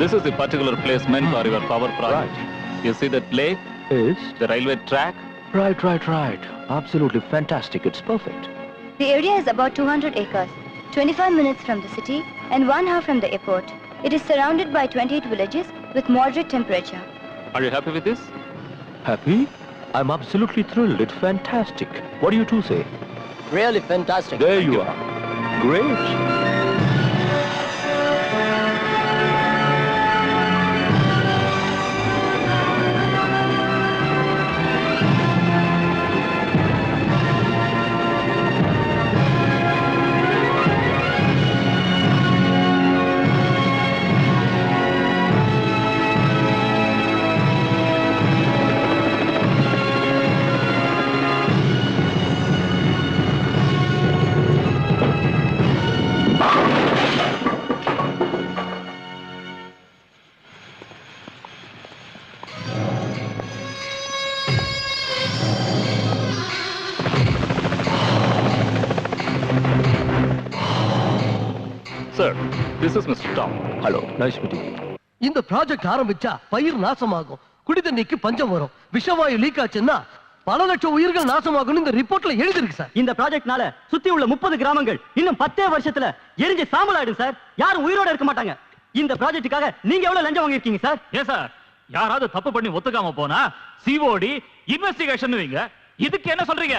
This is the particular placement for your power project. Right. You see that lake? Is? The railway track? Right. Absolutely fantastic. It's perfect. The area is about 200 acres, 25 minutes from the city and 1 hour from the airport. It is surrounded by 28 villages with moderate temperature. Are you happy with this? Happy? I'm absolutely thrilled. It's fantastic. What do you two say? Really fantastic. There you are. Great. Sir, this is Mr. Tom. Hello, nice meeting you. இந்த project ஆரம்பிச்சா பயிர் நாசமாகும், குடிதண்ணிக்கு பஞ்சம் வரும், விஷவாயு league ஆச்சுன்னா பல லட்சம் உயிர்கள் நாசமாகும்னு இந்த ரிப்போர்ட்ல எழுதிருக்கு சார். இந்த ப்ராஜெக்ட்னால சுத்தி உள்ள 30 கிராமங்கள் இன்னும் 10 வருஷத்துல எரிஞ்சு சாம்பல் ஆயிடும் சார். யாரும் உயிரோட இருக்க மாட்டாங்க. இந்த ப்ராஜெக்ட்டுக்காக நீங்க எவ்வளவு லஞ்சம் வாங்கிருக்கீங்க சார்? ஏன் சார், யாராவது தப்பு பண்ணி ஒத்துக்காம போனா சிஓடி இன்வெஸ்டிகேஷன் வைங்க. இதுக்கு என்ன சொல்றீங்க?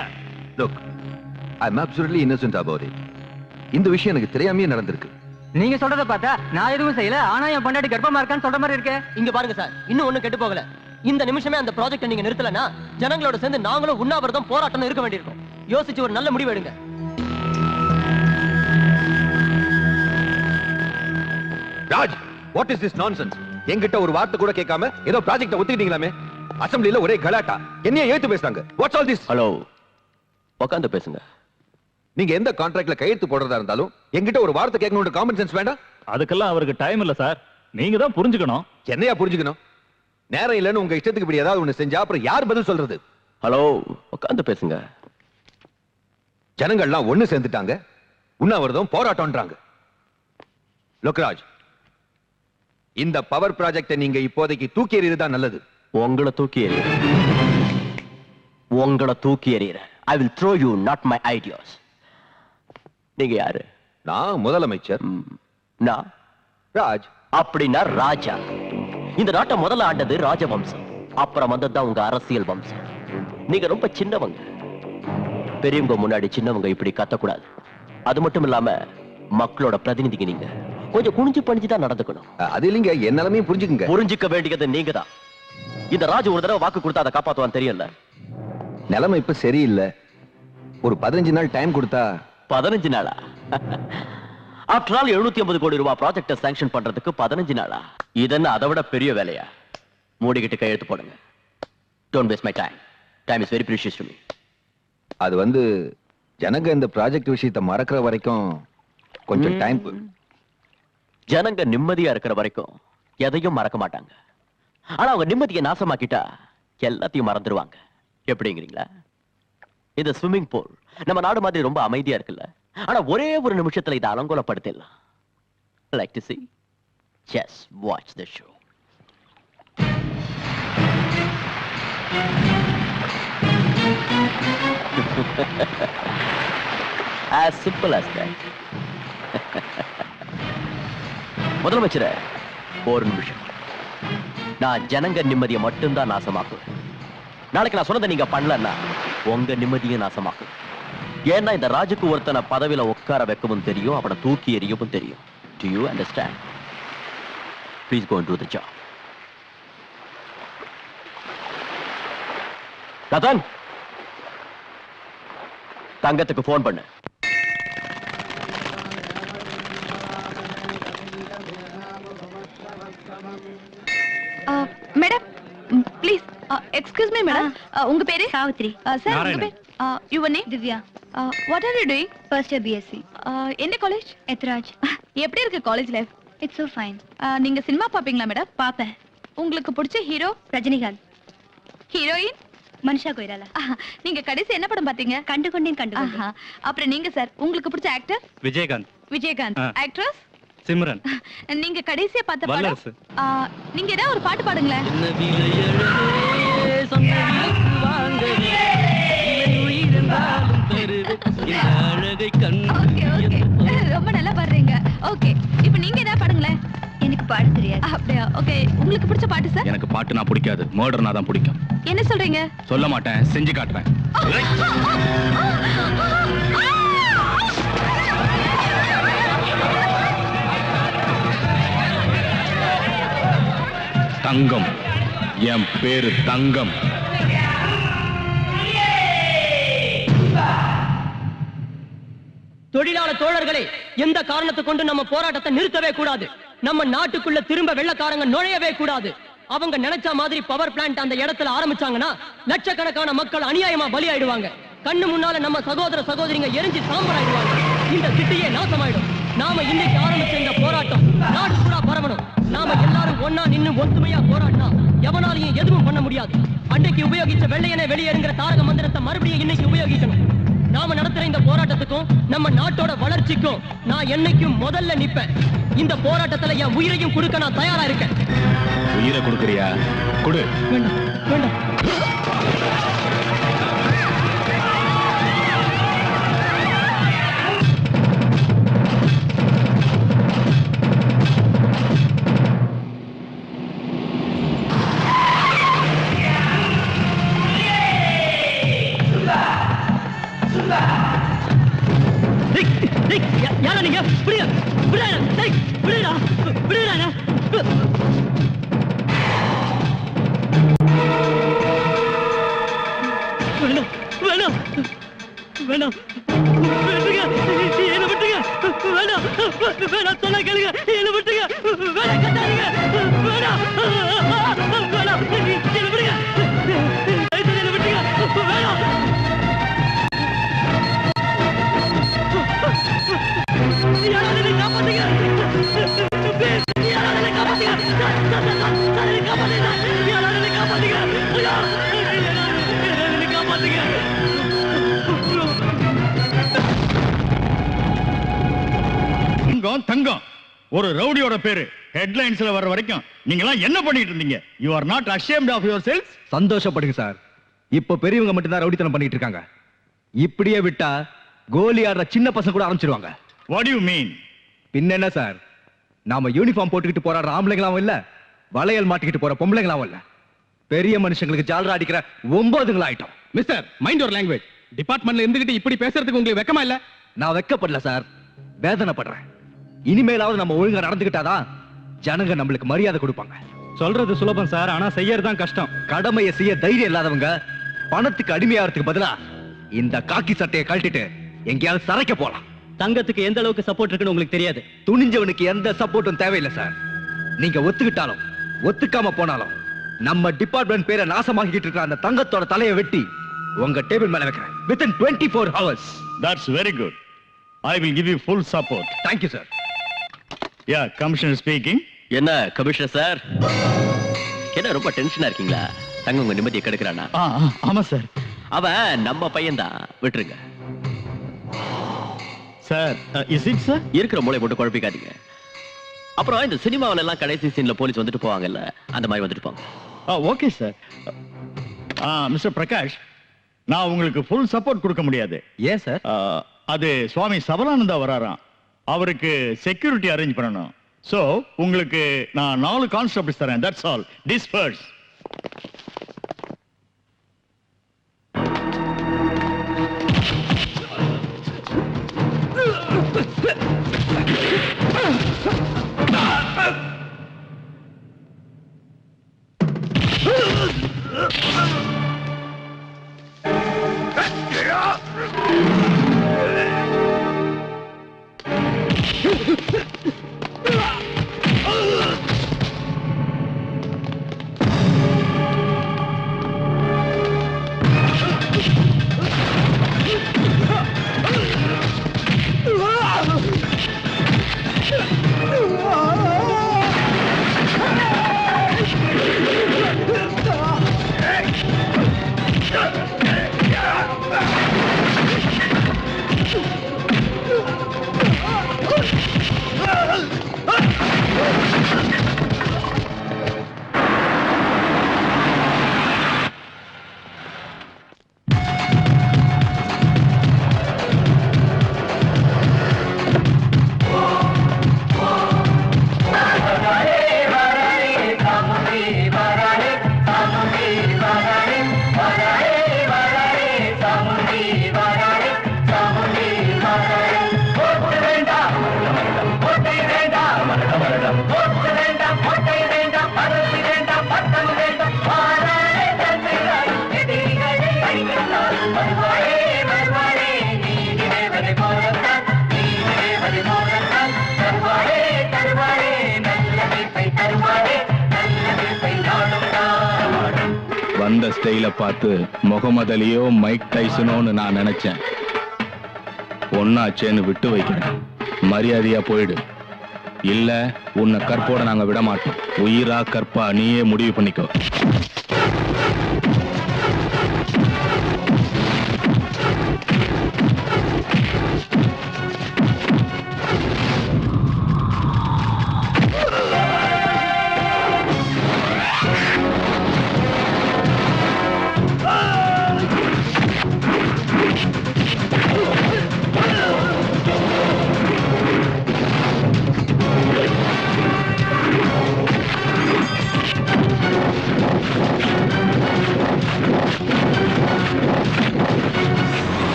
Look, I'm absolutely innocent about it. இந்த விஷயம் எனக்கு தெரியாமயே நடந்திருக்கு. நீங்க சொல்றத பார்த்தா நான் எதுவும் செய்யல, ஆனா என் பொண்டாட்டி கர்ப்பமா இருக்கான்னு சொல்ற மாதிரி இருக்கே. இங்க பாருங்க சார், இன்னும் ஒண்ணு கெட்டு போகல. இந்த நிமிஷமே அந்த ப்ராஜெக்ட்டை நீங்க நிறுத்தலனா ஜனங்களோட சேர்ந்து நாங்களும் உண்ணாவிரதம் போராட்டம் இருக்க வேண்டியிருக்கும். யோசிச்சு ஒரு நல்ல முடிவு எடுங்க. Raj, what is this nonsense? என்கிட்ட ஒரு வார்த்தை கூட கேட்காம ஏதோ ப்ராஜெக்ட்ட ஒத்துக்கிட்டீங்களாமே. அசெம்பிளில ஒரே கலாட்டா. என்னைய ஏத்து பேசுறாங்க. What's all this? ஹலோ, உட்காந்து பேசுங்க. நீங்க எந்த கான்ட்ராக்ட்ல கையெழுத்து போடுறதா இருந்தாலும் என்கிட்ட ஒரு வார்த்தை கேட்கணும்னு காமன் சென்ஸ் வேண்டாம்? அதுக்கெல்லாம் அவருக்கு டைம் இல்ல சார். நீங்க தான் புரிஞ்சுக்கணும். என்னையா புரிஞ்சுக்கணும்? நேரம் இல்லைன்னு உங்க இஷ்டத்துக்கு இப்படி ஏதாவது ஒண்ணு செஞ்சா அப்புறம் யார் பதில் சொல்றது? ஹலோ, உட்காந்து பேசுங்க. ஜனங்கள்லாம் ஒண்ணு சேர்ந்துட்டாங்க, உண்ணாவிரதம் போராட்டம்ன்றாங்க. லோக்ராஜ், இந்த பவர் ப்ராஜெக்டை நீங்க இப்போதைக்கு தூக்கி எறியறதுதான் நல்லது. உங்களை தூக்கி எறியற. I will throw you, not my ideas. நீங்க யாரு? நான் முதலமைச்சர். நான் ராஜ். அப்படின்னா ராஜா. இந்த நாட்டை முதல்ல ஆண்டது ராஜவம்சம், அப்புறம் வந்ததுதான் உங்க அரசியல் வம்சம். நீங்க ரொம்ப சின்னவங்க. பெரியவங்க முன்னாடி சின்னவங்க இப்படி கத்தக்கூடாது. அது மட்டும் இல்லாம மக்களோட பிரதிநிதிங்க. நீங்க கொஞ்சம் குனிஞ்சு பணிஞ்சுதான் நடந்துக்கணும். அது இல்லைங்க, என் நிலைமையும் புரிஞ்சுக்குங்க. புரிஞ்சுக்க வேண்டியது நீங்க தான். இந்த ராஜு ஒரு தடவை வாக்கு கொடுத்தா அதை காப்பாத்துவான்னு தெரியல. நிலைமை இப்ப சரியில்லை. ஒரு 15 நாள் டைம் கொடுத்தா. 15 நாளா? ஆஃப்டர் ஆல் 750 கோடி ரூபாய் ப்ராஜெக்ட சாங்ஷன் பண்றதுக்கு 15 நாளா? இதென்ன அதை விட பெரிய வேலையா? மூடிக்கிட்டு கையெழுத்து போடுங்க. Don't waste my time. Time is very precious to me. அது ஜனங்க இந்த ப்ராஜெக்ட் விஷயத்தை மறக்கிற வரைக்கும் கொஞ்சம் டைம். ஜனங்க நிம்மதியா இருக்கிற வரைக்கும் எதையும் மறக்க மாட்டாங்க. ஆனா அவங்க நிம்மதியை நாசமாக்கிட்டா எல்லாத்தையும் மறந்துடுவாங்க. எப்படிங்கிறீங்களா? இந்த ஸ்விம்மிங் பூல் நம்ம நாடு மாதிரி ரொம்ப அமைதியா இருக்குல்ல, ஆனா ஒரே ஒரு நிமிஷத்துல இதை அலங்கோலப்படுத்திடலாம். Like to see? Just watch the show. As simple as that. முதலமைச்சரே, ஒரு நிமிஷம். நான் ஜனங்க நிம்மதியை மட்டும்தான் நாசமாக்குவேன். நாளைக்கு நான் சொன்னதை நீங்க பண்ணலன்னா உங்க நிம்மதியும் நாசமாக்கும். ஏன்னா இந்த ராஜுக்கு ஒருத்தனை பதவியில உட்கார வைக்கவும் தெரியும், அவனை தூக்கி எறியவும் தெரியும். Do you understand? Please go and do the job. கதன், தங்கத்துக்கு போன் பண்ணு. Madam please excuse me madam உங்க பேரு Savitri. சார் உங்க பேர் your name Divya. What are you doing First year BSc. என்ன காலேஜ் Ethraj. எப்படி இருக்கு college life It's so fine. நீங்க சினிமா பாப்பீங்களா மேடம் பாப்பேன். உங்களுக்கு பிடிச்ச ஹீரோ ரஜினிகாந்த். ஹீரோயின் மனிஷா கொய்ராலா. நீங்க கடைசி என்ன படம் பாத்தீங்க கண்டுகொண்டேன். ஆஹா. அப்புறம் நீங்க சார் உங்களுக்கு பிடிச்ச ஆக்டர் விஜயகாந்த், விஜயகாந்த். ஆக்ட்ரஸ் சிம்ரன், நீங்க கடைசியா பார்த்த படம் வல்லரசு. நீங்க ஏதாவது ஒரு பாட்டு பாடுங்களேன். ஓகே ஓகே ரொம்ப நல்லா பாடுறீங்க. ஓகே இப்போ நீங்க ஏதாவது பாடுங்களேன். எனக்கு பாட தெரியாது. அப்படியா? ஓகே உங்களுக்கு பிடிச்ச பாட்டு சார்? எனக்கு பாட்டுனா பிடிக்காது, மர்டர்னா தான் பிடிக்கும். என்ன சொல்றீங்க? சொல்ல மாட்டேன், செஞ்சு காட்டுறேன். தங்கம், என் பேரு தங்கம். தொழிலாளர் தோழர்களே, எந்த காரணத்தை கொண்டு நம்ம போராட்டத்தை நிறுத்தவே கூடாது. நம்ம நாட்டுக்குள்ள திரும்ப வெள்ளக்காரங்க நுழையவே கூடாது. அவங்க நினைச்ச மாதிரி பவர் பிளான்ட் அந்த இடத்துல ஆரம்பிச்சாங்கன்னா லட்சக்கணக்கான மக்கள் அநியாயமா பலியாயிடுவாங்க. கண்ணு முன்னால நம்ம சகோதர சகோதரிங்க எரிஞ்சு சாம்பலாயிடுவாங்க. இந்த சிட்டியே நாசமாயிடும். நாம இன்னைக்கு ஆரம்பிச்ச இந்த போராட்டம் நாடு பூரா பரவணும். நாம எல்லாரும் ஒன்னா நின்னு ஒத்துமையா போராடினா எவனாலையும் எதுவும் பண்ண முடியாது. அன்னைக்கு உபயோகிச்ச வெள்ளையனே வெளியேறுங்கிற தாரக மந்திரத்தை மறுபடியும் இன்னைக்கு உபயோகிக்கணும். நாம நடத்துற இந்த போராட்டத்துக்கும் நம்ம நாட்டோட வளர்ச்சிக்கும் நான் என்னைக்கும் முதல்ல நிப்பேன். இந்த போராட்டத்துல என் உயிரையும் கொடுக்க நான் தயாரா இருக்கேன். உயிரை கொடுக்கறியா? கொடு. வேண்டாம் வேண்டாம். யாரா நீங்க? விடுங்க விடுடா. டேய் விடுடா விடுடா. வேணாம் வேணாம் வேணாம் விட்டுங்க, என்ன விட்டுங்க. வேணாம் வேணாம் சொன்னா கேளுங்க, என்ன விட்டுங்க. வேணாம் கட்டாதீங்க. வேணாம் வேணாம் என்ன விடுங்க. என்ன விட்டுங்க. வேணாம். யாராவது என்னை காப்பாத்துங்க. யாராவது என்னை காப்பாத்துங்க. யாராவது என்னை காப்பாத்துங்க. யாராவது என்னை காப்பாத்துங்க. என்னை காப்பாத்துங்க. தங்கம் தங்கம் ஒரு ரவுடியோட பேரு ஹெட்லைன்ஸ்ல வர வரைக்கும் நீங்க எல்லாம் என்ன பண்ணிட்டு இருந்தீங்க? You are not ashamed of yourselves? சந்தோஷப்படுங்க சார். இப்ப பெரியவங்க மட்டும் தான் ரவுடித்தனம் பண்ணிட்டு இருக்காங்க. இப்படியே விட்டா கோலி ஆடுற சின்ன பசங்க கூட ஆரம்பிச்சிருவாங்க. What do you mean? பின்ன என்ன சார், நாம யூனிஃபார்ம் போட்டுக்கிட்டு போற ஆம்பளைங்களாவும் இல்ல, வளையல் மாட்டிக்கிட்டு போற பொம்பளைங்களாவும் இல்ல, பெரிய மனுஷங்களுக்கு ஜாலரா அடிக்கிற 9 ஆயிட்டோம். Mister mind your language. டிபார்ட்மெண்ட்ல இருந்துகிட்டு இப்படி பேசுறதுக்கு உங்களுக்கு வெக்கமா இல்ல? நான் வெக்கப்படல சார், வேதனைப்படுறேன். இனிமேலாவது நம்ம ஒழுங்கா நடந்துகிட்டாதான் ஜனங்க நம்மளுக்கு மரியாதை கொடுப்பாங்க. சொல்றது சுலபம் சார், ஆனா செய்யறதுதான் கஷ்டம். கடமையை செய்ய தைரியம் இல்லாதவங்க பணத்துக்கு அடிமையாகிறதுக்கு பதிலா இந்த காக்கி சட்டையை கழட்டிட்டு எங்கேயாவது சரைக்க போலாம். தங்கத்துக்கு எந்த அளவுக்கு சப்போர்ட் இருக்குன்னு உங்களுக்கு தெரியாது. துணிஞ்சவனுக்கு எந்த சப்போர்ட்டும் தேவையில்லை சார். நீங்க ஒத்துக்கிட்டாலும் ஒத்துக்காம போனாலும் நம்ம டிபார்ட்மெண்ட் பேரை நாசமாக்கிட்டு இருக்கிற அந்த தங்கத்தோட தலையை வெட்டி உங்க டேபிள் மேல வைக்கிறேன். within 24 hours. That's very good. I will give you full support. Thank you sir. Yeah, Commissioner speaking. என்ன கமிஷனர் சார், என்ன ரொம்ப டென்ஷனா இருக்கீங்களா? தங்க உங்க நிம்மதியை கெடுக்கிறானா? ஆமா சார். அவன் நம்ம பையன்தான், விட்டுருங்க. Sir, is it sir? இருக்கிற மூளை போட்டு குழப்பிக்காதீங்க. அப்புறம் இந்த சினிமாவில எல்லாம் கடைசி சீன்ல போலீஸ் வந்துட்டு போவாங்கல்ல, அந்த மாதிரி வந்துட்டு போங்க. Okay sir. மிஸ்டர் பிரகாஷ், நான் உங்களுக்கு full support கொடுக்க முடியாது. ஏன் சார்? அது சுவாமி சபலானந்தா வராராம், அவருக்கு செக்யூரிட்டி அரேஞ்ச் பண்ணணும். சோ உங்களுக்கு நான் 4 கான்ஸ்டபிள்ஸ் தரேன். That's all. டிஸ்பர்ஸ். வந்த ஸ்டைல பார்த்து முகமது அலியோ மைக் டைசனோன்னு நான் நினைச்சேன். ஒன்னாச்சேன்னு விட்டு வைக்கிறேன். மரியாதையா போயிடு. இல்ல உன்னை கற்போட நாங்க விட மாட்டோம். உயிரா கற்பா நீயே முடிவு பண்ணிக்கோ.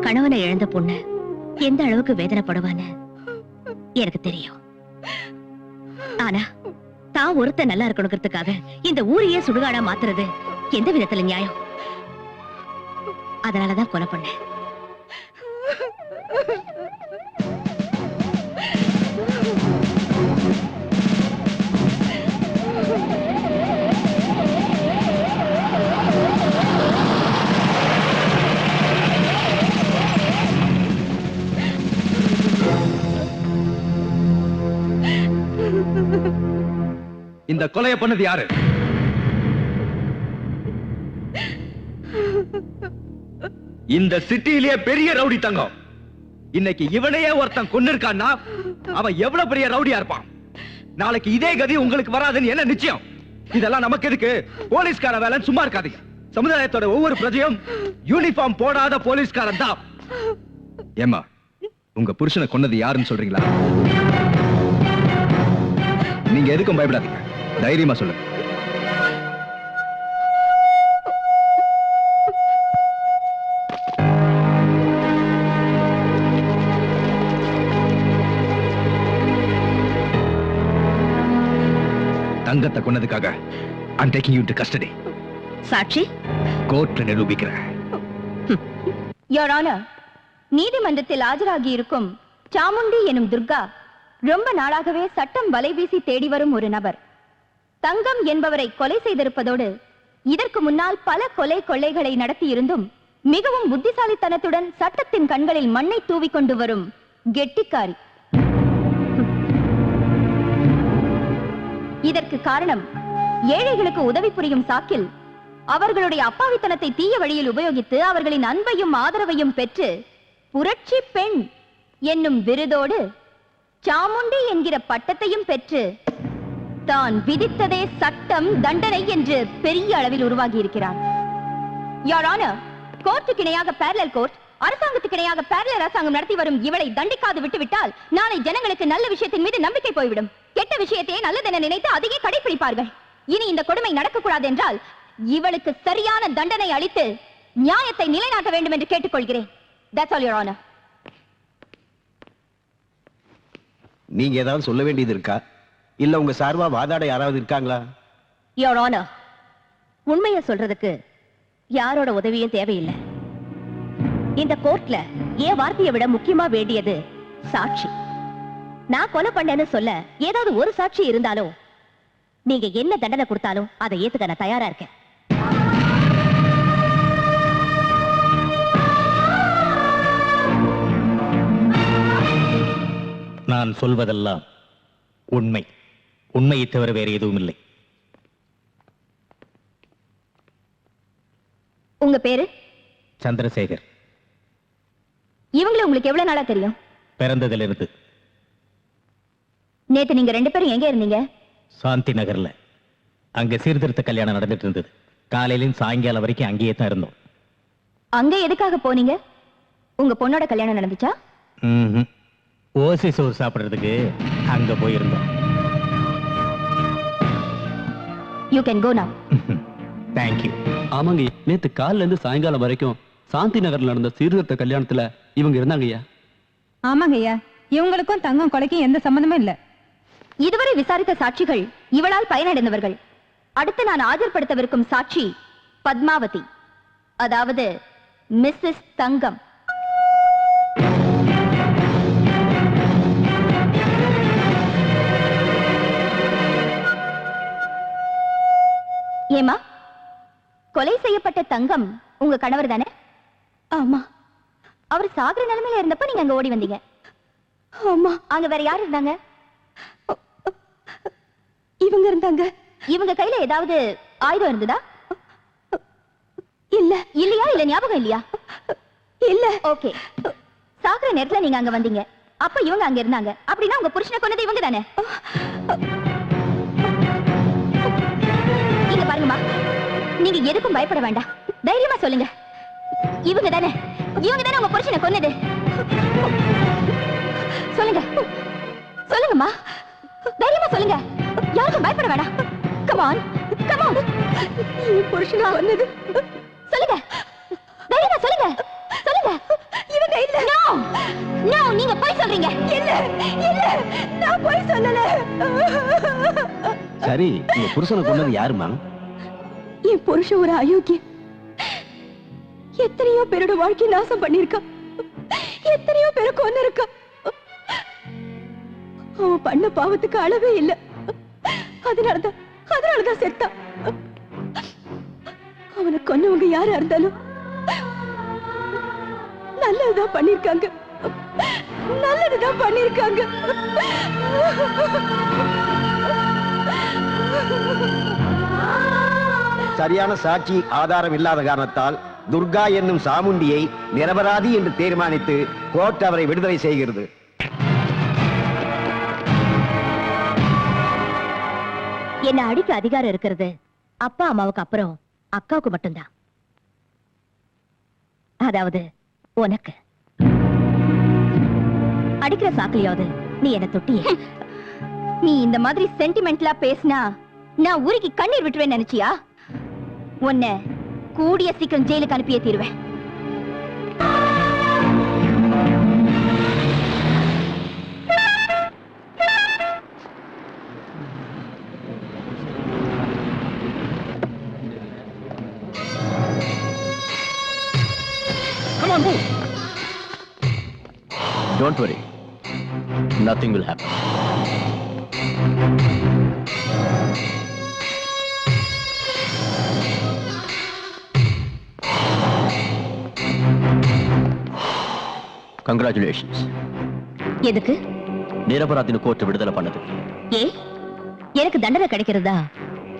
கணவனை இழந்த பொண்ணு எந்த அளவுக்கு வேதனைப்படுவான்னு எனக்கு தெரியும். ஆனா தான் ஒருத்த நல்லா இருக்கணுங்கிறதுக்காக இந்த ஊரையே சுடுகாடா மாத்துறது எந்த விதத்துல நியாயம்? அதனாலதான் கொலை பண்ணேன். இந்த கொலையை பண்ணது யாரு? இந்த சிட்டியிலேயே பெரிய ரவுடி தங்கம். இன்னைக்கு இவனையே ஒருத்தன் கொன்னு இருக்கான்னா அவன் எவ்வளவு பெரிய ரவுடியா இருப்பான். நாளைக்கு இதே கதி உங்களுக்கு வராதுன்னு என்ன நிச்சயம்? இதெல்லாம் நமக்கு எதுக்கு? போலீஸ்கார வேலை சும்மா இருக்காதீங்க. சமுதாயத்தோட ஒவ்வொரு பிரஜையும் யூனிஃபார்ம் போடாத போலீஸ்காரன் தான். ஏமா உங்க புருஷனை கொன்னது யாருன்னு சொல்றீங்களா? நீங்க எதுக்கும் பயப்படாதீங்க, தைரியமா சொல்லுங்க. தங்கத்தை கொன்னதுக்காக I'm taking you into custody. சாட்சி கோர்ட்ல நிரூபிக்கிறேன். யோர் ஆனர், நீதிமன்றத்தில் ஆஜராகி இருக்கும் சாமுண்டி எனும் துர்கா ரொம்ப நாளாகவே சட்டம் வலை வீசி தேடி வரும் ஒரு நபர். தங்கம் என்பவரை கொலை செய்திருப்பதோடு இதற்கு முன்னால் பல கொலை கொள்ளைகளை நடத்தியிருந்தும் மிகவும் புத்திசாலித்தனத்துடன் சட்டத்தின் கண்களில் மண்ணை தூவிக்கொண்டு வரும் கெட்டிக்காரி. இதற்கு காரணம் ஏழைகளுக்கு உதவி புரியும் சாக்கில் அவர்களுடைய அப்பாவித்தனத்தை தீய வழியில் உபயோகித்து அவர்களின் அன்பையும் ஆதரவையும் பெற்று புரட்சி பெண் என்னும் விருதோடு சாமுண்டி என்கிற பட்டத்தையும் பெற்று தான் விதித்ததே சட்டம் தண்டனை என்று பெரிய அளவில் உருவாகி இருக்கிறார். யோர் ஆனர், கோர்ட்டுக்கு இணையாக பேரலல் கோர்ட், அரசாங்கத்துக்கு இணையாக பேரலல் அரசாங்கம் நடத்தி வரும் இவளை தண்டிக்காது விட்டுவிட்டால் நாளை ஜனங்களுக்கு நல்ல விஷயத்தின் மீது நம்பிக்கை போய்விடும். கெட்ட விஷயத்தையே நல்லதென நினைத்து அதையே கடைபிடிப்பார்கள். இனி இந்த கொடுமை நடக்கக்கூடாது என்றால் இவளுக்கு சரியான தண்டனை அளித்து நியாயத்தை நிலைநாட்ட வேண்டும் என்று கேட்டுக்கொள்கிறேன். That's all, Your Honor. நீங்க ஏதாவது சொல்ல வேண்டியது இருக்கா? இல்ல உங்க சார்பா வாதாட யாராவது இருக்காங்களா? Your Honor, உண்மையை சொல்றதுக்கு யாரோட உதவியும் தேவையில்லை. இந்த கோர்ட்ல என் வார்த்தையை விட முக்கியமா வேண்டியது சாட்சி. நான் கொலை பண்ணேன்னு சொல்ல ஏதாவது ஒரு சாட்சி இருந்தாலும் நீங்க என்ன தண்டனை கொடுத்தாலும் அதை ஏத்துக்க நான் தயாரா இருக்கேன். நான் சொல்வதெல்லாம் உண்மை. உண்மையை தவிர வேறு எதுவும் இல்லை. உங்க பேரு? சந்திரசேகர். இவங்களை உங்களுக்கு எவ்வளவு நாளா தெரியும்? பிறந்ததிலிருந்து. நேத்து நீங்க 2 பேரும் எங்க இருந்தீங்க? சாந்தி நகர்ல. அங்க சீர்திருத்த கல்யாணம் நடந்துட்டு இருந்தது. காலையிலும் சாயங்காலம் வரைக்கும் அங்கேயே தான் இருந்தோம். அங்க எதுக்காக போனீங்க? உங்க பொண்ணோட கல்யாணம் நடந்துச்சா? ஓசி சோறு சாப்பிடுறதுக்கு அங்க போயிருந்தோம். யூ கேன் கோ நவ. தேங்க்யூ. ஆமாங்க, நேத்து காலைல இருந்து சாயங்காலம் வரைக்கும் சாந்தி நகர்ல நடந்த சீர்திருத்த கல்யாணத்துல இவங்க இருந்தாங்கய்யா. ஆமாங்கய்யா, இவங்களுக்கும் தங்கம் கொலைக்கும் எந்த சம்பந்தமும் இல்ல. இதுவரை விசாரித்த சாட்சிகள் இவளால் பயனடைந்தவர்கள். அடுத்து நான் ஆஜர்படுத்தவிருக்கும் சாட்சி பத்மாவதி, அதாவது மிஸ்ஸஸ் தங்கம். ஏமா, கொலை செய்யப்பட்ட தங்கம் உங்க கணவர் தானே? ஆமா. அவர் சாகர நிலைமையில இருந்தப்ப நீங்க அங்க ஓடி வந்தீங்க. ஆமா. அங்க வேற யார் இருந்தாங்க? இவங்க இருந்தாங்க. இவங்க கையில ஏதாவது ஆயுதம் இருந்ததா? இல்ல. இல்லையா? இல்ல ஞாபகம் இல்லையா? இல்ல. ஓகே. சாகர நேரத்துல நீங்க அங்க வந்தீங்க, அப்ப இவங்க அங்க இருந்தாங்க. அப்படின்னா உங்க புருஷனை கொன்னது இவங்க தானே? இங்க பாருங்கம்மா, நீங்க எதுக்கும் பயப்பட வேண்டாம். தைரியமா சொல்லுங்க, இவங்க தானே உங்க புருஷனை கொன்னது? சொல்லுங்க, சொல்லுங்கம்மா, தைரியமா சொல்லுங்க. யாருக்கும் பயப்பட வேண்டாம். Come on, come on. புருஷனா வந்தது. சொல்லுங்க, தைரியமா சொல்லுங்க, சொல்லுங்க. இவங்க இல்ல. நோ நோ, நீங்க போய் சொல்றீங்க. இல்ல இல்ல, நான் போய் சொல்லல. சரி, உங்க புருஷனை கொண்டது யாருமா? என் புருஷன் ஒரு அயோக்கிய. எத்தனையோ பேரோட வாழ்க்கை நாசம் பண்ணிருக்கா, எத்தனையோ பேரை கொன்னு இருக்கா. அவன் பண்ண பாவத்துக்கு அளவே இல்ல. அதனாலதான் செத்தான். அவனை கொன்னவங்க யாரா இருந்தாலும் நல்லதுதான் பண்ணிருக்காங்க, நல்லதுதான் பண்ணிருக்காங்க. சரியான சாட்சி ஆதாரம் இல்லாத காரணத்தால் துர்கா என்னும் சாமுண்டியை நிரபராதி என்று தீர்மானித்து கோர்ட் அவரை விடுதலை செய்கிறது. என்ன அடிக்க அதிகாரம் இருக்கிறது அப்பா அம்மாவுக்கு அப்புறம் அக்காவுக்கு மட்டும்தான். அதாவது உனக்கு. அடிக்கிற சாக்கிலையாவது நீ என்ன தொட்டிய? நீ இந்த மாதிரி சென்டிமெண்ட்லா பேசினா நான் ஊருக்கு கண்ணீர் விட்டுவேன் நினைச்சியா? உன்னை கூடிய சீக்கிரம் ஜெயிலுக்கு அனுப்பியே தீருவேன். Come on, move. Don't worry. Nothing will happen. Congratulations. எதுக்கு? நிரபராதின்னு கோர்ட் விடுதலை பண்ணது. ஏ, எனக்கு தண்டனை கிடைக்கிறதா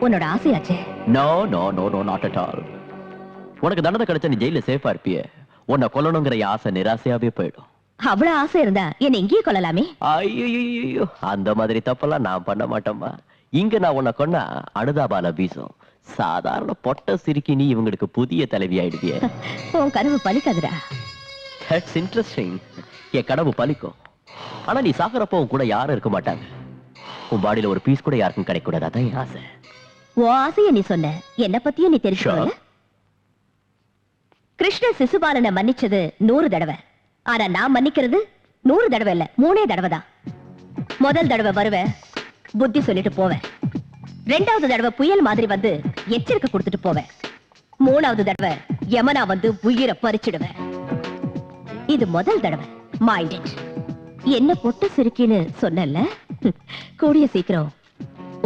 உன்னோட ஆசையாச்சே? No, no, no, no, not at all. உனக்கு தண்டனை கிடைச்சா நீ ஜெயில சேஃபா இருப்பிய. உன்னை கொல்லணுங்கிற ஆசை நிராசையாவே போயிடும். அவ்வளவு ஆசை இருந்தா என்ன இங்கேயே கொள்ளலாமே. ஐயோ, அந்த மாதிரி தப்பெல்லாம் நான் பண்ண மாட்டேம்மா. இங்க நான் உன்னை கொன்னா அனுதாபால வீசும். சாதாரண பொட்ட சிரிக்கி நீ இவங்களுக்கு புதிய தலைவி ஆயிடுவிய. உன் கனவு பலிக்காதுடா. That's interesting. என் கனவு பலிக்கும். ஆனா நீ சாகரப்போ உன் கூட யாரும் இருக்க மாட்டாங்க. உன் பாடியில ஒரு பீஸ் கூட யாருக்கும் கிடைக்க கூடாது. அதான் என் ஆசை. உன் ஆசைய நீ சொன்ன, என்ன பத்தியும் நீ தெரிஞ்சுக்கல. கிருஷ்ண சிசுபாலனை மன்னிச்சது 100 தடவை. ஆனா நான் மன்னிக்கிறது 100 தடவை இல்ல, 3 தடவை தான். முதல் தடவை வருவேன், புத்தி சொல்லிட்டு போவேன். 2வது தடவை புயல் மாதிரி வந்து எச்சரிக்கை கொடுத்துட்டு போவேன். 3வது தடவை யமனா வந்து உயிரை பறிச்சிடுவேன். இது முதல் தடவை. Mind it. என்ன பொட்டு சிரிக்கின்னு சொன்னல, கூடிய சீக்கிரம்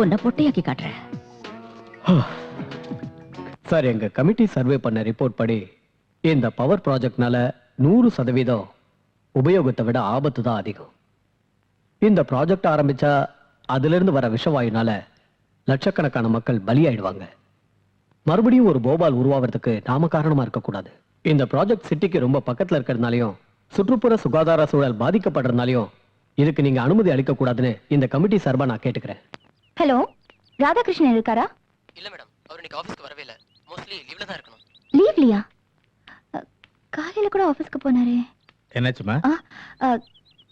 உன்னை பொட்டையாக்கி காட்டுறேன். சார், எங்க கமிட்டி சர்வே பண்ண ரிப்போர்ட் படி இந்த பவர் ப்ராஜெக்ட்னால 100% உபயோகத்தை விட ஆபத்து தான் அதிகம். இந்த ப்ராஜெக்ட் ஆரம்பிச்சா அதுல இருந்து வர விஷவாயுனால லட்சக்கணக்கான மக்கள் பலியாயிடுவாங்க. மறுபடியும் ஒரு போபால் உருவாவதுக்கு நாம காரணமா இருக்கக்கூடாது. இந்த ப்ராஜெக்ட் சிட்டிக்கு ரொம்ப பக்கத்துல இருக்கிறதுனாலையும் சுற்றுப்புற சுகாதார சூழல் பாதிக்கப்படுறதுனாலையும் இதுக்கு நீங்க அனுமதி அளிக்க கூடாதுன்னு இந்த கமிட்டி சார்பா நான் கேட்டுக்கிறேன். ஹலோ, ராதாகிருஷ்ணன் இருக்காரா? இல்ல மேடம், அவர் இன்னைக்கு ஆபீஸ்க்கு வரவே இல்ல. மோஸ்ட்லி லீவ்ல தான் இருக்கணும். லீவ்லியா? காலையில கூட ஆபீஸ்க்கு போனாரே. என்னாச்சுமா?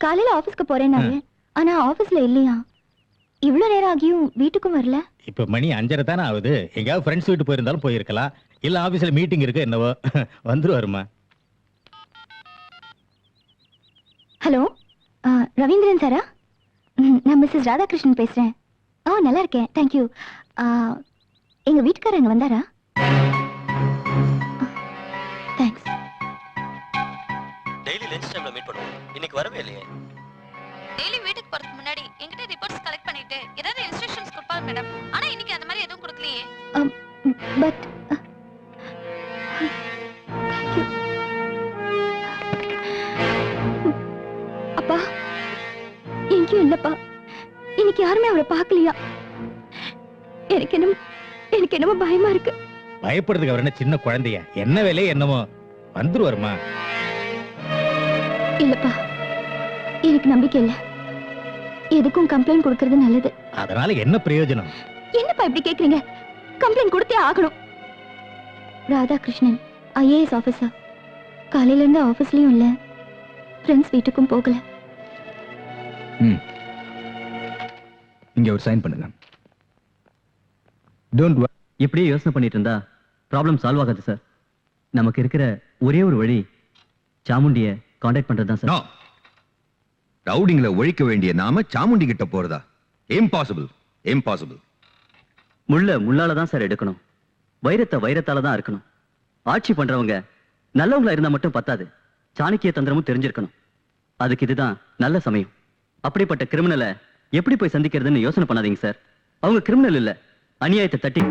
காலையில ஆபீஸ்க்கு போறேன்னாரு, ஆனா ஆபீஸ்ல இல்லையா. இவ்வளவு நேரம் ஆகியும் வீட்டுக்கும் வரல. இப்ப மணி 5:30 தானே ஆகுது. எங்கயாவது ஃப்ரெண்ட்ஸ் வீட்டு போயிருந்தாலும் போயிருக்கலாம். இல்ல ஆபீஸ்ல மீட்டிங் இருக்கு என்னவோ. வந்துருவாருமா. ஹலோ, ரவீந்திரன் சாரா? நான் மிஸ்ஸஸ் ராதாகிருஷ்ணன் பேசுறேன். நல்லா இருக்கேன், தேங்க்யூ. எங்க வீட்டுக்காரங்க வந்தாரா? தேங்க்ஸ். டெய்லி லஞ்ச் டைம்ல மீட் பண்ணுவோம். இன்னைக்கு வரவே இல்லையே. டெய்லி வீட்டுக்கு போறதுக்கு முன்னாடி என்கிட்ட ரிப்போர்ட்ஸ் கலெக்ட் பண்ணிட்டு ஏதாவது இன்ஸ்ட்ரக்ஷன்ஸ் கொடுப்பாங்க மேடம். ஆனா இன்னைக்கு அந்த மாதிரி எதுவும் கொடுக்கலையே. பட் அப்பா எங்கேயும் இல்லப்பா. இன்னைக்கு யாருமே அவரை பார்க்கலையா? எனக்கு என்னமோ பயமா இருக்கு. பயப்படுறதுக்கு அவர் என்ன சின்ன குழந்தையா? என்ன வேலையே என்னமோ. வந்துருவாருமா. இல்லப்பா, எனக்கு நம்பிக்கை இல்ல. எதுக்கும் கம்ப்ளைண்ட் கொடுக்கிறது நல்லது. அதனால என்ன பிரயோஜனம்? என்னப்பா இப்படி கேக்குறீங்க? கம்ப்ளைண்ட் கொடுத்தே ஆகணும். Radhakrishnan IAS officer. காலையில இருந்து ஆபீஸ்லயும் இல்ல, ஃப்ரெண்ட்ஸ் வீட்டுக்கும் போகல. இங்க ஒரு சைன் பண்ணுங்க. Don't worry. இப்படியே யோசனை பண்ணிட்டு இருந்தா ப்ராப்ளம் சால்வ் ஆகாது சார். நமக்கு இருக்கிற ஒரே ஒரு வழி சாமுண்டிய கான்டாக்ட் பண்றதுதான் சார். ரவுடிங்களை ஒழிக்க வேண்டிய நாம சாமுண்டி கிட்ட போறதா? Impossible, impossible. முள்ள முள்ளால தான் சார் எடுக்கணும். வைரத்தை வைரத்தால தான் இருக்கணும். ஆட்சி பண்றவங்க நல்லவங்களா இருந்தா மட்டும் பத்தாது, சாணக்கிய தந்திரமும் தெரிஞ்சிருக்கணும். அதுக்கு இதுதான் நல்ல சமயம். அப்படிப்பட்ட கிரிமினலை எப்படி போய் சந்திக்கிறதுன்னு யோசனை பண்ணாதீங்க சார். அவங்க கிரிமினல் இல்ல, அநியாயத்தை தட்டி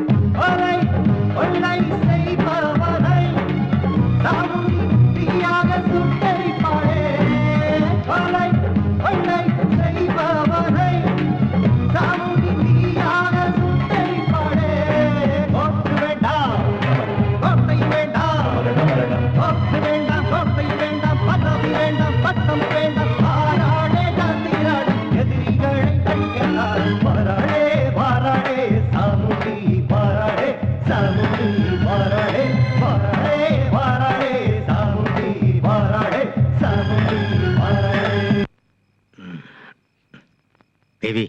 தேவி,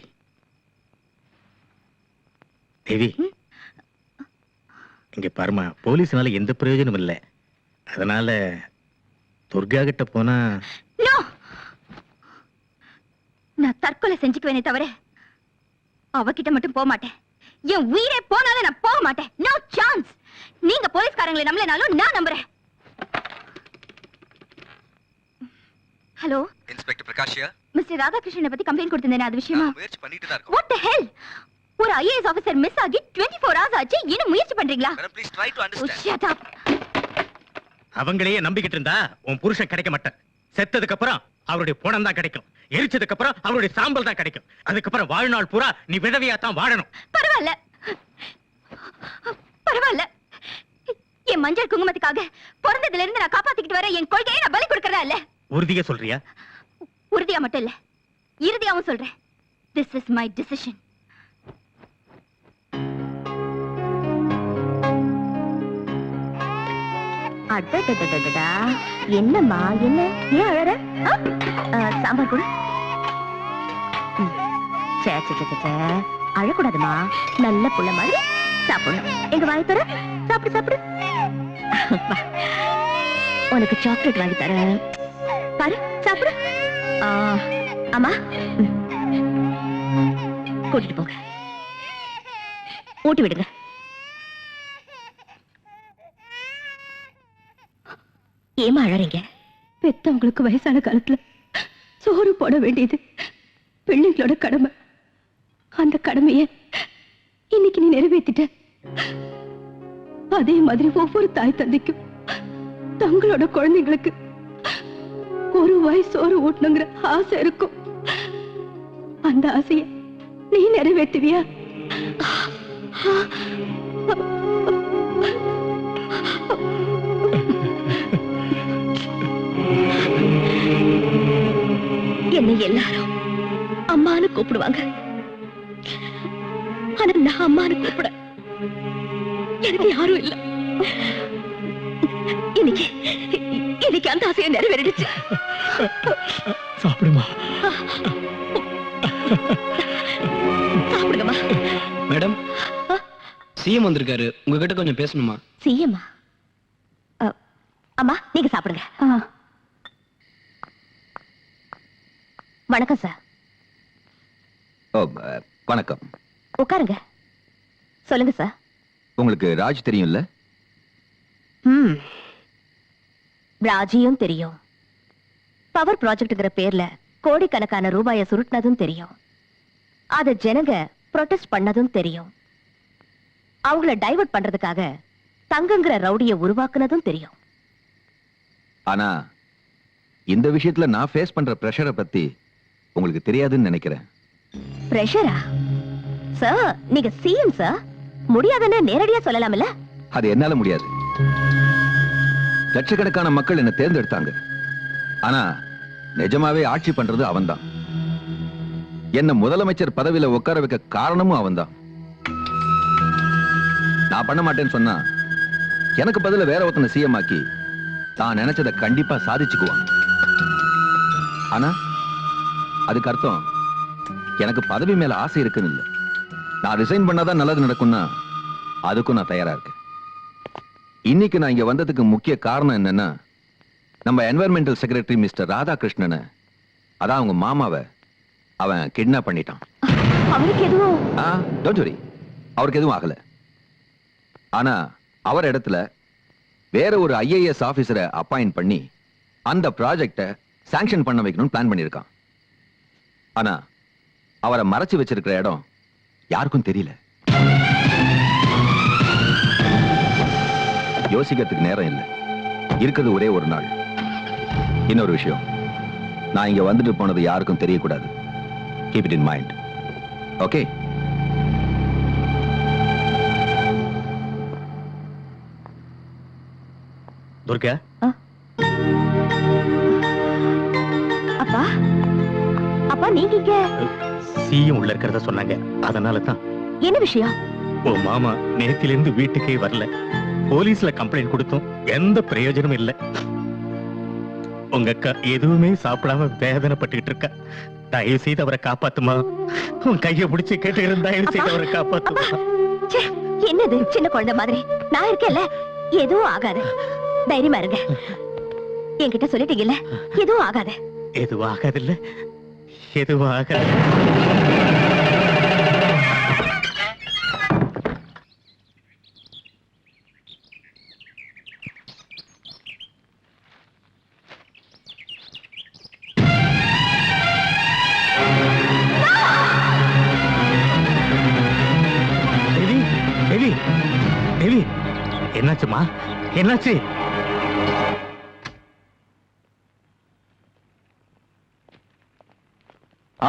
தேவி இங்க பாருமா, போலீஸ்னால எந்த பிரயோஜனம் இல்லை. அதனால துர்கா கிட்ட போனா நான் தற்கொலை செஞ்சுக்குவேனே தவிர அவகிட்ட மட்டும் போக மாட்டேன். என் உயிரே போனாலும் நான் போக மாட்டேன். No chance. நீங்க போலீஸ்காரங்களை நம்பலனாலும் நான் நம்புறேன். ஹலோ, இன்ஸ்பெக்டர் பிரகாஷ்யா. மிஸ்டர் ராதாகிருஷ்ணனை பத்தி கம்ப்ளைண்ட் கொடுத்திருந்தேன். அது விஷயமா? முயற்சி பண்ணிட்டு தான் இருக்கோம். What the hell? ஒரு IAS ஆபீசர் மிஸ் ஆகி 24 hours ஆச்சு. இன்னும் முயற்சி பண்றீங்களா? Madam please try to understand. Shut up. அவங்களையே நம்பிக்கிட்டு இருந்தா உன் புருஷன் கிடைக்க மாட்டான். செத்ததுக்கு அப்புறம் அவருடைய பணம் தான் கிடைக்கும். எரிச்சதுக்கு அப்புறம் அவருடைய சாம்பல் தான் கிடைக்கும். அதுக்கப்புறம் வாழ்நாள் பூரா நீ விதவையா தான் வாழணும். பரவாயில்ல, பரவாயில்ல. என் மஞ்சள் குங்குமத்துக்காக பிறந்ததுல இருந்து நான் காப்பாத்திக்கிட்டு வர என் கொள்கையை நான் பலி கொடுக்கறதா இல்ல. உறுதியா சொல்றியா? உறுதியா மட்டும் இல்ல, இறுதியாவும் சொல்றேன். This is my decision. அடடடடடா, என்னம்மா என்ன? ஏன் அழற? சாம்பார் கூட அழக்கூடாதுமா. நல்ல புள்ள மாதிரி சாப்பிடணும். எங்க வாய் தர சாப்பிடு சாப்பிடு. உனக்கு சாக்லேட் வாங்கி தரேன், பாரு சாப்பிடு. அம்மா கூட்டிட்டு போங்க, ஊட்டி விடுங்க. ஏமா அழறீங்க? பெத்தவங்களுக்கு வயசான காலத்துல சோறு போட வேண்டியது பிள்ளைங்களோட கடமை. அந்த கடமைய இன்னைக்கு நீ நிறைவேற்றிட்ட. அதே மாதிரி ஒவ்வொரு தாய் தந்தைக்கும் தங்களோட குழந்தைங்களுக்கு ஒரு வாய் சோறு ஊட்டணுங்கிற ஆசை இருக்கும். அந்த ஆசையை நீ நிறைவேற்றுவியா? என்னை எல்லாரும் அம்மான்னு கூப்பிடுவாங்க. ஆனா நான் அம்மான்னு கூப்பிட எனக்கு யாரும் இல்ல. இன்னைக்கு இன்னைக்கு அந்த ஆசையை நிறைவேறிடுச்சு. சாப்பிடுமா. சாப்பிடுங்கம்மா. மேடம், சிஎம் வந்திருக்காரு, உங்ககிட்ட கொஞ்சம் பேசணுமா? சிஎம்மா? அம்மா நீங்க சாப்பிடுங்க. வணக்கம் சார். வணக்கம். உட்காருங்க. சொல்லுங்க சார். உங்களுக்கு ராஜ் தெரியும்ல? ராஜியும் தெரியும். பவர் ப்ராஜெக்ட்ங்கிற பேர்ல கோடிக்கணக்கான ரூபாயை சுருட்டினதும் தெரியும். அத ஜனங்க ப்ரொடெஸ்ட் பண்ணதும் தெரியும். அவங்கள டைவர்ட் பண்றதுக்காக தங்கங்கிற ரவுடியை உருவாக்குனதும் தெரியும். ஆனா இந்த விஷயத்துல நான் ஃபேஸ் பண்ற பிரஷரை பத்தி உங்களுக்கு தெரியாதுன்னு நினைக்கிறேன். பிரஷரா? சார் நீங்க சிஎம் சார், முடியாதுன்னு நேரடியா சொல்லலாம்ல? அது என்னால முடியாது. லட்சக்கணக்கான மக்கள் என்ன தேர்ந்தெடுத்தாங்க. ஆனா நிஜமாவே ஆட்சி பண்றது அவன்தான். என்ன முதலமைச்சர் பதவியில உட்கார வைக்க காரணமும் அவன்தான். நான் பண்ண மாட்டேன்னு சொன்னா எனக்கு பதில வேற ஒருத்தனை சிஎம் ஆக்கி தான் நினைச்சதை கண்டிப்பா சாதிச்சுக்குவான். ஆனா அதுக்கு அர்த்தம் எனக்கு பதவி மேல ஆசை இருக்குன்னு இல்ல. நான் ரிசைன் பண்ணாதான் நல்லது நடக்கும்னா அதுக்கும் நான் தயாரா இருக்கேன். இன்னைக்கு நான் இங்க வந்ததுக்கு முக்கிய காரணம் என்னன்னா, நம்ம என்வைரன்மெண்டல் செக்ரட்டரி மிஸ்டர் ராதாகிருஷ்ணனை, அதான் அவங்க மாமாவை அவன் கிட்னாப் பண்ணிட்டான். அவருக்கு எதுவும்? டோன்ட் வரி, அவருக்கு எதுவும் ஆகல. ஆனா அவர் இடத்துல வேற ஒரு ஐஏஎஸ் ஆபீசரை அப்பாயிண்ட் பண்ணி அந்த ப்ராஜெக்டை சாங்ஷன் பண்ண வைக்கணும்னு பிளான் பண்ணிருக்கான். ஆனா அவரை மறைச்சு வச்சிருக்கிற இடம் யாருக்கும் தெரியல. யோசிக்கிறதுக்கு நேரம் இல்லை. இருக்கிறது ஒரே ஒரு நாள். இன்னொரு விஷயம், நான் இங்க வந்துட்டு போனது யாருக்கும் தெரியக்கூடாது. Keep it in mind. Okay? Durga, அப்பா அப்பா நீங்க இங்க? சிஎம் உள்ள இருக்கிறத சொன்னாங்க, அதனால தான். என்ன விஷயம்? ஓ மாமா நேத்திலிருந்து வீட்டுக்கே வரல. போலீஸ்ல கம்ப்ளைண்ட் கொடுத்தோம், எந்த பிரயோஜனமும் இல்ல. உங்க அக்கா எதுவுமே சாப்பிடாம வேதனைப்பட்டுக்கிட்டு இருக்கா. தயவு செய்து அவரை காப்பாத்துமா. உன் கையை பிடிச்சு கேட்டு தயவு செய்து அவரை காப்பாத்துமா. என்னது சின்ன குழந்தை மாதிரி? நான் இருக்கேன்ல, எதுவும் ஆகாது. தைரியமா இருங்க. என்கிட்ட சொல்லிட்டீங்கல்ல, எதுவும் ஆகாது. எதுவும் ஆகாது இல்ல? எதுவும் ஆகாது. என்னாச்சுமா? என்னாச்சு?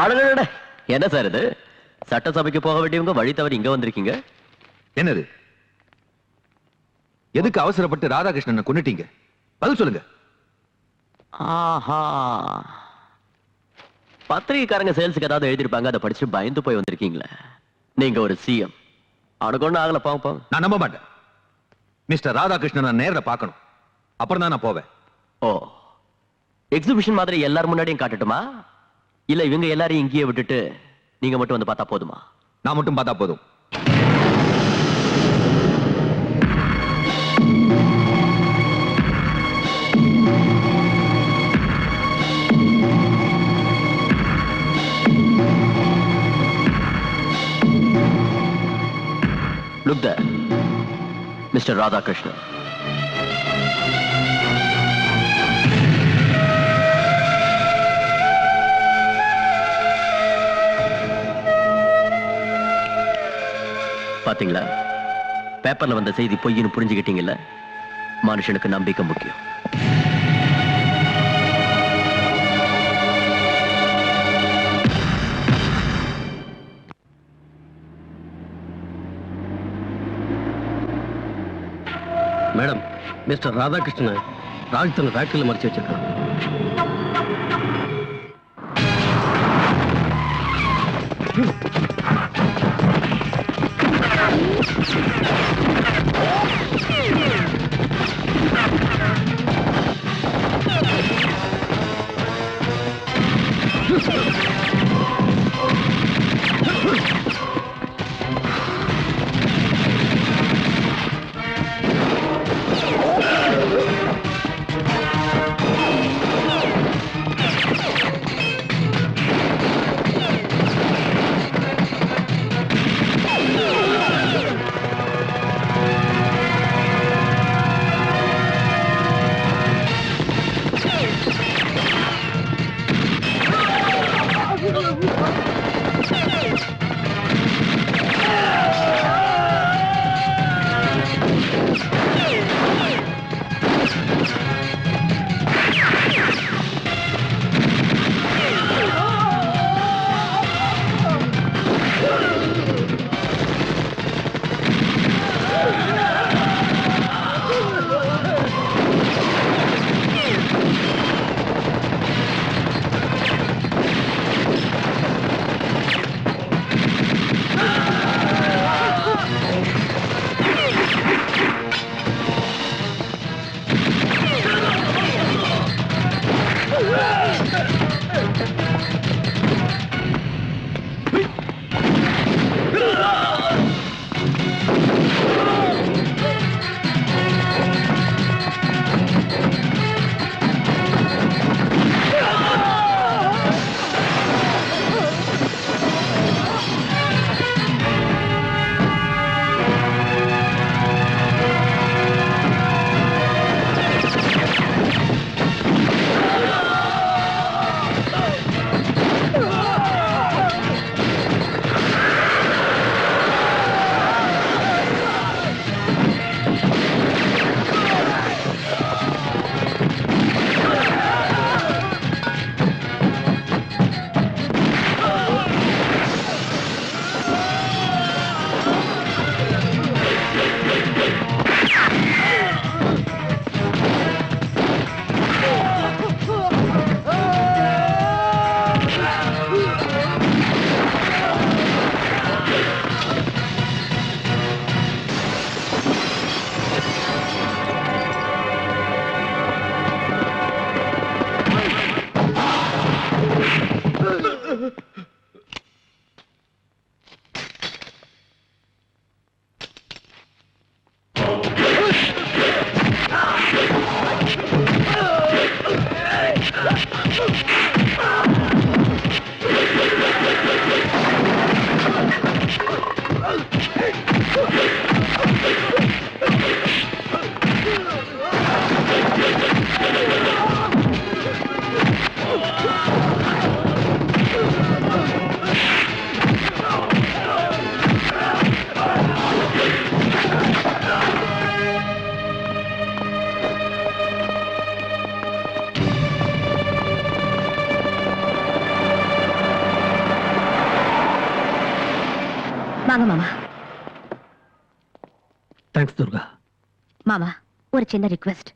ஆளுங்க என்ன சார் இது? சட்டசபைக்கு போக வேண்டியவங்க வழி தவறி இங்க வந்திருக்கீங்க. என்னது? எதுக்கு அவசரப்பட்டு ராதாகிருஷ்ணனை கொன்னுட்டீங்க? பதில் சொல்லுங்க. ஆஹா, பத்திரிகைக்காரங்க சேல்ஸுக்கு ஏதாவது எழுதிருப்பாங்க, அதை படிச்சு பயந்து போய் வந்திருக்கீங்களே. நீங்க ஒரு சிஎம். அவனுக்கு ஒண்ணு ஆகல. பாவம். நான் நம்ப மாட்டேன். மிஸ்டர் ராதாகிருஷ்ணன் நான் நேர்ல பார்க்கணும், அப்புறம் தான் நான் போவேன். ஓ, எக்ஸிபிஷன் மாதிரி எல்லாரும் முன்னாடியும் காட்டட்டுமா, இல்ல இவங்க எல்லாரையும் இங்கேயே விட்டுட்டு நீங்க மட்டும் வந்து பார்த்தா போதுமா? நான் மட்டும் பார்த்தா போதும். Look there, Mr. Radhakrishnan. பாத்தீங்களா, பேப்பர்ல வந்த செய்தி பொய்ன்னு புரிஞ்சுக்கிட்டீங்கல்ல? மனுஷனுக்கு நம்பிக்கை முக்கியம். மிஸ்டர் ராதாகிருஷ்ணன் ராஜ் தன் ஃபேக்டரியில் மறைச்சு வச்சிருக்கான். வாங்க மாமா. தேங்க்ஸ் துர்கா. மாமா, ஒரு சின்ன ரிக்வெஸ்ட்.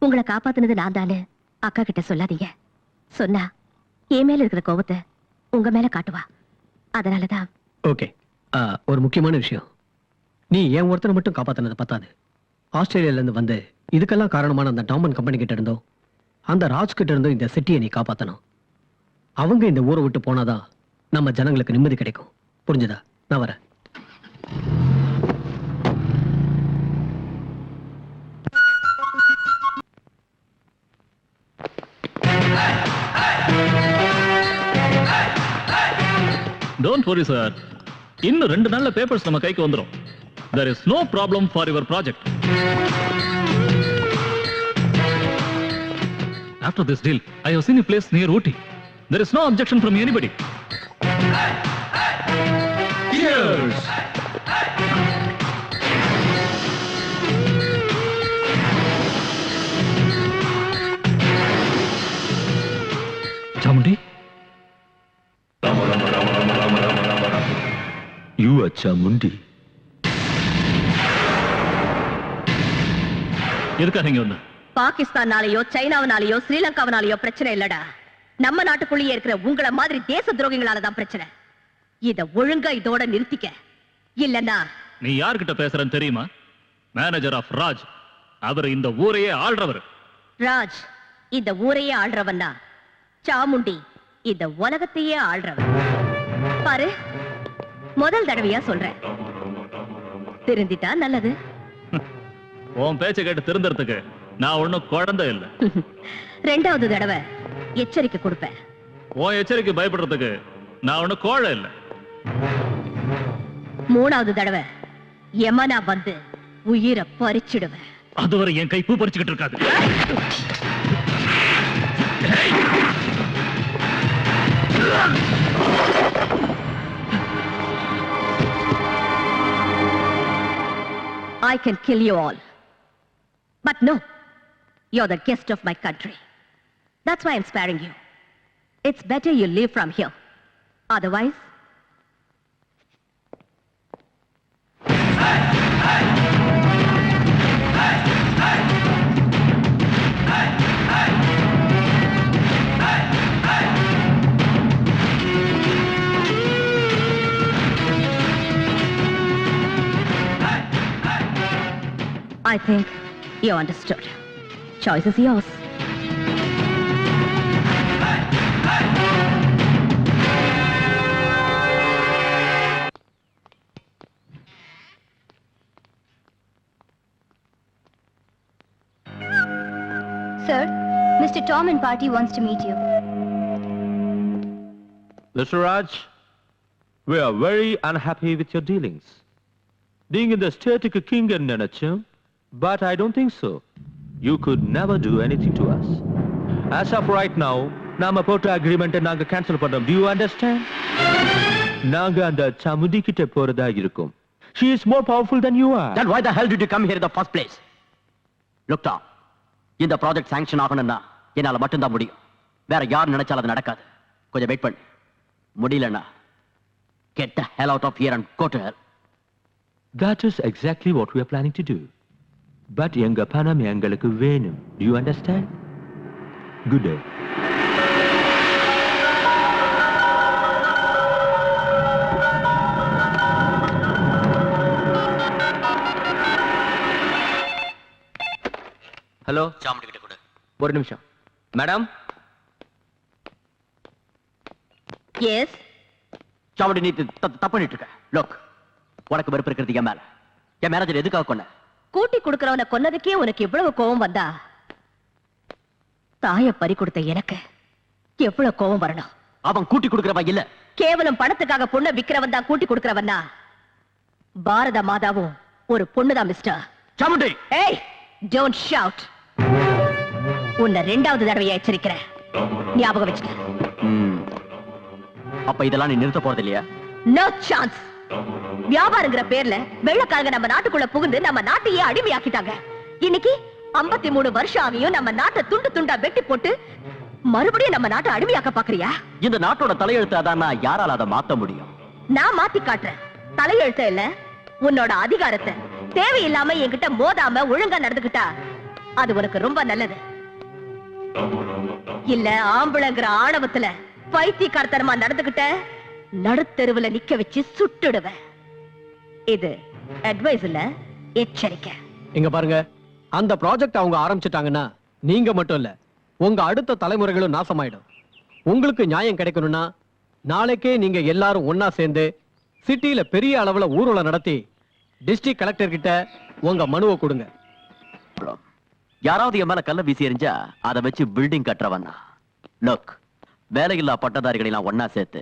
உங்களை காப்பாத்துனது நான் தானு அக்கா கிட்ட சொல்லாதீங்க. சொன்னா என் மேல இருக்கிற கோபத்தை உங்க மேல காட்டுவா. அதனாலதான். ஓகே, ஒரு முக்கியமான விஷயம். நீ என் ஒருத்தனை மட்டும் காப்பாத்தினது பத்தாது. ஆஸ்திரேலியால இருந்து வந்து இதுக்கெல்லாம் காரணமான அந்த டாமன் கம்பெனி கிட்ட இருந்தோ அந்த ராஜ் கிட்ட இருந்தோ இந்த சிட்டியை நீ காப்பாத்தணும். அவங்க இந்த ஊரை விட்டு போனாதான் நம்ம ஜனங்களுக்கு நிம்மதி கிடைக்கும். புரிஞ்சுதா? நான் வரேன். Don't worry, sir. இன்னும் 2 நாள்ல பேப்பர்ஸ் நம்ம கைக்கு வந்துரும். There is no problem for your project. After this deal, I have seen a place near Ooty. There is no objection from anybody. Cheers! Chamundi? You are Chamundi. எதுக்காக இங்க வந்து? பாகிஸ்தானாலேயோ சைனாவினாலேயோ ஸ்ரீலங்காவினாலேயோ பிரச்சனை இல்லடா. நம்ம நாட்டுக்குள்ளேயே இருக்கிற உங்கள மாதிரி தேச துரோகிகளாலதான் பிரச்சனை. இத ஒழுங்கா இதோட நிறுத்திக்க. இல்லன்னா நீ யார்கிட்ட பேசுறன்னு தெரியுமா? Manager of Raj. அவர் இந்த ஊரையே ஆள்றவர். ராஜ் இந்த ஊரையே ஆள்றவன்னா சாமுண்டி இந்த உலகத்தையே ஆள்றவன். பாரு, முதல் தடவையா சொல்றேன், திருந்திட்டா நல்லது. உன் பேச்ச கேட்டு திருந்தறதுக்கு நான் ஒண்ணும் குழந்தை இல்ல. ரெண்டாவது தடவை எச்சரிக்கை கொடுப்பேன். உன் எச்சரிக்கை பயப்படுறதுக்கு நான் ஒண்ணும் கோழை இல்ல. மூணாவது தடவை யமனா வந்து உயிரை பறிச்சிடுவேன். அதுவரை என் கை பூ பறிச்சுக்கிட்டு இருக்காது. I can kill you all. But no, you're the guest of my country. That's why I'm sparing you. It's better you leave from here. Otherwise, I think you understood. Choice is yours. Sir, Mr. Tom and party wants to meet you. Mr. Raj, we are very unhappy with your dealings. Being in the state king and Nenachum, but I don't think so. You could never do anything to us. As of right now, Nama Pota agreement and Naga cancel panam. Do you understand? Naga and the Chamudi kitte porada irukum. She is more powerful than you are. Then why the hell did you come here in the first place? Look, Tom, இந்த project sanction ஆகணும்னா என்னால மட்டும்தான் முடியும். வேற யார் நினைச்சாலும் அது நடக்காது. கொஞ்சம் வெயிட் பண்ணு. முடியலன்னா get the hell out of here and go to hell. That is exactly what we are planning to do. But எங்க பணம் எங்களுக்கு வேணும். Do you understand? Good day. Hello, Chamundi கிட்ட கொடு. ஒரு நிமிஷம். மேடம். எஸ். சாமுண்டி, நீ தப்பு பண்ணிட்டு இருக்க. லுக், உனக்கு வெறுப்பு இருக்கிறது என் மேல. என் மேனேஜர் எதுக்காக கொன்ன? கூட்டி கொடுக்கறவனை கொன்னதுக்கே உனக்கு எவ்வளவு கோபம் வந்தா, தாய பறி கொடுத்த எனக்கு எவ்வளவு கோபம் வரணும்? அவன் கூட்டி கொடுக்கறவன் இல்ல. கேவலம் பணத்துக்காக பொண்ணை விக்கிறவன் தான் கூட்டி கொடுக்கறவன்னா, பாரத மாதாவும் ஒரு பொண்ணுதான் மிஸ்டர். சாமுண்டி, ஏய், டோன்ட் ஷவுட். உன்னை ரெண்டாவது தடவையா எச்சரிக்கிறேன், ஞாபகம் வச்சுக்க. அப்ப இதெல்லாம் நீ நிறுத்த போறது இல்லையா? No chance. வியாபாரங்கிற பேர்ல வெள்ளக்காரங்க நம்ம நாட்டுக்குள்ள புகுந்து நம்ம நாட்டையே அடிமையாக்கிட்டாங்க. இன்னைக்கு 53 வருஷம் ஆகியும் நம்ம நாட்டை துண்டு துண்டா வெட்டி போட்டு மறுபடியும் நம்ம நாட்டை அடிமையாக்க பாக்குறியா? இந்த நாட்டோட தலையெழுத்து அதான், யாரால அதை மாத்த முடியும்? நான் மாத்தி காட்டுறேன். தலையெழுத்த இல்ல, உன்னோட அதிகாரத்தை. தேவையில்லாம என்கிட்ட மோதாம ஒழுங்கா நடந்துகிட்டா அது உனக்கு ரொம்ப நல்லது. இல்ல ஆம்பளைங்கிற ஆணவத்துல பைத்தியக்காரத்தனமா நடந்துகிட்ட நடுத்தெருவுல நிக்க வச்சு சுட்டுடுவேன். இது அட்வைஸ் இல்ல, எச்சரிக்கை. இங்க பாருங்க, அந்த ப்ராஜெக்ட் அவங்க ஆரம்பிச்சிட்டாங்கன்னா நீங்க மட்டும் இல்ல, உங்க அடுத்த தலைமுறைகளும் நாசமாயிடும். உங்களுக்கு நியாயம் கிடைக்கணும்னா நாளைக்கே நீங்க எல்லாரும் ஒன்னா சேர்ந்து சிட்டியில பெரிய அளவுல ஊர்வலம் நடத்தி டிஸ்ட்ரிக்ட் கலெக்டர் கிட்ட உங்க மனுவை கொடுங்க. யாராவது என் மேல கல்ல வீசி எறிஞ்சா அதை வச்சு பில்டிங் கட்டுறவன்னா. லுக், வேலையில்லா பட்டதாரிகளை எல்லாம் ஒன்னா சேர்த்து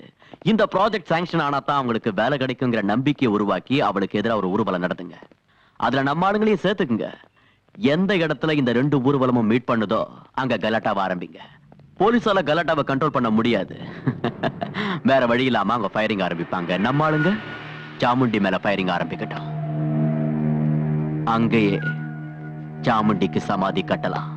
இந்த ப்ராஜெக்ட் சாங்ஷன் ஆனா தான் அவங்களுக்கு வேலை கிடைக்குங்கிற நம்பிக்கையை உருவாக்கி அவளுக்கு எதிராக ஒரு ஊர்வலம் நடத்துங்க. அதுல நம்ம ஆளுங்களையும் சேர்த்துக்குங்க. எந்த இடத்துல இந்த ரெண்டு ஊர்வலமும் மீட் பண்ணுதோ அங்க கலாட்டாவை ஆரம்பிங்க. போலீஸால கலாட்டாவை கண்ட்ரோல் பண்ண முடியாது. வேற வழி இல்லாம அவங்க ஃபயரிங் ஆரம்பிப்பாங்க. நம்ம ஆளுங்க சாமுண்டி மேல ஃபயரிங் ஆரம்பிக்கட்டும். அங்கேயே சாமுண்டிக்கு சமாதி கட்டலாம்.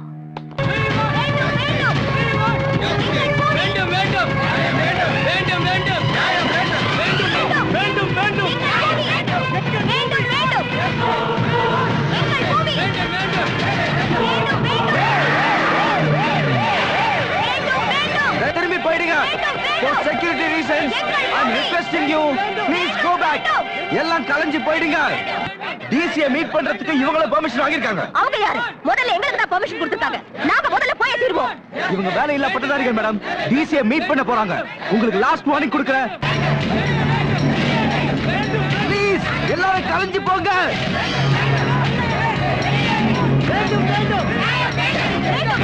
போயிடுங்க. For security reasons, I'm requesting you, please go back. எல்லாம் கலைஞ்சு போயிடுங்க. டிசியை மீட் பண்றதுக்கு இவங்கள பெர்மிஷன் வாங்கிருக்காங்க. அவங்க யாரு? முதல்ல எங்களுக்கு தான் பெர்மிஷன் கொடுத்திருக்காங்க. நாம முதல்ல போய் தீர்வோம். இவங்க வேலை இல்ல பட்டதாரிகள் மேடம். டிசியை மீட் பண்ண போறாங்க. உங்களுக்கு லாஸ்ட் வார்னிங் கொடுக்கிறேன். ப்ளீஸ் எல்லாரும் கலைஞ்சு போங்க. வேண்டும் வேண்டும் வேண்டும் வேண்டும்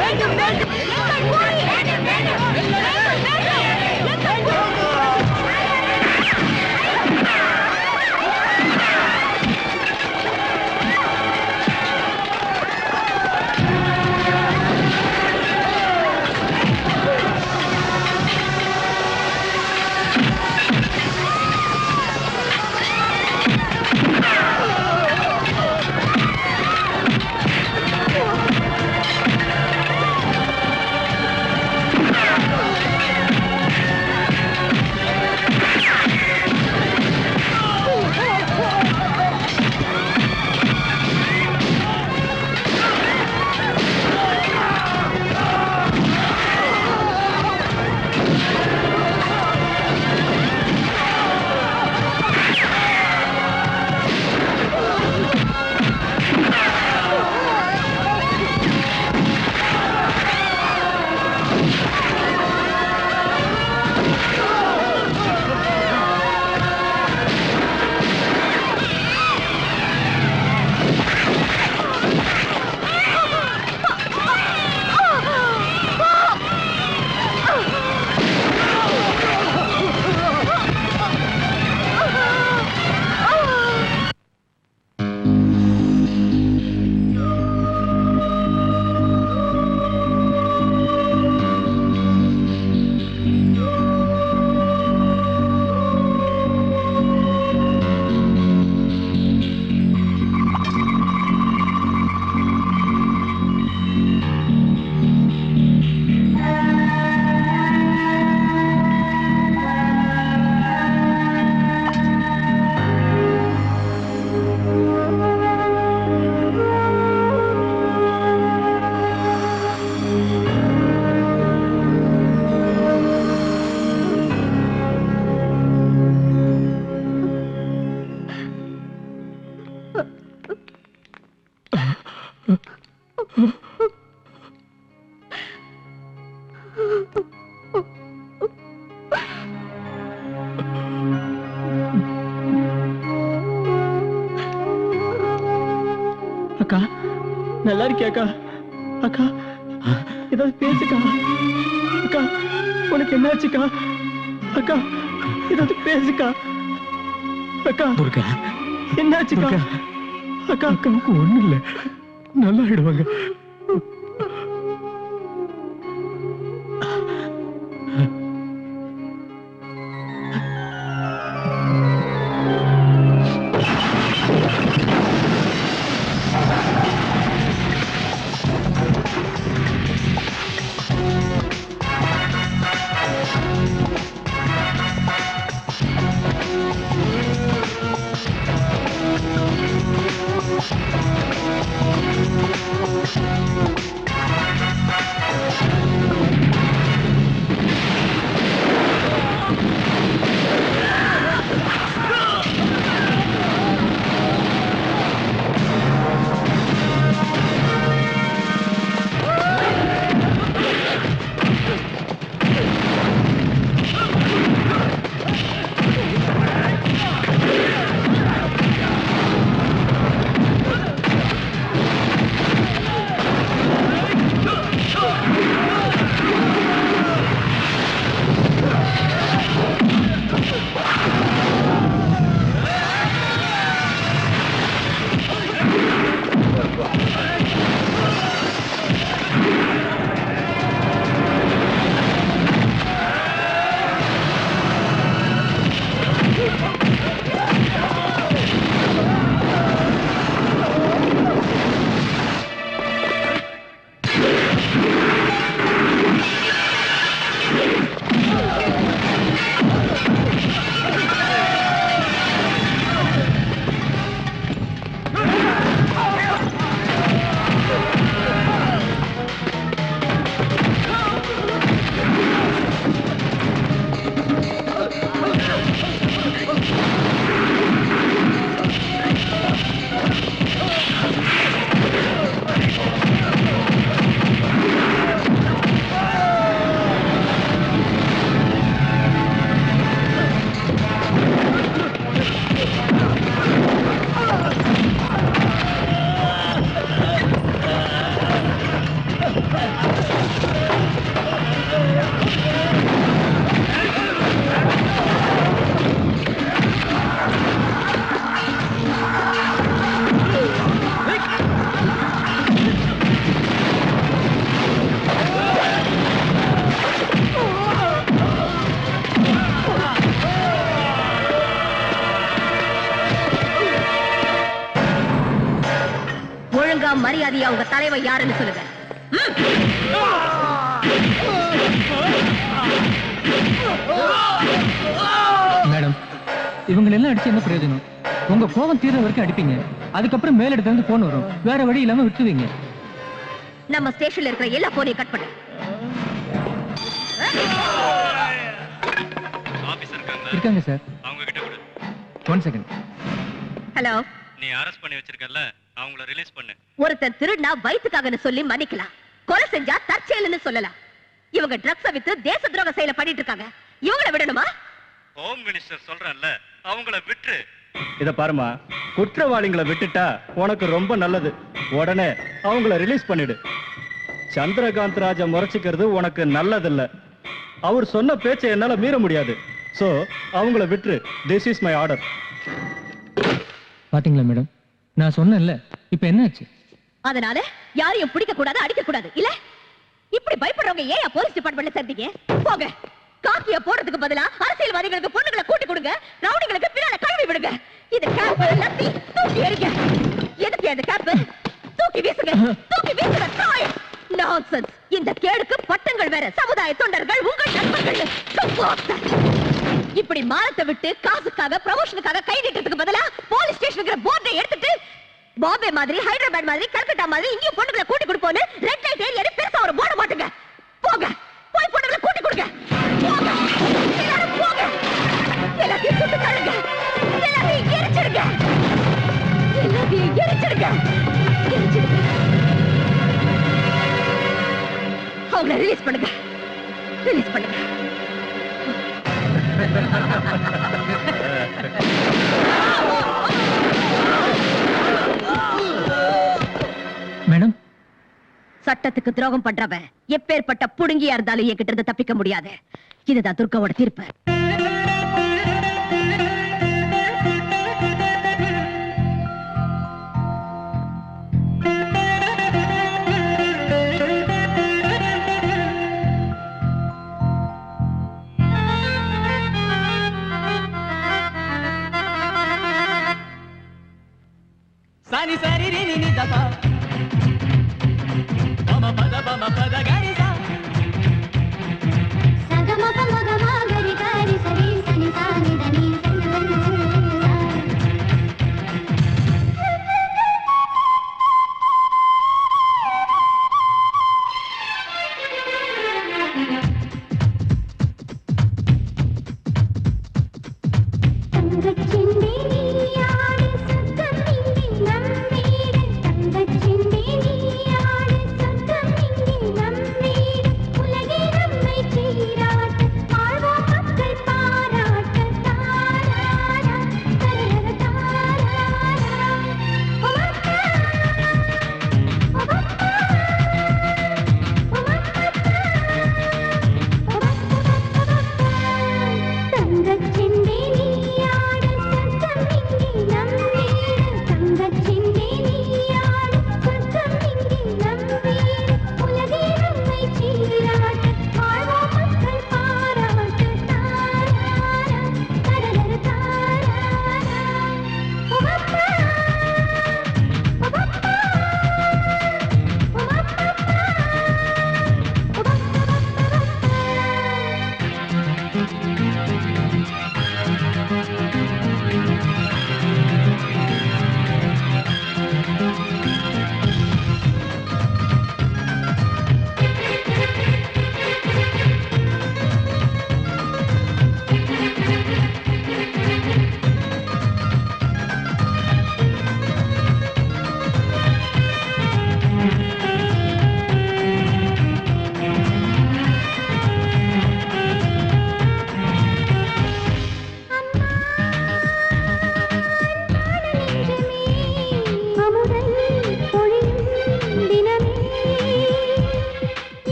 வேண்டும் எங்கள் கூலி வேண்டும் வேண்டும் வேண்டும் எங்கள் அக்கா நல்லா இருக்கியாக்கா? அக்கா ஏதாவது பேசுக்கா. அக்கா உனக்கு என்னாச்சுக்கா? அக்கா ஏதாவது பேசுக்கா. அக்கா துர்கா என்னாச்சுக்கா? அக்கா அக்காவுக்கு ஒண்ணு இல்ல, நல்லா ஆயிடுவாங்க. Thank you. இப்ப மரியாதையா உங்க தலைவர் யாருன்னு சொல்லுங்க. மேடம், இவங்க எல்லாம் அடிச்சு என்ன பிரயோஜனம்? உங்க கோபம் தீர வரைக்கும் அடிப்பீங்க, அதுக்கப்புறம் மேலிடத்துல இருந்து போன் வரும், வேற வழி இல்லாம விட்டுருவீங்க. நம்ம ஸ்டேஷன்ல இருக்கிற எல்லா போனையும் கட் பண்ணு. இருக்காங்க சார், அவங்க கிட்ட கொடு. 1 செகண்ட். ஹலோ, நீ அரெஸ்ட் பண்ணி வச்சிருக்கல, அவங்கள ரிலீஸ் பண்ணு. ஒருத்தர் திருடனா வயிற்றுக்காகன்னு சொல்லி மன்னிக்கலாம், கொலை செஞ்சா தற்செயல்னு சொல்லலாம். இவங்க ட்ரக்ஸ வித்து தேச துரோக செயலை பண்ணிட்டு இருக்காங்க. இவங்களை விடணுமா? ஹோம் மினிஸ்டர் சொல்றேன்ல, அவங்கள விட்டுரு. இத பாருமா, குற்றவாளிகளை விட்டுட்டா உனக்கு ரொம்ப நல்லது. உடனே அவங்கள ரிலீஸ் பண்ணிடு. சந்திரகாந்த் ராஜா முறைச்சிக்கிறது உனக்கு நல்லதில்ல. அவர் சொன்ன பேச்சை என்னால மீற முடியாது. சோ அவங்கள விட்டுரு. This is my order. பாத்தீங்களா மேடம், நான் சொன்னேன்ல, இப்ப என்னாச்சு? அதனால யாரையும் பிடிக்க கூடாது, அடிக்க கூடாது இல்ல? இப்படி பயப்படுறவங்க ஏன் போலீஸ் டிபார்ட்மெண்ட்ல சேர்ந்தீங்க? போங்க. காக்கிய போடுறதுக்கு பதிலா அரசியல்வாதிகளுக்கு பொண்ணுங்களை கூட்டி கொடுங்க, ரவுடிகளுக்கு பின்னால கழுவி விடுங்க. இது கேப் லத்தி தூக்கி எறிங்க. எதுக்கு இந்த கேப்? தூக்கி வீசுங்க, தூக்கி வீசுங்க. நான்சென்ஸ். இந்த கேடுக்கு பட்டங்கள் வேற, சமுதாய தொண்டர்கள் உங்கள் நண்பர்கள். இப்படி மானத்தை விட்டு காசுக்காக ப்ரமோஷனுக்காக கை நீட்டத்துக்கு பதிலா போலீஸ் ஸ்டேஷனுக்கு போர்டை எடுத்துட்டு பாம்பே மாதிரி, ஹைதராபாத் மாதிரி, கல்கட்டா மாதிரி இங்கேயும் பொண்ணுங்களை கூட்டி கொடுப்போன்னு ரெட் லைட் ஏரியா பெருசா ஒரு போர்டு மாட்டுங்க. போங்க, போய் பொண்ணுங்களை கூட்டி கொடுங்க. போங்க, எல்லாரும் போங்க. எல்லாத்தையும் சுட்டு தள்ளுங்க, எல்லாத்தையும் எரிச்சிடுங்க, எல்லாத்தையும் எரிச்சிடுங்க, எரிச்சிடுங்க. அவங்கள ரிலீஸ் பண்ணுங்க, ரிலீஸ் பண்ணுங்க. மேடம், சட்டத்துக்கு துரோகம் பண்றவன் எப்பேற்பட்ட புடுங்கியா இருந்தாலும் என்கிட்ட இருந்து தப்பிக்க முடியாது. இதுதான் துர்காவோட தீர்ப்பு. సాని సరి రి ని దప మమ పద గరి సా సగమ పమ గమ గరి గరి సరి సని సాని దని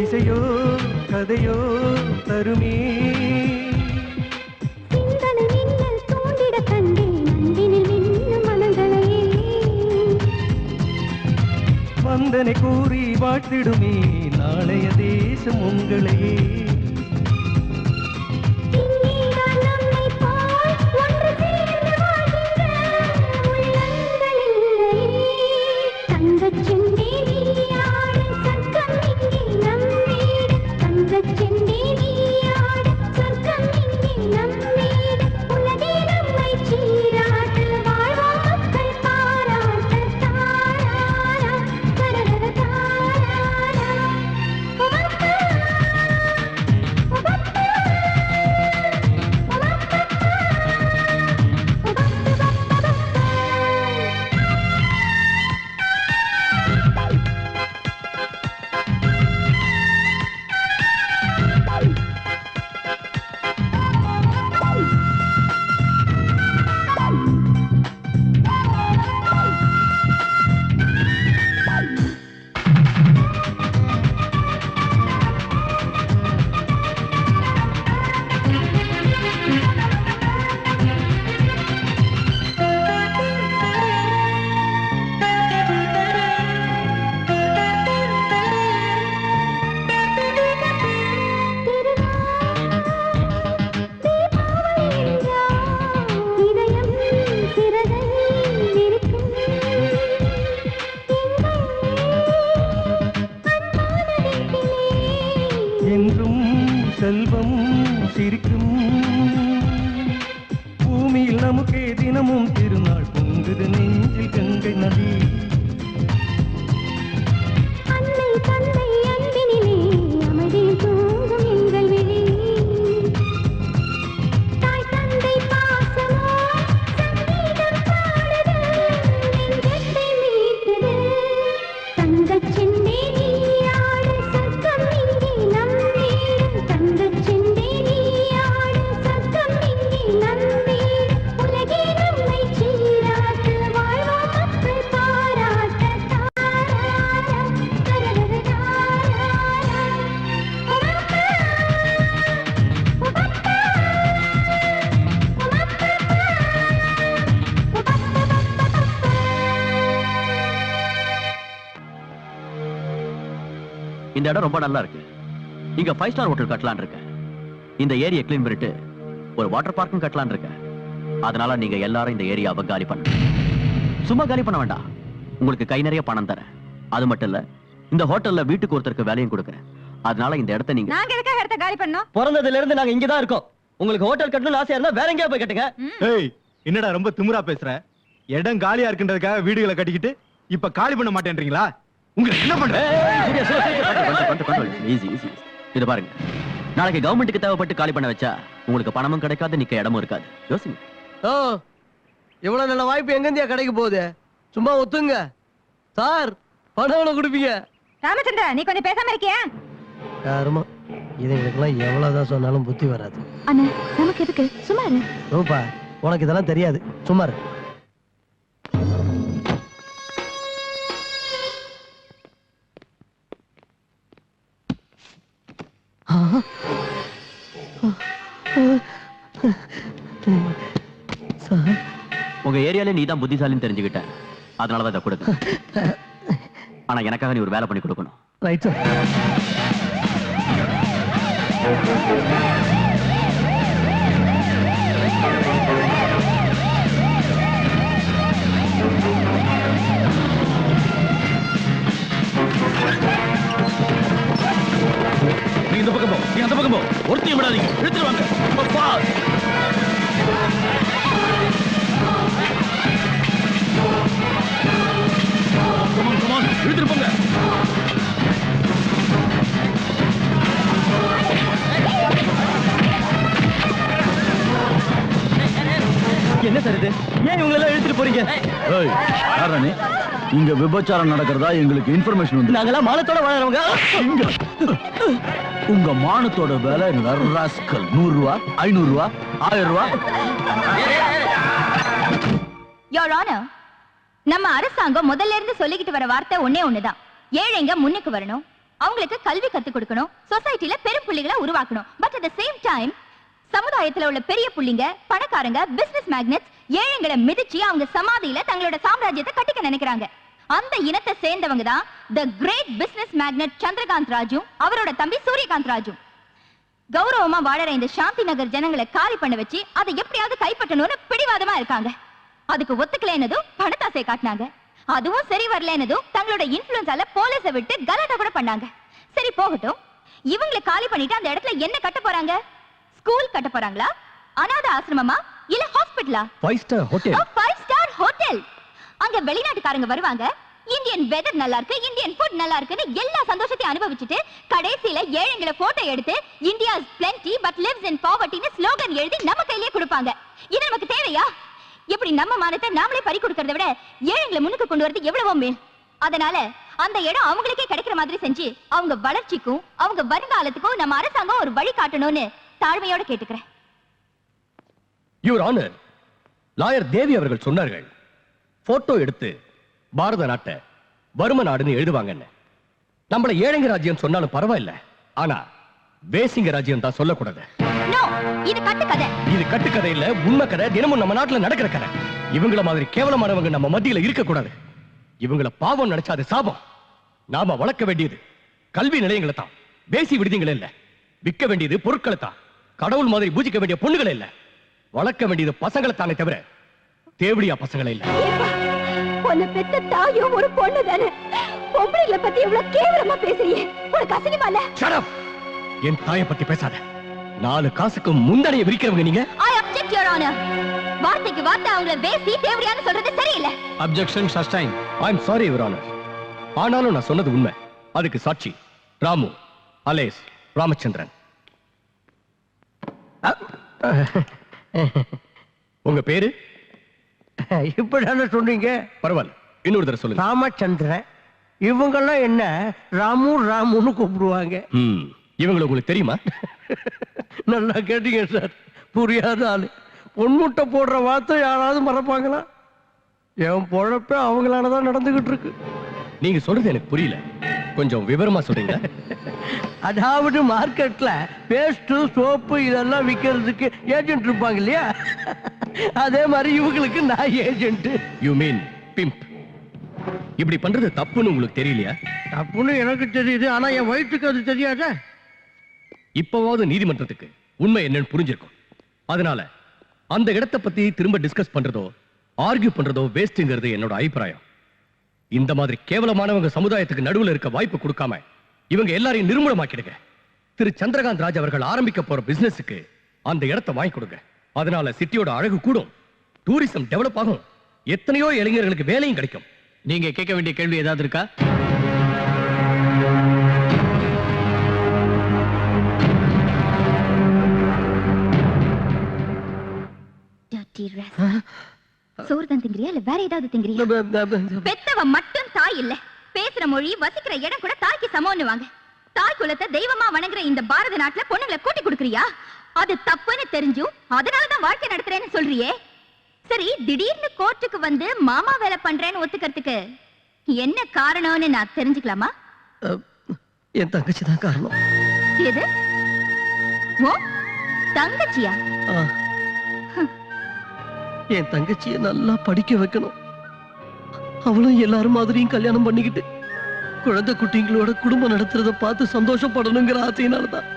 இசையோ கதையோ தருமே சிந்தனை மின்னல் தூண்டிட கண்டேன் அன்பினில் மின்னும் மனங்களையே வந்தனை கூறி வாழ்த்திடுமே நாளைய தேசம் உங்களையே இங்கே நான் நம்மை போல் ஒன்று சேர்ந்து வாழ் செல்வம் சிரிக்கும் பூமியில் நமக்கே தினமும் திருநாள் பொங்குது நெஞ்சில் கங்கை நதி அன்னை தந்தை அன்பினிலே அமைதியில் தூங்கும் எங்கள் விழி தாய் தந்தை பாசமோ சங்கீதம் பாடுது நெஞ்சத்தை மீட்டது தங்கச் செண்டே நீயாடு சத்தம் இங்கே நம் வீடு தங்கச் செண்டே நீயாடு சத்தம் இங்கே நம் வீடு உலகே நம்மை சீராட்டு வாழ்வோம் மக்கள் பாராட்ட இந்த இடம் ரொம்ப நல்லா இருக்கு. இங்க 5 ஸ்டார் ஹோட்டல் கட்டலான் இருக்கேன். இந்த ஏரியா கிளீன் பண்ணிட்டு ஒரு வாட்டர் பார்க்கும் கட்டலான் இருக்கேன். அதனால நீங்க எல்லாரும் இந்த ஏரியாவை காலி பண்ணுங்க. சும்மா காலி பண்ண வேண்டாம், உங்களுக்கு கை நிறைய பணம் தரேன். அது மட்டும் இல்ல, இந்த ஹோட்டல்ல வீட்டுக்கு ஒருத்தருக்கு வேலையும் கொடுக்கறேன். அதனால இந்த இடத்தை நீங்க நாங்க எதுக்காக இடத்த காலி பண்ணோம்? பிறந்ததுல இருந்து நாங்க இங்க தான் இருக்கோம். உங்களுக்கு ஹோட்டல் கட்டணும்னு ஆசையா இருந்தா வேற எங்கேயா போய் கட்டுங்க. ஏய், என்னடா ரொம்ப திமிரா பேசுற? இடம் காலியா இருக்குன்றதுக்காக வீடுகளை கட்டிக்கிட்டு இப்ப காலி பண்ண மாட்டேன்றீங்களா? உங்களுக்கு என்ன பண்ற? இது பாருங்க, நாளைக்கு கவர்மெண்ட்டுக்கு தேவைப்பட்டு காலி பண்ண வச்சா உங்களுக்கு பணமும் கிடைக்காது, நிக்க இடமும் இருக்காது. யோசிங்க. ஓ, இவ்வளவு நல்ல வாய்ப்பு எங்கேந்தியா கிடைக்க போகுது? சும்மா ஒத்துங்க சார். பணம் எவ்வளவு கொடுப்பீங்க? ராமச்சந்திரா, நீ கொஞ்சம் பேசாம இருக்கியா? யாருமா இதுங்களுக்கெல்லாம் எவ்வளவுதான் சொன்னாலும் புத்தி வராது. அண்ணா, நமக்கு எதுக்கு? சும்மா இரு. ரூபா, உனக்கு இதெல்லாம் தெரியாது, சும்மா இரு. உங்க ஏரியால நீ தான் புத்திசாலின்னு தெரிஞ்சுக்கிட்டேன். அதனாலதான் இதை கொடுக்க. ஆனா எனக்காக நீ ஒரு வேலை பண்ணி கொடுக்கணும். Right sir. நீ இந்த பக்கம் போ, நீ அந்த பக்கம் போ. ஒருத்தையும் விடாதீங்க, இழுத்துருவாங்க. இழுத்துட்டு போங்க. என்ன சார் இது? ஏன் இவங்க எல்லாம் இழுத்துட்டு போறீங்க? இங்க விபச்சாரம் நடக்கிறதா எங்களுக்கு இன்ஃபர்மேஷன் வந்து. நாங்கெல்லாம் மானத்தோட வாழறவங்க. உங்க மானத்தோட விலை ராஸ்கல் 100 ரூபா, 500 ரூபா, 1000 ரூபா. யோர் ஆனர், நம்ம அரசாங்கம் முதல்ல இருந்து சொல்லிக்கிட்டு வர வார்த்தை ஒண்ணுதான். ஏழைங்க முன்னுக்கு வரணும், அவங்களுக்கு கல்வி கத்து கொடுக்கணும், சொசைட்டில பெரும் புள்ளிகளை உருவாக்கணும். But at the same time சமுதாயத்துல உள்ள பெரிய புள்ளிங்க, பணக்காரங்க, பிசினஸ் மேக்னெட்ஸ் ஏழைங்களை மிதிச்சு அவங்க சமாதியில தங்களோட சாம்ராஜ்யத்தை கட்டிக்க நினைக்கிறாங்க. அந்த இனத்தை சேர்ந்தவங்க தான் the great business magnate Chandrakanth Raju, அவரோட தம்பி சூரியகாந்த் ராஜு. கௌரவமா வாழற இந்த சாந்தி நகர் ஜனங்களை காலி பண்ண வச்சு அதை எப்படியாவது கைப்பற்றணும்னு பிடிவாதமா இருக்காங்க. அதுக்கு ஒத்துக்கலைன்னதும் பணத்தாசை காட்டினாங்க. அதுவும் சரி வரலன்னதும் தங்களோட இன்ஃப்ளூயன்ஸால போலீஸை விட்டு கலாட்டா கூட பண்ணாங்க. சரி போகட்டும், இவங்களை காலி பண்ணிட்டு அந்த இடத்துல என்ன கட்ட போறாங்க? ஸ்கூல் கட்ட போறாங்களா? அநாத ஆசிரமமா? இல்ல ஹாஸ்பிடலா? 5 ஸ்டார் ஹோட்டல். 5 star hotel. அங்க வெளிநாட்டுக்காரங்க வருவாங்க, இந்தியன் வெதர் நல்லா இருக்கு, இந்தியன் ஃபுட் நல்லா இருக்குன்னு எல்லா சந்தோஷத்தையும் அனுபவிச்சுட்டு கடைசியில ஏழைங்களை போட்டோ எடுத்து India is plenty but lives in poverty ன்னு ஸ்லோகன் எழுதி நம்ம கையிலேயே கொடுப்பாங்க. இது நமக்கு தேவையா? இப்படி நம்ம மானத்தை நாமளே பறி கொடுக்கறத விட ஏழைங்களை முன்னுக்கு கொண்டு வரது எவ்வளவோ மேல். அதனால அந்த இடம் அவங்களுக்கே கிடைக்கிற மாதிரி செஞ்சு அவங்க வளர்ச்சிக்கும் அவங்க வருங்காலத்துக்கும் நம்ம அரசாங்கம் ஒரு வழி காட்டணும்னு தாழ்மையோட கேட்டுக்கிறேன். யுவர் ஆனர், லாயர் தேவி அவர்கள் சொன்னார்கள், போட்டோ எடுத்து பாரத நாட்டை வறும நாடுன்னு எழுதுவாங்கன்னு. நம்மள ஏழைங்க ராஜ்யம் சொன்னாலும் பரவாயில்ல, ஆனா வேசிங்க ராஜ்யம் தான் சொல்லக்கூடாது. இது கட்டுக்கதை. இது கட்டுக்கதை இல்ல, உண்மை கதை. தினமும் நம்ம நாட்டுல நடக்கிற கதை. இவங்கள மாதிரி கேவலமானவங்க நம்ம மத்தியில இருக்க கூடாது. இவங்கள பாவம் நினைச்சா அது சாபம். நாம வளர்க்க வேண்டியது கல்வி நிலையங்களை தான், பேசி விடுதிகளை இல்ல. விற்க வேண்டியது பொருட்களை தான், கடவுள் மாதிரி பூஜிக்க வேண்டிய பொண்ணுகளை இல்ல. வளர்க்க வேண்டியது பசங்களை தானே தவிர தேவடியா பசங்களை இல்ல. உன்னை பெத்த தாயும் ஒரு பொண்ணு தானே. பொம்பளைகளை பத்தி இவ்வளவு கேவலமா பேசுறியே, உனக்கு அசிங்கமா இல்ல? Shut up! என் தாயை பத்தி பேசாத. 4 காசுக்கு முந்தனைய விரிக்கிறவங்க நீங்க. I object, Your Honor. வார்த்தைக்கு வார்த்தை அவங்கள பேசி தேவடியான்னு சொல்றது சரியில்லை. Objection sustained. I'm sorry, Your Honor. ஆனாலும் நான் சொன்னது உண்மை. அதுக்கு சாட்சி ராமு அலேஸ் ராமச்சந்திரன். உங்க பேரு? இப்பதானே சொன்னீங்க. பரவாயில்ல, இன்னொரு தடவை சொல்லுங்க. ராமச்சந்திரன். இவங்கெல்லாம் என்ன ராமு ராமுன்னு கூப்பிடுவாங்க. இவங்களை உங்களுக்கு தெரியுமா? நல்லா கேட்டீங்க சார். புரியாத ஆளு. பொன்முட்டை போடுற வார்த்தை யாராவது மறப்பாங்களா? என் பொழப்ப அவங்களாலதான் நடந்துகிட்டு இருக்கு. நீங்க சொல்றது எனக்கு புரியல, கொஞ்சம் விவரமா சொல்றீங்க. அதாவது மார்க்கெட்ல பேஸ்ட் சோப்பு இதெல்லாம் விக்கிறதுக்கு ஏஜென்ட் இருப்பாங்க இல்லையா, அதே மாதிரி இவங்களுக்கு நான் ஏஜென்ட். You mean pimp. இப்படி பண்றது தப்புன்னு உங்களுக்கு தெரியலையா? தப்புன்னு எனக்கு தெரியுது, ஆனா என் வயிற்றுக்கு அது தெரியாத. இப்பவாவது நீதிமன்றத்துக்கு உண்மை என்னன்னு புரிஞ்சிருக்கும். அதனால அந்த இடத்தை பத்தி திரும்ப டிஸ்கஸ் பண்றதோ ஆர்கியூ பண்றதோ வேஸ்ட்ங்கிறது என்னோட அபிப்பிராயம். இந்த மாதிரி கேவலமானவங்க சமுதாயத்துக்கு நடுவுல இருக்க வாய்ப்பு கொடுக்காம இவங்க எல்லாரையும் நிர்மூலமாக்கிடுங்க. திரு சந்திரகாந்த் ராஜ் அவர்கள் ஆரம்பிக்க போற பிசினஸுக்கு அந்த இடத்தை வாங்கி கொடுங்க. அதனால சிட்டியோட அழகு கூடும், டூரிசம் டெவலப் ஆகும், எத்தனையோ இளைஞர்களுக்கு வேலையும் கிடைக்கும். நீங்க கேட்க வேண்டிய கேள்வி ஏதாவது இருக்கா? சோறு தான் திங்கிறியா இல்ல வேற ஏதாவது திங்கிறியா? பெத்தவ மட்டும் தாய் இல்ல, பேசுற மொழி வசிக்கிற இடம் கூட தாய்க்கு சமம்னு வாங்க. தாய் குலத்தை தெய்வமா வணங்குற இந்த பாரத நாட்டுல பொண்ணுங்களை கூட்டி கொடுக்கறியா? அது தப்புன்னு தெரிஞ்சும் அதனாலதான் வாழ்க்கை நடத்துறேன்னு சொல்றியே. சரி, திடீர்னு கோர்ட்டுக்கு வந்து மாமா வேலை பண்றேன்னு ஒத்துக்கிறதுக்கு என்ன காரணம்னு நான் தெரிஞ்சுக்கலாமா? என் தங்கச்சி தான் காரணம். எது? ஓ தங்கச்சியா? என் தங்கச்சியை நல்லா படிக்க வைக்கணும். அவளும் எல்லாரும் மாதிரியும் கல்யாணம் பண்ணிக்கிட்டு குழந்தை குட்டிங்களோட குடும்பம் நடத்துறத பார்த்து சந்தோஷப்படணுங்கிற ஆசையினாலதான்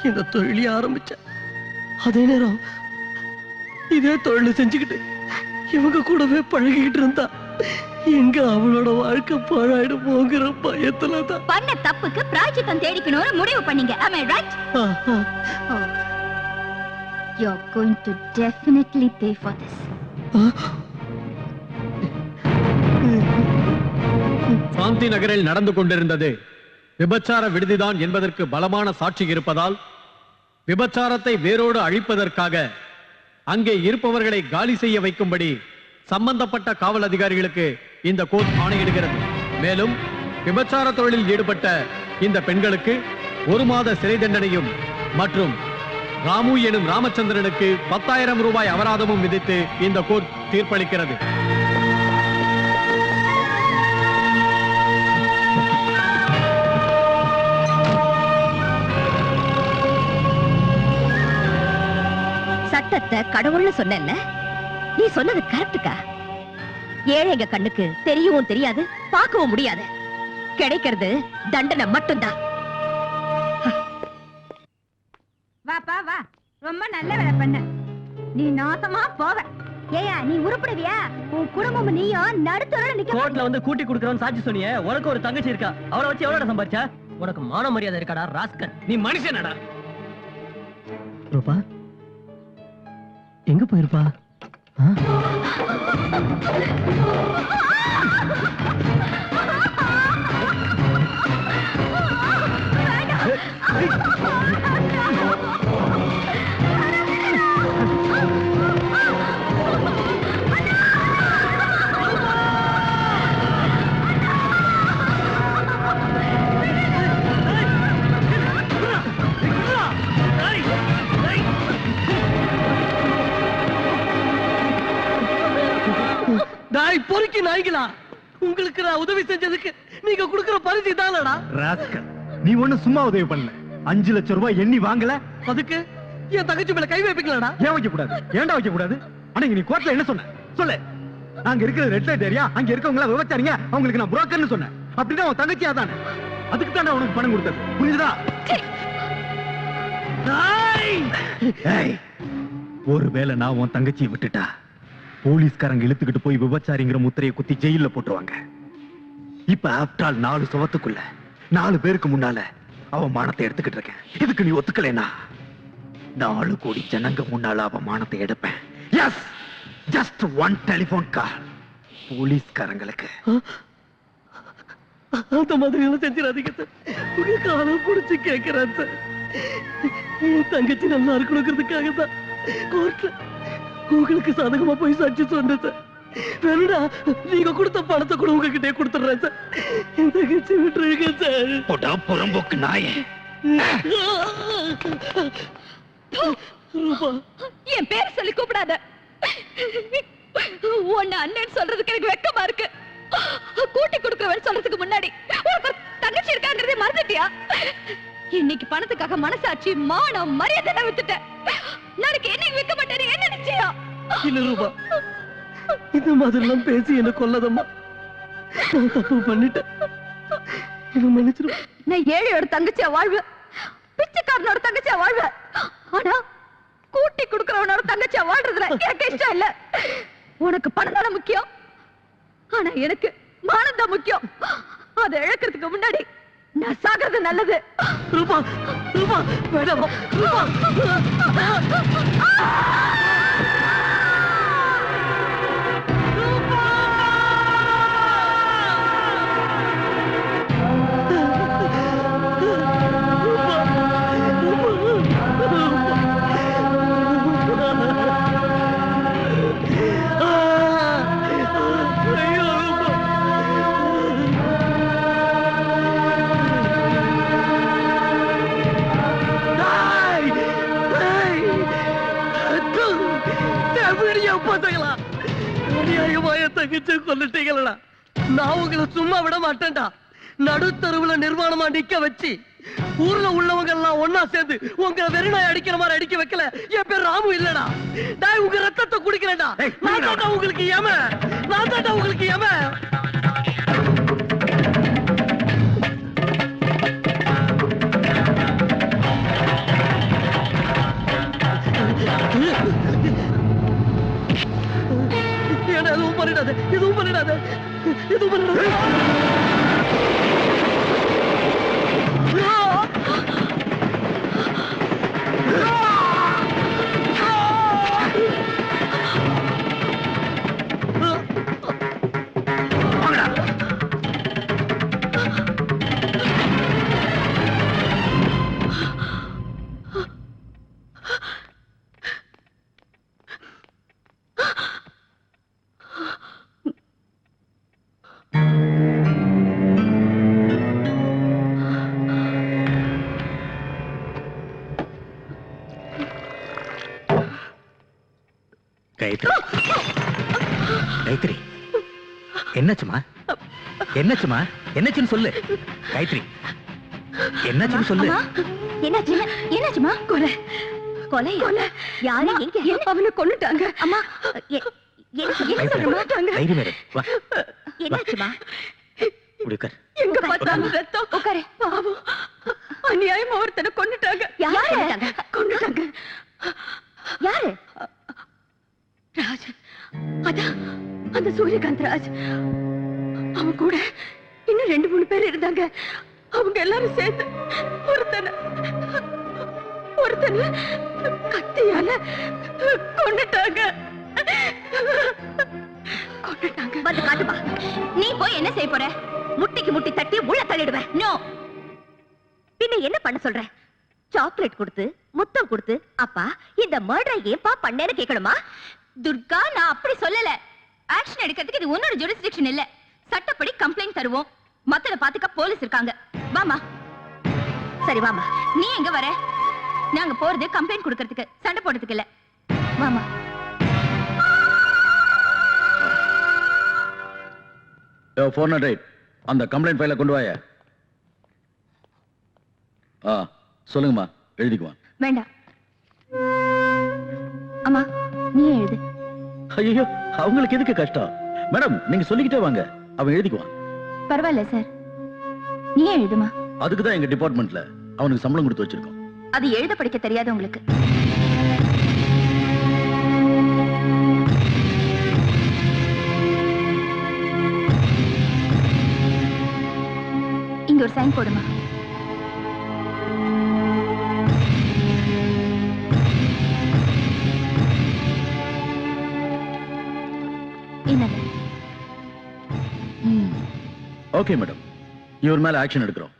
இந்த தொழிலை ஆரம்பிச்சேன். அதே நேரம் இதே தொழிலை செஞ்சுக்கிட்டு இவங்க கூடவே பழகிக்கிட்டு இருந்தா எங்க அவளோட வாழ்க்கை பாழாயிடும் போங்கிற பயத்துலதான் பண்ண தப்புக்கு பிராயச்சித்தம் தேடிக்கணும்னு முடிவு பண்ணீங்க. Am I right? You're going to definitely pay for this. சாந்தி நகரில் நடந்து கொண்டிருந்தது விபச்சார விடுதிதான் என்பதற்கு பலமான சாட்சி இருப்பதால் விபச்சாரத்தை வேரோடு அழிப்பதற்காக அங்கே இருப்பவர்களை காலி செய்ய வைக்கும்படி சம்பந்தப்பட்ட காவல் அதிகாரிகளுக்கு இந்த கோர்ட் ஆணையிடுகிறது. மேலும் விபச்சார தொழிலில் ஈடுபட்ட இந்த பெண்களுக்கு 1 மாத சிறை தண்டனையும் மற்றும் ராமு எனும் ராமச்சந்திரனுக்கு 10,000 ரூபாய் அபராதமும் விதித்து இந்த கோர்ட் தீர்ப்பளிக்கிறது. சட்டத்தை கடவுள்னு சொன்னேன்ல, நீ சொன்னது கரெக்டுக்கா? ஏழைங்க கண்ணுக்கு தெரியவும் தெரியாது, பார்க்கவும் முடியாது. கிடைக்கிறது தண்டனை மட்டும்தான். வாப்பா வா, ரொம்ப நல்ல வேலை பண்ண. நீ நாசமா போவ. ஏயா நீ உருப்படுவியா? உன் குடும்பம் நீயும் நடுத்தரோட நிக்க. கோர்ட்ல வந்து கூட்டி குடுக்கறவன் சாட்சி சொன்னியே, உனக்கு ஒரு தங்கச்சி இருக்கா, அவளை வச்சு எவ்வளவு சம்பாரிச்சா? உனக்கு மான மரியாதை இருக்காடா ராஸ்கல்? நீ மனுஷனடா. ரூபா எங்க போயிருப்பா? பொறுக்கி நாய்களா, உங்களுக்கு நான் உதவி செஞ்சதுக்கு நீங்க கொடுக்கிற பரிசு தானடா. ராஸ்கல், நீ ஒண்ணு சும்மா உதவி பண்ணல, 5 லட்சம் ரூபாய் எண்ணி வாங்கல. அதுக்கு என் தங்கச்சி மேல கை வைப்பீங்களாடா? ஏன் வைக்க கூடாது? ஏன்டா வைக்க கூடாது? அன்னைக்கு நீ கோர்ட்ல என்ன சொன்ன சொல்லு. அங்க இருக்கிற ரெட் லைட் ஏரியா, அங்க இருக்கவங்க எல்லாம் விபச்சாரிங்க, அவங்களுக்கு நான் புரோக்கர்னு சொன்னேன். அப்படிதான் உன் தங்கச்சியா தானே, அதுக்கு தானே உனக்கு பணம் கொடுத்தது, புரிஞ்சுதா? ஒருவேளை நான் உன் தங்கச்சியை விட்டுட்டா போலீஸ்காரங்க இழுத்துக்கிட்டு போய் விபச்சாரிங்கிற முத்திரையை குத்தி ஜெயில போட்டுருவாங்க. இப்ப ஆஃப்டர் ஆல் 4 சுவத்துக்குள்ள 4 பேருக்கு முன்னால அவன் மானத்தை எடுத்துக்கிட்டு இருக்கேன். இதுக்கு நீ ஒத்துக்கலைனா 4 கோடி ஜனங்க முன்னால அவமானத்தை எடுப்பேன். எஸ், ஜஸ்ட் 1 டெலிபோன் கால். போலீஸ்காரங்களுக்கு அந்த மாதிரி எல்லாம் செஞ்சிடாதீங்க சார். உங்க காலம் பிடிச்சு கேட்கிறேன் சார். என் தங்கச்சி நல்லா இருக்கணுங்கிறதுக்காக தான் கோர்ட்ல உங்களுக்கு சாதகமா போய் சாட்சி சொன்னேன் சார். வேணுடா நீங்க கொடுத்த பணத்தை கூட உங்ககிட்டே கொடுத்துடுறேன் சார். என் தங்கச்சி விட்டுருங்க சார். போடா புறம்போக்கு நாயே. என் பேர் சொல்லி கூப்பிடாத. உன்னை அண்ணன் சொல்றதுக்கு எனக்கு வெக்கமா இருக்கு. கூட்டி கொடுக்கிறவன் சொல்றதுக்கு முன்னாடி உனக்கு தங்கச்சி இருக்காங்கிறதே மறந்துட்டியா? இன்னைக்கு பணத்துக்காக மனசாட்சி மானம் மரியாதை வித்துட்டேன். நாளைக்கு என்ன வைக்க மாட்டேன் என்ன நிச்சயம்? இல்ல ரூபா, இந்த மாதிரிலாம் பேசி என்ன கொல்லதம்மா. நான் தப்பு பண்ணிட்டேன், என்ன மன்னிச்சிரு. நான் ஏழையோட தங்கச்சியா வாழ்வேன், பிச்சைக்காரனோட தங்கச்சியா வாழ்வேன். ஆனா கூட்டி கொடுக்கிறவனோட தங்கச்சியா வாழ்றதுல எனக்கு இஷ்டம் இல்ல. உனக்கு பணம் தானே முக்கியம், ஆனா எனக்கு மானம் தான் முக்கியம். அதை இழக்கிறதுக்கு முன்னாடி நான் சாகிறது நல்லது. ரூபா ரூபா வேண்டாம் ரூபா. கொல்லிட்டீங்களா? நான் உங்களை சும்மா விட மாட்டேன்டா. நடுத்தருவுல நிர்வாணமா நிக்க வச்சு ஊர்ல உள்ளவங்க எல்லாம் ஒன்னா சேர்ந்து உங்க வெறிநாய் அடிக்கிற மாதிரி அடிக்க வைக்கல. என் பேர் ராமு இல்லடா. நான் உங்க ரத்தத்தை குடிக்கிறேன்டா. நான் தாண்டா உங்களுக்கு ஏம, நான் தாண்டா உங்களுக்கு ஏம. எதுவும் பண்ணிடாத, எதுவும் பண்ணிடாத, எதுவும் பண்ணிடாத. காயத்ரி, என்னாச்சுமா? என்னாச்சுமா? என்னாச்சுன்னு சொல்லு காயத்ரி, என்னாச்சுன்னு சொல்லு. என்னாச்சு? என்னாச்சுமா? கொலை கொலை கொலை. யாரு? எங்க? அவனை கொன்னுட்டாங்க. அம்மா என்னாச்சுமா? எங்க பார்த்தாலும் ரத்தம். உட்காரு. பாவம், அநியாயமா ஒருத்தனை கொன்னுட்டாங்க. யாரு கொன்னுட்டாங்க? யாரு? ராஜ். அதான் அந்த சூரியகாந்த் ராஜ். அவன் கூட இன்னும் 2-3 பேர் இருந்தாங்க. அவங்க எல்லாரும் சேர்ந்து ஒருத்தனை கத்தியால கொன்னுட்டாங்க. வந்து காட்டுப்பா. நீ போய் என்ன செய்ய போற? முட்டிக்கு முட்டி தட்டி உள்ள தள்ளிடுவேன். நோ. பின்ன என்ன பண்ண சொல்ற? சாக்லேட் கொடுத்து முத்தம் கொடுத்து அப்பா இந்த மர்டரை ஏப்பா பண்ணேன்னு கேட்கணுமா? துர்கா, நான் அப்படி சொல்லல. ஆக்ஷன் எடுக்கிறதுக்கு இது உன்னோட ஜுரிஸ்டிக்ஷன் இல்ல. சட்டப்படி கம்ப்ளைண்ட் தருவோம். மத்தத பாத்துக்க போலீஸ் இருக்காங்க. வாமா. சரி வாமா. நீ எங்க வர? நாங்க போறது கம்ப்ளைண்ட் கொடுக்கிறதுக்கு, சண்டை போடுறதுக்கு இல்ல. வாமா. யோ 408 அந்த கம்ப்ளைண்ட் ஃபைலை கொண்டு வாயா. சொல்லுங்கம்மா, எழுதிக்குவான். வேண்டாம் அம்மா, நீ எழுது. ஐயோ, அவங்களுக்கு எதுக்கு கஷ்டம்? மேடம், நீங்க சொல்லிக்கிட்டே வாங்க, அவன் எழுதிக்குவான். பரவாயில்ல சார், நீ எழுதுமா. அதுக்கு தான் எங்க டிபார்ட்மெண்ட்ல அவனுக்கு சம்பளம் கொடுத்து வச்சிருக்கோம். அது எழுத படிக்க தெரியாது உங்களுக்கு. இங்க ஒரு சைன் போடுமா. ஓகே மேடம், இவர் மேல ஆக்ஷன் எடுக்கிறோம்.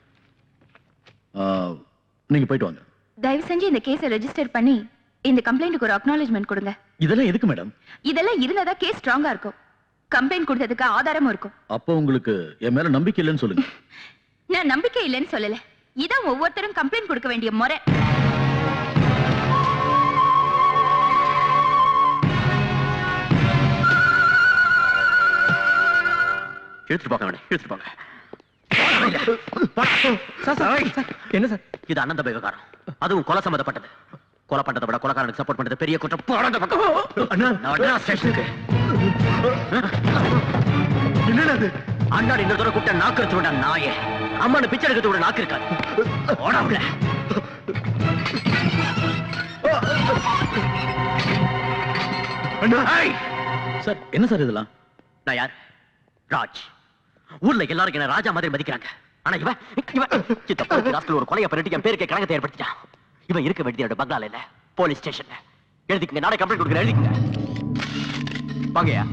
நீங்க போயிட்டு வாங்க. தயவு செஞ்சு இந்த கேஸை ரெஜிஸ்டர் பண்ணி இந்த கம்ப்ளைண்ட்டுக்கு ஒரு அக்னாலஜ்மெண்ட் கொடுங்க. இதெல்லாம் எதுக்கு மேடம்? இதெல்லாம் இருந்தா கேஸ் ஸ்ட்ராங்கா இருக்கும். கம்ப்ளைண்ட் கொடுத்ததுக்கு ஆதாரமும் இருக்கும். அப்போ உங்களுக்கு என் மேல நம்பிக்கை இல்லைன்னு சொல்லுங்க. நான் நம்பிக்கை இல்லைன்னு சொல்லல. இதான் ஒவ்வொருத்தரும் கம்ப்ளைண்ட் கொடுக்க வேண்டிய முறை. எடுத்துட்டு போங்க அவனை, எடுத்துட்டு போங்க. என்ன சார் இது அண்ணன் தம்பி விவகாரம், அதுவும் கொலை சம்பந்தப்பட்டது. கொலை பண்றதை விட கொலைக்காரனுக்கு சப்போர்ட் பண்றது பெரிய குற்றம். போடா அந்த பக்கம். ஸ்டேஷனுக்கு என்னது அண்ணாடி இந்த தூரம் கூட்ட நாக்கு எடுத்து விட நாயே. அம்மானு பிச்சை எடுத்து விட நாக்கு இருக்காது. ஓடாமல சார். என்ன சார் இதெல்லாம்? நான் யார்? ராஜ். ஊர்ல எல்லாரும் என்ன ராஜா மாதிரி மதிக்கிறாங்க. ஆனா இவன் ஒரு கொலையை பண்ணிட்டு என் பேருக்கு கலங்கத்தை ஏற்படுத்திட்டான். இவன் இருக்க வேண்டிய பங்களால இல்ல, போலீஸ் ஸ்டேஷன்ல. எழுதிக்கங்க, நாளை கம்ப்ளைண்ட் கொடுக்குறேன். எழுதிக்கங்க. வாங்கயா,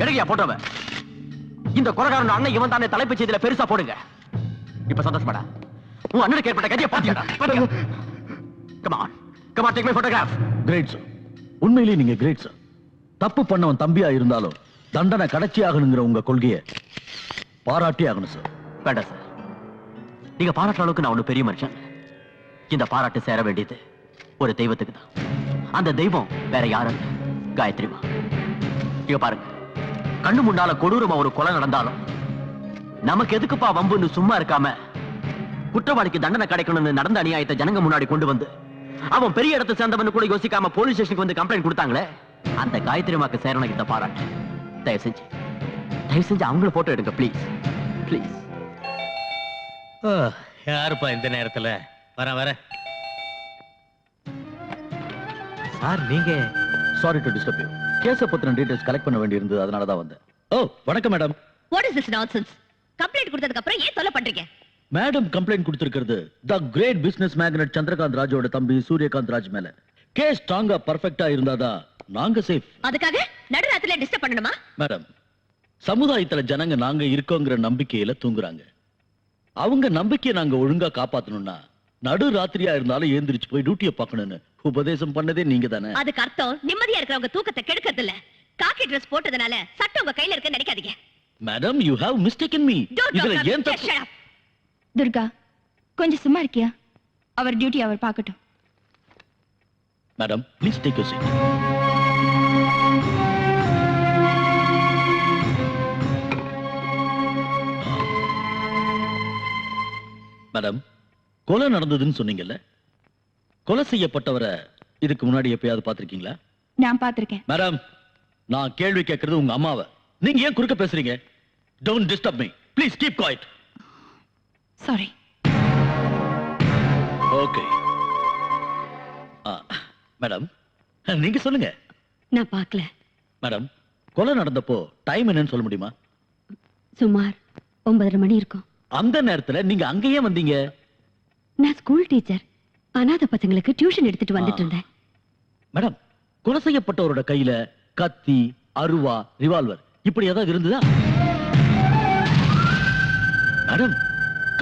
எடுங்கயா போட்டோவ. இந்த கொலைகாரன் அண்ணன் இவன் தானே தலைப்பு செய்தியில பெருசா போடுங்க. இப்ப சந்தோஷப்படா. உன் அண்ணனுக்கு ஏற்பட்ட கதையை பாத்தியாடா. Come on, come on, take my photograph. Great sir, உண்மையிலேயே நீங்க கிரேட் சார். தப்பு பண்ணவன் தம்பியா இருந்தாலும் தண்டனை கடைச்சி ஆகணுங்கிற உங்க கொள்கையை பாராட்டி ஆகணும் சார். வேண்டாம் சார், நீங்க பாராட்டுற அளவுக்கு நான் ஒண்ணு பெரிய மனுஷன். இந்த பாராட்டு சேர வேண்டியது ஒரு தெய்வத்துக்கு தான். அந்த தெய்வம் வேற யாரும் இல்ல, காயத்ரிமா. இங்க பாருங்க, கண்ணு முன்னால கொடூரமா ஒரு கொலை நடந்தாலும் நமக்கு எதுக்குப்பா வம்புன்னு சும்மா இருக்காம குற்றவாளிக்கு தண்டனை கிடைக்கணும்னு நடந்த அநியாயத்தை ஜனங்க முன்னாடி கொண்டு வந்து அவன் பெரிய இடத்தை சேர்ந்தவன் கூட யோசிக்காம போலீஸ் ஸ்டேஷனுக்கு வந்து கம்ப்ளைண்ட் கொடுத்தாங்களே, அந்த காயத்ரிமாக்கு சேரனுக்கு இந்த பாராட்டு. தயவு செஞ்சு அவங்கள போட்டோ எடுங்க ப்ளீஸ், ப்ளீஸ். யாருப்பா இந்த நேரத்துல? வர சார், நீங்க? Sorry to disturb you. கேஸ பத்தின டீடைல்ஸ் கலெக்ட் பண்ண வேண்டியிருந்தது, அதனால தான் வந்தேன். ஓ, வணக்கம் madam. What is this nonsense? Complaint கொடுத்ததுக்கு அப்புறம் ஏன் தொல்லை பண்றீங்க? மேடம் கம்ப்ளைண்ட் கொடுத்திருக்கிறது தி கிரேட் பிசினஸ் மேக்னட் சந்திரகாந்த் ராஜோட தம்பி சூரியகாந்த் ராஜ் மேல. கேஸ் ஸ்ட்ராங்கா பர்ஃபெக்ட்டா இருந்தாதான் நாங்க சேஃப். அதுக்காக நடுராத்திரில டிஸ்டர்ப் பண்ணணுமா? மேடம், சமுதாயத்துல ஜனங்க நாங்க இருக்கோங்கிற நம்பிக்கையில தூங்குறாங்க. அவங்க நம்பிக்கையை நாங்க ஒழுங்கா காப்பாத்தணும்னா நடு ராத்திரியா இருந்தாலும் ஏந்திரிச்சு போய் டியூட்டியை பார்க்கணும்னு உபதேசம் பண்ணதே நீங்க தானே. அதுக்கு அர்த்தம் நிம்மதியா இருக்கிறவங்க தூக்கத்தை கெடுக்கிறது இல்ல. காக்கி ட்ரெஸ் போட்டதுனால சட்டம் உங்க கையில இருக்குன்னு நினைக்காதீங்க. Madam, you have mistaken me. இதுல ஏன் தப்பு? துர்கா, கொஞ்சம் சும்மா இருக்கியா? அவர் டியூட்டி அவர் பார்க்கட்டும். Madam, please take your seat. Madam, கொலை நடந்ததுன்னு சொன்னீங்கல்ல, கொலை செய்யப்பட்டவரை இதுக்கு முன்னாடி எப்பயாவது பார்த்திருக்கீங்களா? நான் பார்த்திருக்கேன். மேடம், நான் கேள்வி கேட்கறது உங்க அம்மாவை. நீங்க ஏன் குறுக்க பேசுறீங்க? Don't disturb me. Please keep quiet. Sorry. Okay. Madam, நீங்க சொல்லுங்க. நான் பார்க்கல. மேடம், கொலை நடந்தப்போ டைம் என்னன்னு சொல்ல முடியுமா? சுமார் 9:30 மணி இருக்கும். அந்த நேரத்துல நீங்க அங்கேயே வந்தீங்க? நான் ஸ்கூல் டீச்சர். அனாதை பசங்களுக்கு டியூஷன் எடுத்துட்டு வந்துட்டு இருந்தேன். மேடம், கொலை செய்யப்பட்டவரோட கையில கத்தி, அருவா, ரிவால்வர் இப்படி ஏதாவது இருந்ததா? மேடம்,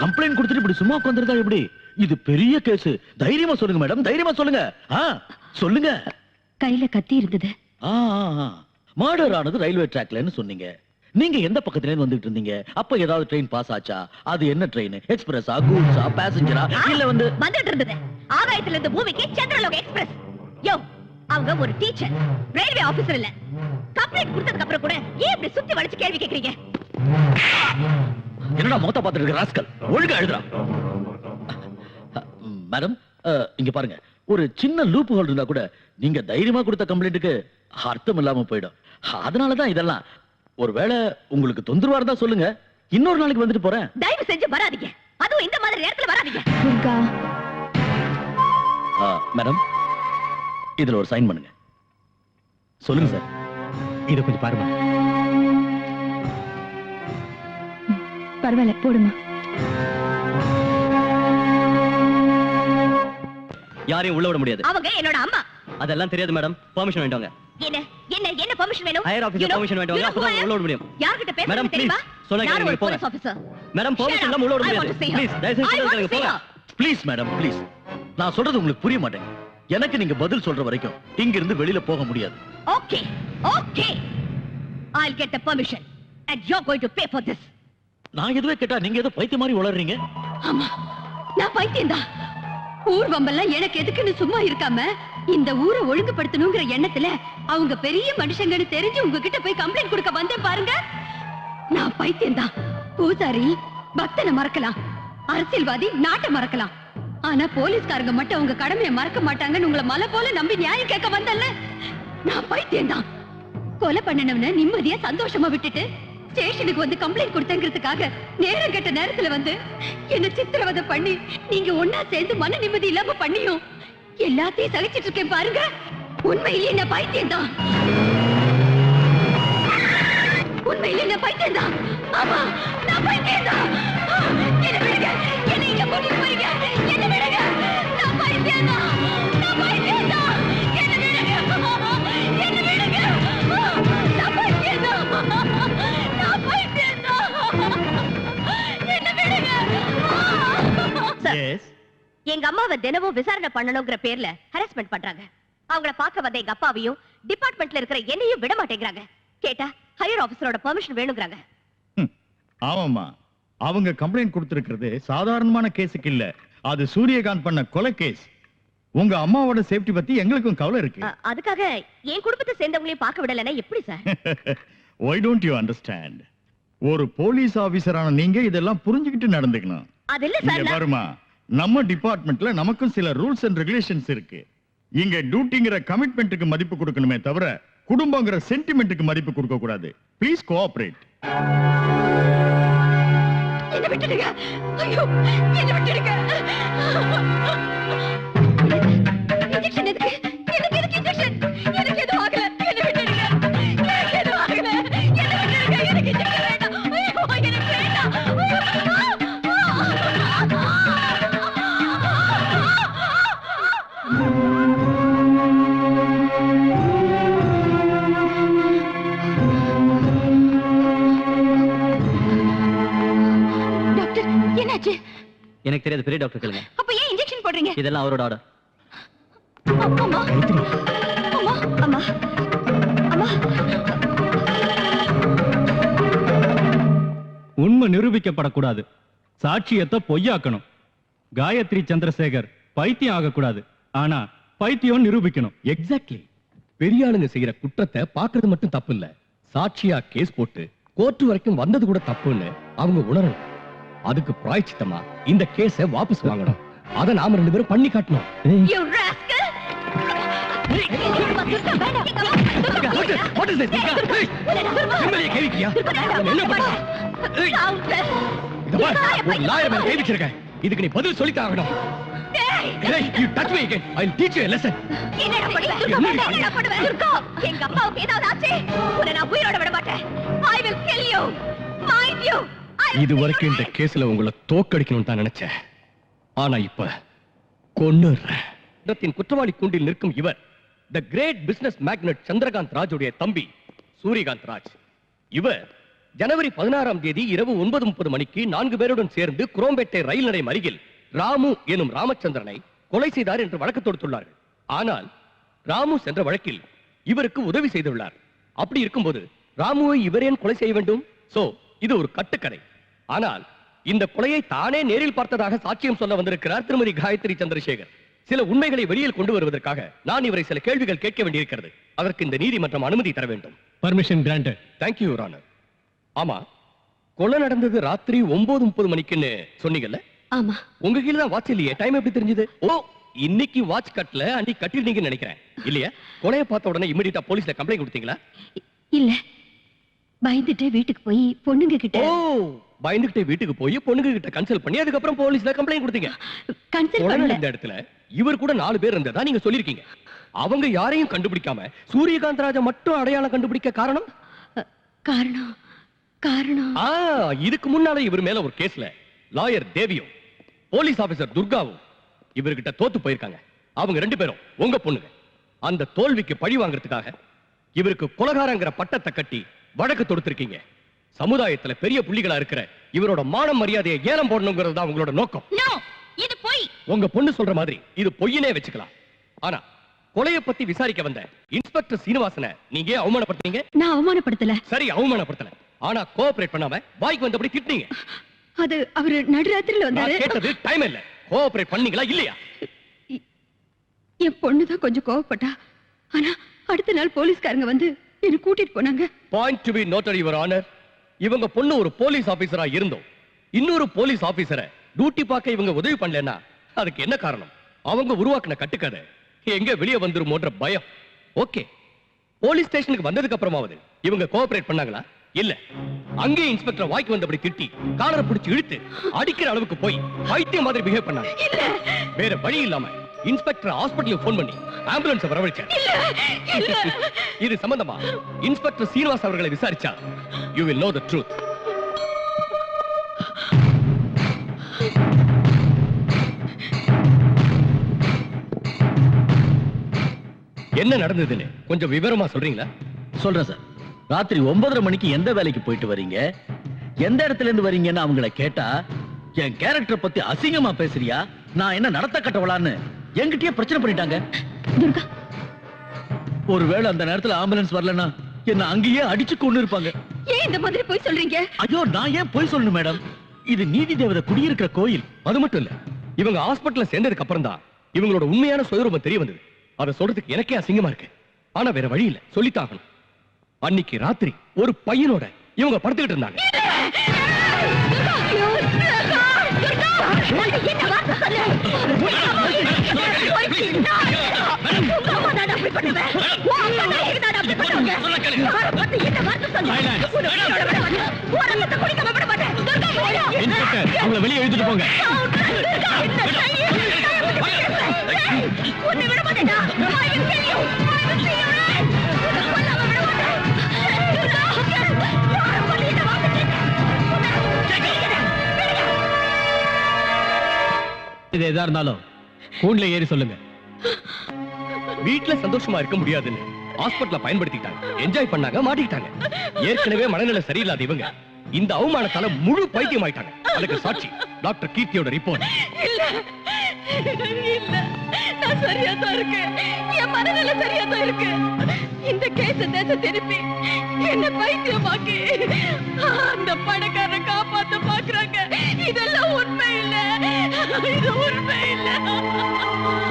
கம்ப்ளைண்ட் கொடுத்துட்டு இப்படி சும்மா உட்கார்ந்திருந்தா எப்படி? இது பெரிய கேஸ். தைரியமா சொல்லுங்க மேடம், தைரியமா சொல்லுங்க. சொல்லுங்க. கையில கத்தி இருந்தது. மர்டர் ஆனது ரயில்வே ட்ராக்லன்னு சொன்னீங்க. நீங்க எந்த பக்கத்துல இருந்து வந்துட்டு இருந்தீங்க? அப்ப ஏதாவது ட்ரெயின் பாஸ் ஆச்சா? அது என்ன ட்ரெயின்? எக்ஸ்பிரஸா, கூட்ஸா, பேசஞ்சரா, இல்ல வந்துட்டு இருந்தது ஆகாயத்துல இருந்து பூமிக்கு சந்திரலோக எக்ஸ்பிரஸ். யோ, அவங்க ஒரு டீச்சர், ரயில்வே ஆபீசர் இல்ல. கம்ப்ளைண்ட் கொடுத்ததுக்கு அப்புறம் கூட ஏன் இப்படி சுத்தி வளைச்சு கேள்வி கேக்குறீங்க? என்னடா மொத்த பாத்துட்டு இருக்க ராஸ்கல், ஒழுங்கா எழுதுறா. மேடம், இங்க பாருங்க, ஒரு சின்ன லூப் ஹோல் இருந்தா கூட நீங்க தைரியமா கொடுத்த கம்ப்ளைண்ட்டுக்கு அர்த்தம் இல்லாம போயிடும். அதனாலதான் இதெல்லாம். ஒருவேளை உங்களுக்கு தொந்தரவா இருந்தா சொல்லுங்க, இன்னொரு நாளைக்கு வந்துட்டு போறேன். தயவு செஞ்சு வராதீங்க, அதுவும் இந்த மாதிரி நேரத்துல வராதீங்க. துர்கா. மேடம், இதுல ஒரு சைன் பண்ணுங்க. சொல்லுங்க சார். இத கொஞ்சம் பாருங்க. பரவாயில்ல, போடுமா. யாரையும் உள்ள விட முடியாது. அவங்க என்னோட அம்மா. அதெல்லாம் தெரியாது மேடம், பெர்மிஷன் வேண்டுங்க. என்ன என்ன என்ன பெர்மிஷன் வேணும்? ஹையர் ஆபீசர் பெர்மிஷன் வேண்டுங்க, அப்பதான் உள்ள விட முடியும். யார்கிட்ட மேடம் பேசுறது தெரியுமா? நான் ஒரு போலீஸ் ஆபீசர். மேடம் பெர்மிஷன் இல்லாம உள்ள விட முடியாது. ப்ளீஸ் தயவு செய்து போங்க. Please madam please. நான் சொல்றது உங்களுக்கு புரிய மாட்டேங்குது. எனக்கு நீங்க பதில் சொல்ற வரைக்கும் இங்க இருந்து வெளியில போக முடியாது. Okay. Okay. I'll get the permission and you're going to pay for this. நான் எதுவே கேட்டா நீங்க ஏதோ பைத்தியம் மாதிரி உளறீங்க. ஆமா, நான் பைத்தியம்தான். ஊர் வம்பெல்லாம் எனக்கு எதுக்குன்னு சும்மா இருக்காம இந்த ஊரை ஒழுங்குபடுத்தணுங்கிற எண்ணத்துல அவங்க பெரிய மனுஷங்கன்னு தெரிஞ்சு உங்ககிட்ட போய் கம்ப்ளைண்ட் கொடுக்க வந்தேன் பாருங்க. நான் பைத்தியம்தான். பூசாரி பக்தனை மறக்கலாம், அரசியல்வாதி நாட்டை மறக்கலாம், ஆனா போலீஸ்காரங்க மட்டும் அவங்க கடமையை மறக்க மாட்டாங்கன்னு உங்களை மலை போல நம்பி நியாயம் கேட்க வந்தல்ல. நான் பைத்தியம்தான். கொலை பண்ணனவன நிம்மதியா சந்தோஷமா விட்டுட்டு ஸ்டேஷனுக்கு வந்து கம்ப்ளைண்ட் கொடுத்தங்கிறதுக்காக நேரம் கெட்ட நேரத்துல வந்து என்ன சித்திரவதை பண்ணி நீங்க ஒன்னா சேர்ந்து மன நிம்மதி இல்லாம பண்ணியும் எல்லாத்தையும் சகிச்சிட்டு இருக்கேன் பாருங்க. உண்மையிலேயே என்ன பைத்தியம்தான். உண்மையிலேயே என்ன பைத்தியம்தான். ஆமா, நான் பைத்தியம்தான். என்ன விடுங்க, என்ன இங்க கூட்டிட்டு போறீங்க, என்ன விடுங்க. நான் பைத்தியம்தான். நான் பைத்தியம்தான். என்ன விடுங்க, என்ன விடுங்க. நான் பைத்தியம்தான். நான் பைத்தியம்தான். என்ன விடுங்க. எஸ். எங்க அம்மாவை தினமும் விசாரணை பண்ணணுங்கிற பேர்ல ஹராஸ்மென்ட் பண்றாங்க. அவங்கள பார்க்க வந்த எங்க அப்பாவையும் டிபார்ட்மெண்ட்ல இருக்கிற என்னையும் விட மாட்டேங்கிறாங்க. கேட்டா ஹையர் ஆபீசரோட பெர்மிஷன் வேணும்ங்கறாங்க. ஆமாம்மா, அவங்க கம்ப்ளைண்ட் கொடுத்திருக்கிறது சாதாரணமான கேஸுக்கு இல்ல, அது சூரியகாந்த் பண்ண கொலை கேஸ். உங்க அம்மாவோட சேஃப்டி பத்தி எங்களுக்கும் கவலை இருக்கு. அதுக்காக என் குடும்பத்தை சேர்ந்தவங்களையும் பார்க்க விடலன்னா எப்படி sir? Why don't you understand? ஒரு போலீஸ் ஆபீசரான நீங்க இதெல்லாம் புரிஞ்சுக்கிட்டு நடந்துக்கணும். அது இல்ல சார். இங்க பாருமா, நம்ம டிபார்ட்மெண்ட்ல நமக்கும் சில ரூல்ஸ் அண்ட் ரெகுலேஷன்ஸ் இருக்கு. இங்க டியூட்டிங்கிற கமிட்மெண்ட்டுக்கு மதிப்பு கொடுக்கணுமே தவிர குடும்பங்கிற சென்டிமெண்ட்டுக்கு மதிப்பு கொடுக்க கூடாது. Please cooperate. என்ன விட்டுடுங்க. ஐயோ, என்ன விட்டுடுங்க. இன்ஜெக்ஷன் எதுக்கு? எதுக்கு இன்ஜெக்ஷன்? எனக்கு எதுவும் ஆகல. என்ன விட்டுடுங்க. எனக்கு எதுவும் ஆகல. என்ன விட்டுடுங்க. எனக்கு இன்ஜெக்ஷன் வேண்டாம். ஐயோ, எனக்கு வேண்டாம். டாக்டர், என்னாச்சு? எனக்கு தெரியாது, பெரிய டாக்டர் கேளுங்க. அப்ப ஏன் இன்ஜெக்ஷன் போடுறீங்க? இதெல்லாம் அவரோட ஆர்டர். அம்மா, அம்மா, அம்மா, அம்மா. உண்மை நிரூபிக்கப்படக்கூடாது, சாட்சியத்தை பொய்யாக்கணும். காயத்ரி சந்திரசேகர் பைத்தியம் ஆகக்கூடாது, ஆனா பைத்தியம் நிரூபிக்கணும். எக்ஸாக்ட்லி. பெரிய ஆளுங்க செய்யற குற்றத்தை பாக்குறது மட்டும் தப்பு இல்ல, சாட்சியா கேஸ் போட்டு கோர்ட் வரைக்கும் வந்தது கூட தப்புன்னு அவங்க உணரணும். அதுக்கு பிராயச்சித்தமா இந்த கேஸை வாபஸ் வாங்கணும். அத நாம 2 பேரும் பண்ணி காட்டணும். You rascal! What is this? MLA கேவிக்கியா? என்ன பண்ற? இத பாரு, ஒரு லாயர் மேல கேவிச்சிருக்கேன். இதுக்கு நீ பதில் சொல்லி தாகணும். Hey, you touch me again, I'll teach you a lesson. என்னடா பண்ணுவ? என்னடா பண்ணுவ? துர்கா, எங்க அப்பாவுக்கு ஏதாவது ஆச்சு, உன்னை நான் உயிரோட விட மாட்டேன். I will kill you. Mind you. இது வரைக்கும் இந்த கேஸ்ல உங்களை தோக்கடிக்கணும்னு தான் நினைச்சேன். ஆனா இப்ப கொன்னுறேன். இடத்தின் குற்றவாளி கூண்டில் நிற்கும் இவர் தி கிரேட் பிசினஸ் மேக்னட் சந்திரகாந்த் ராஜுடைய தம்பி சூரியகாந்த் ராஜ். இவர் ஜனவரி 16ஆம் தேதி இரவு 9:30 மணிக்கு 4 பேருடன் சேர்ந்து குரோம்பேட்டை ரயில் நிலையம் அருகில் ராமு எனும் ராமச்சந்திரனை கொலை செய்தார் என்று வழக்கு தொடுத்துள்ளார்கள். ஆனால் ராமு சென்ற வழக்கில் இவருக்கு உதவி செய்துள்ளார். அப்படி இருக்கும்போது ராமுவை இவர் ஏன் கொலை செய்ய வேண்டும்? சோ இது ஒரு கட்டுக்கதை. ஆனால் இந்த கொலையை தானே நேரில் பார்த்ததாக சாட்சியம் சொல்ல வந்திருக்கிறார் திருமதி காயத்ரி சந்திரசேகர். சில உண்மைகளை வெளியில் கொண்டு வருவதற்காக நான் இவரை சில கேள்விகள் கேட்க வேண்டியிருக்கிறது. அதற்கு இந்த நீதிமன்றம் அனுமதி தர வேண்டும். Permission granted. Thank you your honour. ஆமா, கொலை நடந்தது ராத்திரி 9:30 மணிக்குன்னு சொன்னீங்கல்ல? ஆமா. உங்க கீழ தான் வாட்ச் இல்லையே, டைம் எப்படி தெரிஞ்சது? ஓ, இன்னைக்கு வாட்ச் கட்டல, அன்னைக்கு கட்டிருந்தீங்கன்னு நினைக்கிறேன். இல்லையா? கொலையை பார்த்த உடனே இமிடியேட்டா போலீஸ்ல கம்ப்ளைண்ட் கொடுத்தீங்களா? இல்ல, பயந்துட்டு வீட்டுக்கு போய் பொண்ணுங்க கிட்ட. ஓ, பயந்துகிட்டே வீட்டுக்கு போய் பொண்ணுங்க கிட்ட கன்சல்ட் பண்ணி அதுக்கப்புறம் போலீஸ்ல கம்ப்ளைண்ட் கொடுத்தீங்க. கன்சல்ட் பண்ணல. இந்த இடத்துல இவர் கூட 4 பேர் இருந்ததா நீங்க சொல்லிருக்கீங்க. அவங்க யாரையும் கண்டுபிடிக்காம சூரியகாந்த் ராஜா மட்டும் அடையாளம் கண்டுபிடிக்க காரணம்? காரணம் இதுக்கு முன்னால இவர் மேல ஒரு கேஸ்ல லாயர் தேவியும் போலீஸ் ஆபீசர் துர்காவும் இவர்கிட்ட தோத்து போயிருக்காங்க. அவங்க 2 பேரும் உங்க பொண்ணுங்க. அந்த தோல்விக்கு பழி வாங்குறதுக்காக இவருக்கு கொலைகாரங்கிற பட்டத்தை கட்டி வழக்கு தொடுத்திருக்கீங்க. சமுதாயத்துல பெரிய புள்ளிகளா இருக்கிற இவரோட மான மரியாதையை ஏலம் போடணுங்கிறது தான் உங்களோட நோக்கம். இது பொய். உங்க பொண்ணு சொல்ற மாதிரி இது பொய்யினே வச்சுக்கலாம். ஆனா கொலையை பத்தி விசாரிக்க வந்த இன்ஸ்பெக்டர் சீனிவாசனை நீங்க அவமானப்படுத்துறீங்க. நான் அவமானப்படுத்தல. சரி, அவமானப்படுத்தல. ஆனா கோஆபரேட் பண்ணாம வாய்க்கு வந்தபடி திட்டுனீங்க. அது அவரு நடுராத்திரில வந்தாரு. நான் கேட்டது டைம் இல்ல. கோஆபரேட் பண்ணீங்களா இல்லையா? என் பொண்ணுதான் கொஞ்சம் கோவப்பட்டா. ஆனா அடுத்த நாள் போலீஸ்காரங்க வந்து என்ன கூட்டிட்டு போனாங்க. Point to be noted your honour. இவங்க பொண்ணு ஒரு போலீஸ் ஆபீசரா இருந்தோம் இன்னொரு போலீஸ் ஆபீசரை டியூட்டி பார்க்க இவங்க உதவி பண்ணலன்னா அதுக்கு என்ன காரணம்? அவங்க உருவாக்குன கட்டுக்கதை எங்க வெளியே வந்துருமோன்ற பயம். ஓகே, போலீஸ் ஸ்டேஷனுக்கு வந்ததுக்கு அப்புறமாவது இவங்க கோஆபரேட் பண்ணாங்களா? இல்ல. அங்கே இன்ஸ்பெக்டர் வாய்க்கு வந்தபடி திட்டி காலரை பிடிச்சு இழுத்து அடிக்கிற அளவுக்கு போய் பைத்தியம் மாதிரி பிஹேவ் பண்ணாங்க. வேற வழி இல்லாம இன்ஸ்பெக்டர் ஹாஸ்பிடலுக்கு போன் பண்ணி ஆம்புலன்ஸ் வரவழைச்சார். இது சம்பந்தமா இன்ஸ்பெக்டர் சீனிவாஸ் அவர்களை விசாரிச்சா you will know the truth. என்ன நடந்ததுன்னு கொஞ்சம் விவரமா சொல்றீங்களா? சொல்றேன் சார். ராத்திரி 9:30 மணிக்கு எந்த வேலைக்கு போயிட்டு வரீங்க, எந்த இடத்துல இருந்து வரீங்கன்னு அவங்கள கேட்டா, என் கேரக்டர் பத்தி அசிங்கமா பேசுறியா, நான் என்ன நடத்த கட்டவளான்னு என்கிட்டயே பிரச்சனை பண்ணிட்டாங்க. ஒருவேளை அந்த நேரத்துல ஆம்புலன்ஸ் வரலன்னா என்ன அங்கேயே அடிச்சு கொண்டு இருப்பாங்க. ஏன் இந்த மாதிரி போய் சொல்றீங்க? ஐயோ, நான் ஏன் போய் சொல்லணும் மேடம்? இது நீதி தேவதை குடியிருக்கிற கோயில். அது மட்டும் இல்ல, இவங்க ஹாஸ்பிடல்ல சேர்ந்ததுக்கு அப்புறம் தான் இவங்களோட உண்மையான சுயரூபம் தெரிய வந்தது. அதை சொல்றதுக்கு எனக்கே அசிங்கமா இருக்கு. ஆனா வேற வழி இல்ல, சொல்லித்தாகணும். அன்னைக்கு ராத்திரி ஒரு பையனோட இவங்க படுத்துக்கிட்டு இருந்தாங்க. அவங்களை வெளியே எழுதிட்டு போங்க. இது எதா இருந்தாலும் கூண்ல ஏறி சொல்லுங்க. வீட்டுல சந்தோஷமா இருக்க முடியாதுன்னு ஹாஸ்பிடல்ல பயன்படுத்திட்டாங்க, என்ஜாய் பண்ணாங்க, மாட்டிக்கிட்டாங்க. ஏற்கனவே மனநிலை சரியில்லாத இவங்க இந்த அவமானத்தால முழு பைத்தியம் ஆயிட்டாங்க. அதுக்கு சாட்சி டாக்டர் கீர்த்தியோட ரிப்போர்ட். இல்ல இல்ல, நான் சரியா தான் இருக்கேன். என் மனநிலை சரியா தான் இருக்கு. இந்த கேஸ தேச திருப்பி என்ன பைத்தியமாக்கி அந்த பணக்காரரை காப்பாத்த பாக்குறாங்க. இதெல்லாம் உண்மை இல்ல, இது உண்மை இல்ல.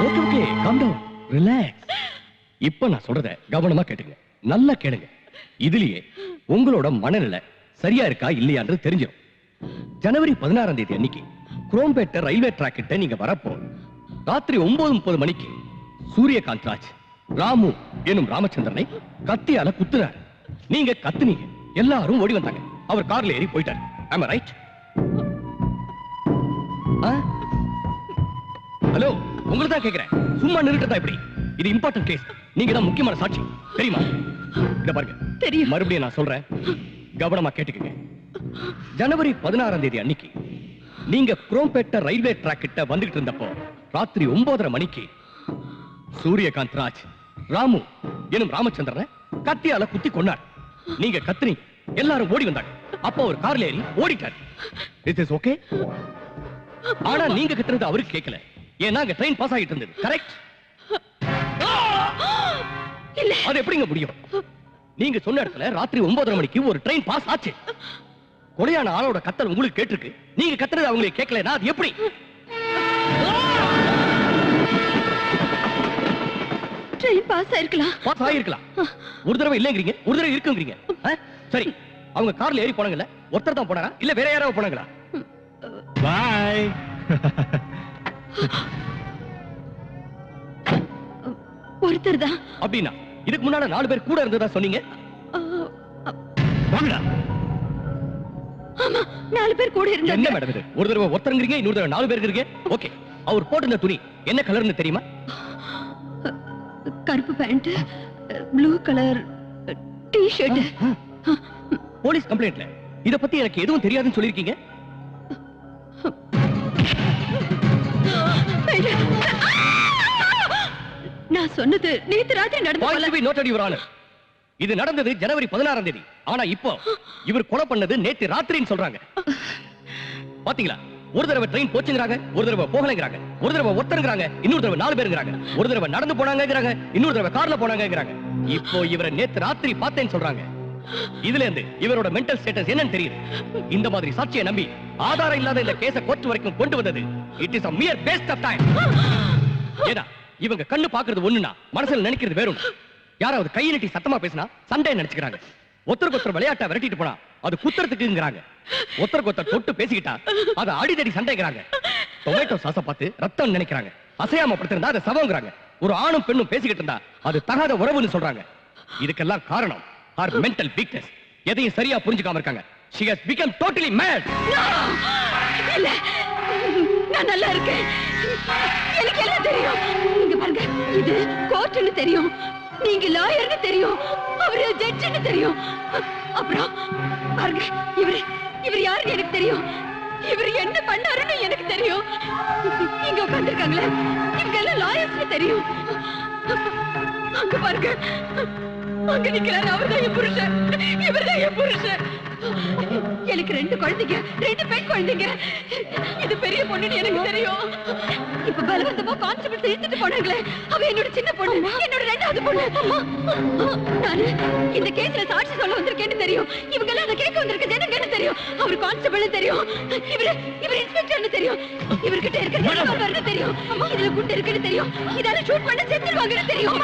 Okay okay, calm down, relax. இப்ப நான் சொல்றத கவனமா கேட்டுங்க, நல்லா கேளுங்க. இதுலயே உங்களோட மனநிலை சரியா இருக்கா இல்லையான்றது தெரிஞ்சிடும். ஜனவரி 16ஆம் தேதி அன்னைக்கு குரோம்பேட்டை ரயில்வே ட்ராக் கிட்ட நீங்க வரப்போ ராத்திரி 9:30 மணிக்கு சூரியகாந்த் ராஜ் ராமு எனும் ராமச்சந்திரனை கத்தியால குத்துறாரு. நீங்க கத்துனீங்க, எல்லாரும் ஓடி வந்தாங்க. அவர் கார்ல ஏறி போயிட்டாரு. am I right? ஹலோ, உங்களை தான் கேக்குறேன், சும்மா நிறுத்ததா இப்படி? இது இம்பார்ட்டன்ட் கேஸ், நீங்க தான் முக்கியமான சாட்சி, தெரியுமா? இத பாருங்க, தெரியும். மறுபடியும் நான் சொல்றேன், கவனமா கேட்டுக்கங்க. ஜனவரி 16ஆம் தேதி அன்னைக்கு நீங்க குரோம்பேட்டை ரயில்வே ட்ராக் கிட்ட வந்துகிட்டு இருந்தப்போ ராத்திரி 9:30 மணிக்கு சூரியகாந்த் ராஜ் ராமு எனும் ராமச்சந்திரனை கத்தியால குத்தி கொன்னார். நீங்க கத்துனீங்க, எல்லாரும் ஓடி வந்தாங்க. அப்போ ஒரு கார்ல ஏறி ஓடிட்டார். It is okay. ஆனா நீங்க கத்துறது அவருக்கு கேட்கல, ஏன்னா அங்க ட்ரெயின் பாஸ் ஆகிட்டு இருந்தது. கரெக்ட்? அது எப்படிங்க முடியும்? நீங்க சொன்ன இடத்துல ராத்திரி 9:30 மணிக்கு ஒரு ட்ரெயின் பாஸ் ஆச்சு. கொலையான ஆளோட கத்தல் உங்களுக்கு கேட்டிருக்கு, நீங்க கத்துறது அவங்களுக்கு கேட்கலனா அது எப்படி? ட்ரெயின் பாஸ் ஆயிருக்கலாம். பாஸ் ஆயிருக்கலாம். ஒரு தடவை இல்லங்கறீங்க, ஒரு தடவை இருக்குங்கறீங்க. சரி, அவங்க கார்ல ஏறி போனாங்கல்ல, ஒருத்தர் தான் போனாரா இல்ல வேற யாராவது போனாங்களா? பை. ஒருத்தர் தான். அப்படினா இதுக்கு முன்னால 4 பேர் கூட இருந்ததா சொன்னீங்க. வாங்கடா. ஆமா, 4 பேர் கூட இருந்தாங்க. என்ன மேடம் இது? ஒரு தடவை ஒருத்தருங்கறீங்க, இன்னொரு தடவை 4 பேர் இருக்கீங்க. ஓகே, அவர் போட்டிருந்த துணி என்ன கலர்னு தெரியுமா? கருப்பு pant, blue colour T-shirt. Police கம்ப்ளைண்ட்ல இத பத்தி எனக்கு எதுவும் தெரியாதுன்னு சொல்லிருக்கீங்க. நான் சொன்னது நேத்து ராத்திரி நடந்த போல. Noted your honour. இது நடந்தது ஜனவரி 16ஆம் தேதி. ஆனா இப்போ இவர் கொலை பண்ணது நேத்து ராத்திரின்னு சொல்றாங்க. பாத்தீங்களா? ஒரு தடவை ட்ரெயின் போச்சுங்கறாங்க, ஒரு தடவை போகலங்கறாங்க, ஒரு தடவை ஒருத்தருங்கறாங்க, இன்னொரு தடவை 4 பேருங்கறாங்க, ஒரு தடவை நடந்து போனாங்கங்கறாங்க, இன்னொரு தடவை கார்ல போனாங்கங்கறாங்க. இப்போ இவரை நேத்து ராத்திரி பார்த்தேன்னு சொல்றாங்க. இதுல இருந்து இவரோட மென்டல் ஸ்டேட்டஸ் என்னன்னு தெரியுது. இந்த மாதிரி சாட்சியை நம்பி ஆதாரம் இல்லாத இந்த கேஸ கோர்ட் வரைக்கும் கொண்டு வந்தது it is a mere waste of time. ஏடா இவங்க கண்ணு பாக்குறது ஒண்ணுனா மனசுல நினைக்கிறது வேற ஒண்ணு. யாராவது கை நீட்டி சத்தமா பேசினா சண்டை நினைச்சுக்கிறாங்க. ஒருத்தருக்கு ஒருத்தர் விளையாட்டை விரட்டிட்டு போனா அது குத்துறதுக்குங்கிறாங்க. ஒருத்தருக்கு ஒருத்தர் தொட்டு பேசிக்கிட்டா அது அடிதடி சண்டைங்கிறாங்க. டொமேட்டோ சாஸ பார்த்து ரத்தம் நினைக்கிறாங்க. அசையாம படுத்திருந்தா அதை சவங்கிறாங்க. ஒரு ஆணும் பெண்ணும் பேசிக்கிட்டு இருந்தா அது தகாத உறவுன்னு சொல்றாங்க. இதுக்கெல்லாம் காரணம் her mental weakness. எதையும் சரியா புரிஞ்சுக்காம இருக்காங்க. she has become totally mad. இல்ல, நான் நல்லா இருக்கேன். எனக்கு எல்லாம் தெரியும். இங்க பாருங்க, இது கோர்ட்னு தெரியும், நீங்க லாயர்னு தெரியும், அவரு ஜட்ஜ்னு தெரியும். அப்புறம் பாருங்க, இவர் யாருன்னு எனக்கு தெரியும், இவர் என்ன பண்ணாருன்னு எனக்கு தெரியும். இங்க உட்கார்ந்திருக்காங்களே இவங்க எல்லாம் லாயர்ஸ்னு தெரியும். அங்க பாருங்க, அங்க நிக்கிறாரு, அவர்தான் என் புருஷன், இவர்தான் என் புருஷன். எனக்கு 2 குழந்தைங்க, 2 பெண் குழந்தைங்க. இது பெரிய பொண்ணுன்னு எனக்கு தெரியும். இப்ப பலவந்தமா கான்ஸ்டபிள் இழுத்துட்டு போனாங்களே, அவ என்னோட சின்ன பொண்ணு, என்னோட 2வது பொண்ணு. நானு இந்த கேஸ்ல சாட்சி சொல்ல வந்திருக்கேன்னு தெரியும். இவங்க எல்லாம் அதை கேட்க வந்திருக்க ஜனங்கன்னு தெரியும். அவர் கான்ஸ்டபிள்னு தெரியும், இவர் இன்ஸ்பெக்டர்னு தெரியும், இவர்கிட்ட இருக்கிறது தெரியும், இதுல குண்டு இருக்குன்னு தெரியும், இதால ஷூட் பண்ண செத்துருவாங்கன்னு தெரியும்.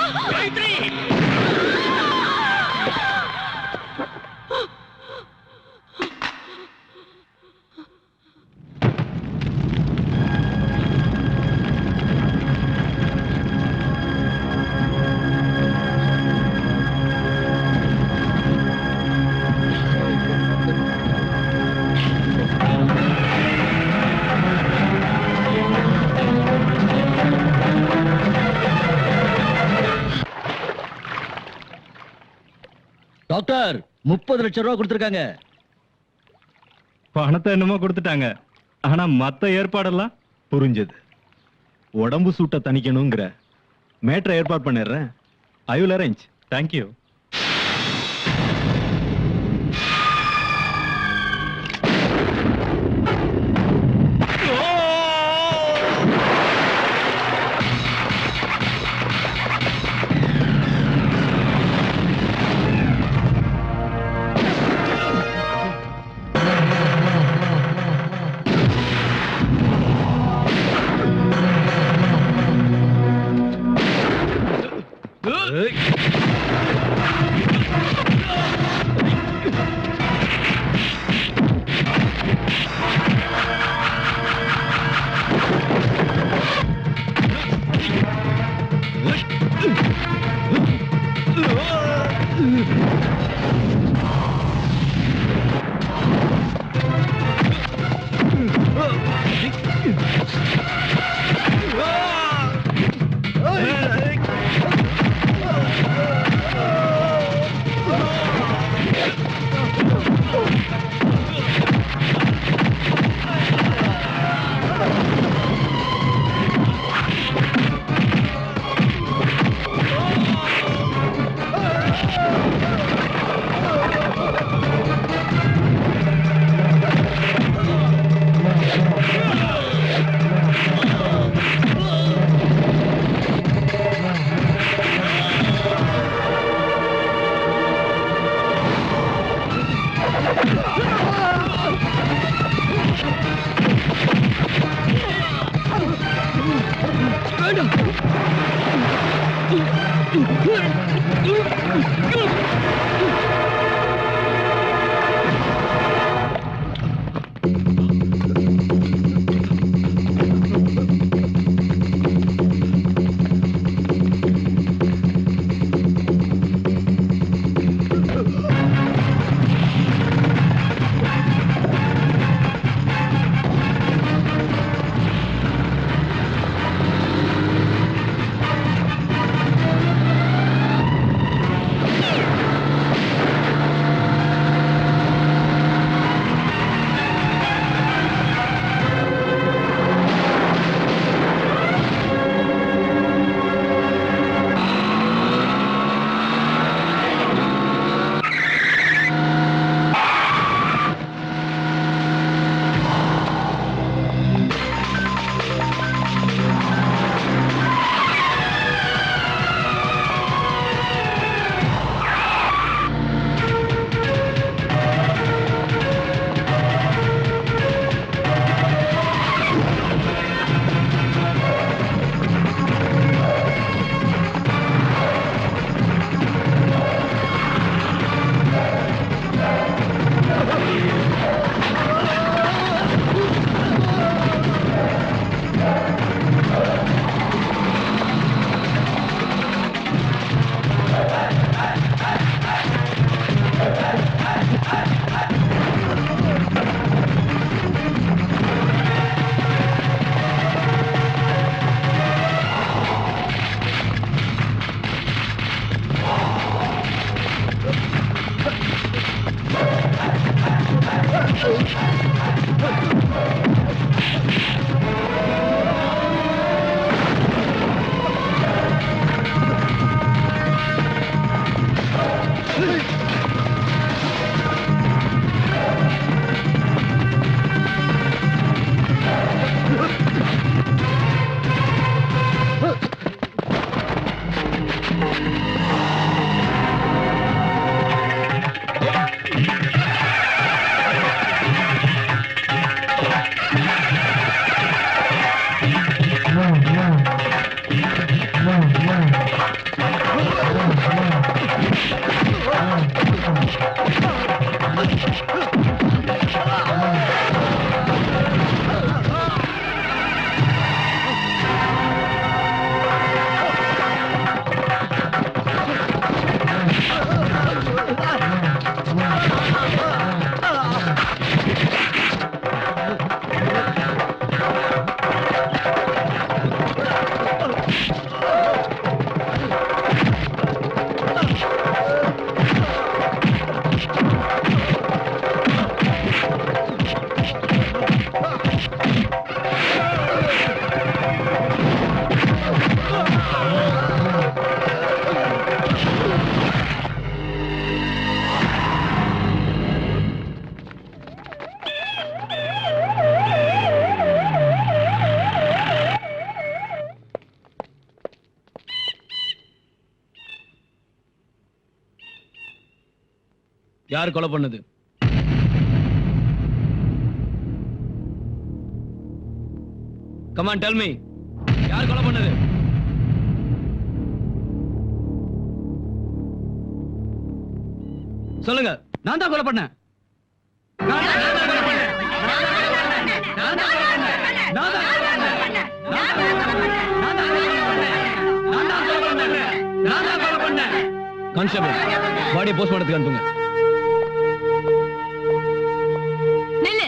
டாக்டர் 30 லட்சம் ரூபாய் கொடுத்திருக்காங்க. பணத்தை என்னமோ கொடுத்துட்டாங்க, ஆனா மத்த ஏற்பாடெல்லாம் புரிஞ்சது. உடம்பு சூட்டை தணிக்கணுங்கிற மேட்ரை ஏற்பாடு பண்ணிடுறேன். I will arrange. தேங்க்யூ. யார் கொலை பண்ணது? Come on, tell me. யார் கொலை பண்ணது? சொல்லுங்க. நான் தான் கொலை பண்ணேன். கான்ஸ்டபிள், பாடியை போஸ்ட்மார்ட்டத்துக்கு அனுப்புங்க. நில்லு.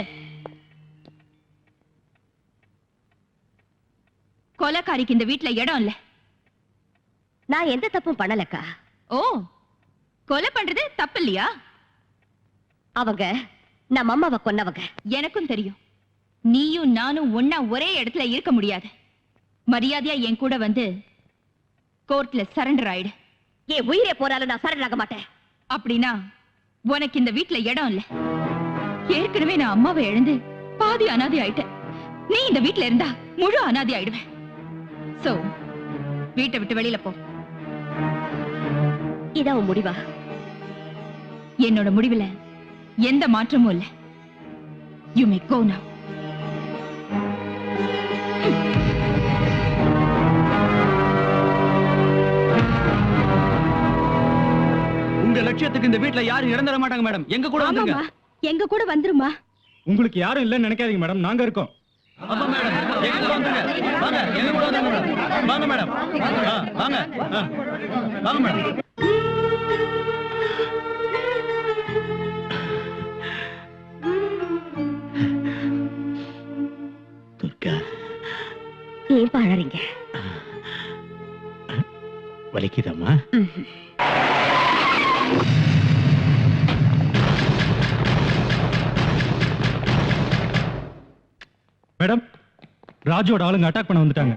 கொலைக்காரிக்கு இந்த வீட்ல இடம் இல்ல. நான் எந்த தப்பும் பண்ணலக்கா. ஓ, கொலை பண்றது தப்பு இல்லையா? அவங்க நம்ம அம்மாவை கொன்னவங்க. எனக்கும் தெரியும். நீயும் நானும் ஒன்னா ஒரே இடத்துல இருக்க முடியாது. மரியாதையா என் கூட வந்து கோர்ட்ல சரண்டர் ஆயிடு. என் உயிரே போறாலும் நான் சரண்டர் ஆக மாட்டேன். அப்படின்னா உனக்கு இந்த வீட்ல இடம் இல்ல. ஏற்கனவே நான் அம்மாவை இழந்து பாதி அனாதை ஆயிட்டேன். நீ இந்த வீட்ல இருந்தா முழு அனாதை ஆயிடுவேன். சோ வீட்டை விட்டு வெளியில போ. இதான் முடிவா? என்னோட முடிவுல எந்த மாற்றமும் இல்ல. யூ மே கோ நவ. உங்க லட்சியத்துக்கு இந்த வீட்ல யாரும் இடம் தர மாட்டாங்க மேடம். எங்க கூட வந்துருங்க. எங்க கூட வந்துருமா? உங்களுக்கு யாரும் இல்லைன்னு நினைக்காதீங்க மேடம், நாங்க இருக்கோம். ஆமா மேடம், எங்க கூட வந்துருங்க. வாங்க, எங்க கூட வந்துருங்க மேடம். வாங்க மேடம். வாங்க. வாங்க மேடம். துர்கா, ஏன் பாழறீங்க? வலிக்குதம்மா? மேடம், ராஜுவோட ஆளுங்க அட்டாக் பண்ண வந்துட்டாங்க.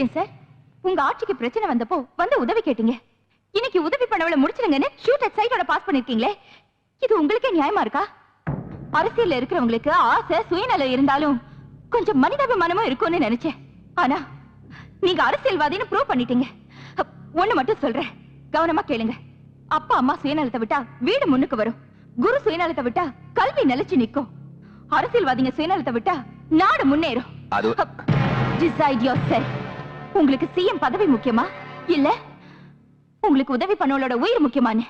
ஏன் சார், உங்க ஆட்சிக்கு பிரச்சனை வந்தப்போ வந்து உதவி கேட்டீங்க. இன்னைக்கு உதவி பண்ணவளை முடிச்சிருங்கன்னு ஷூட் அட் சைட்டோட பாஸ் பண்ணிருக்கீங்களே, இது உங்களுக்கே நியாயமா இருக்கா? அரசியல்ல இருக்கிறவங்களுக்கு ஆசை சுயநலம் இருந்தாலும் கொஞ்சம் மனிதாபிமானமும் இருக்கும்னு நினைச்சேன். ஆனா நீங்க அரசியல்வாதின்னு ப்ரூவ் பண்ணிட்டீங்க. ஒண்ணு மட்டும் சொல்றேன், கவனமா கேளுங்க. அப்பா அம்மா சுயநலத்தை விட்டா வீடு முன்னுக்கு வரும். குரு சுயநலத்தை விட்டா கல்வி நிலைச்சு நிக்கும். அரசியல்வாதிங்க சுயநலத்தை விட்டா நாடு முன்னேறும். Decide yourself. உங்களுக்கு சிஎம் பதவி முக்கியமா இல்ல உங்களுக்கு உதவி பண்ணவளோட உயிர் முக்கியமானு?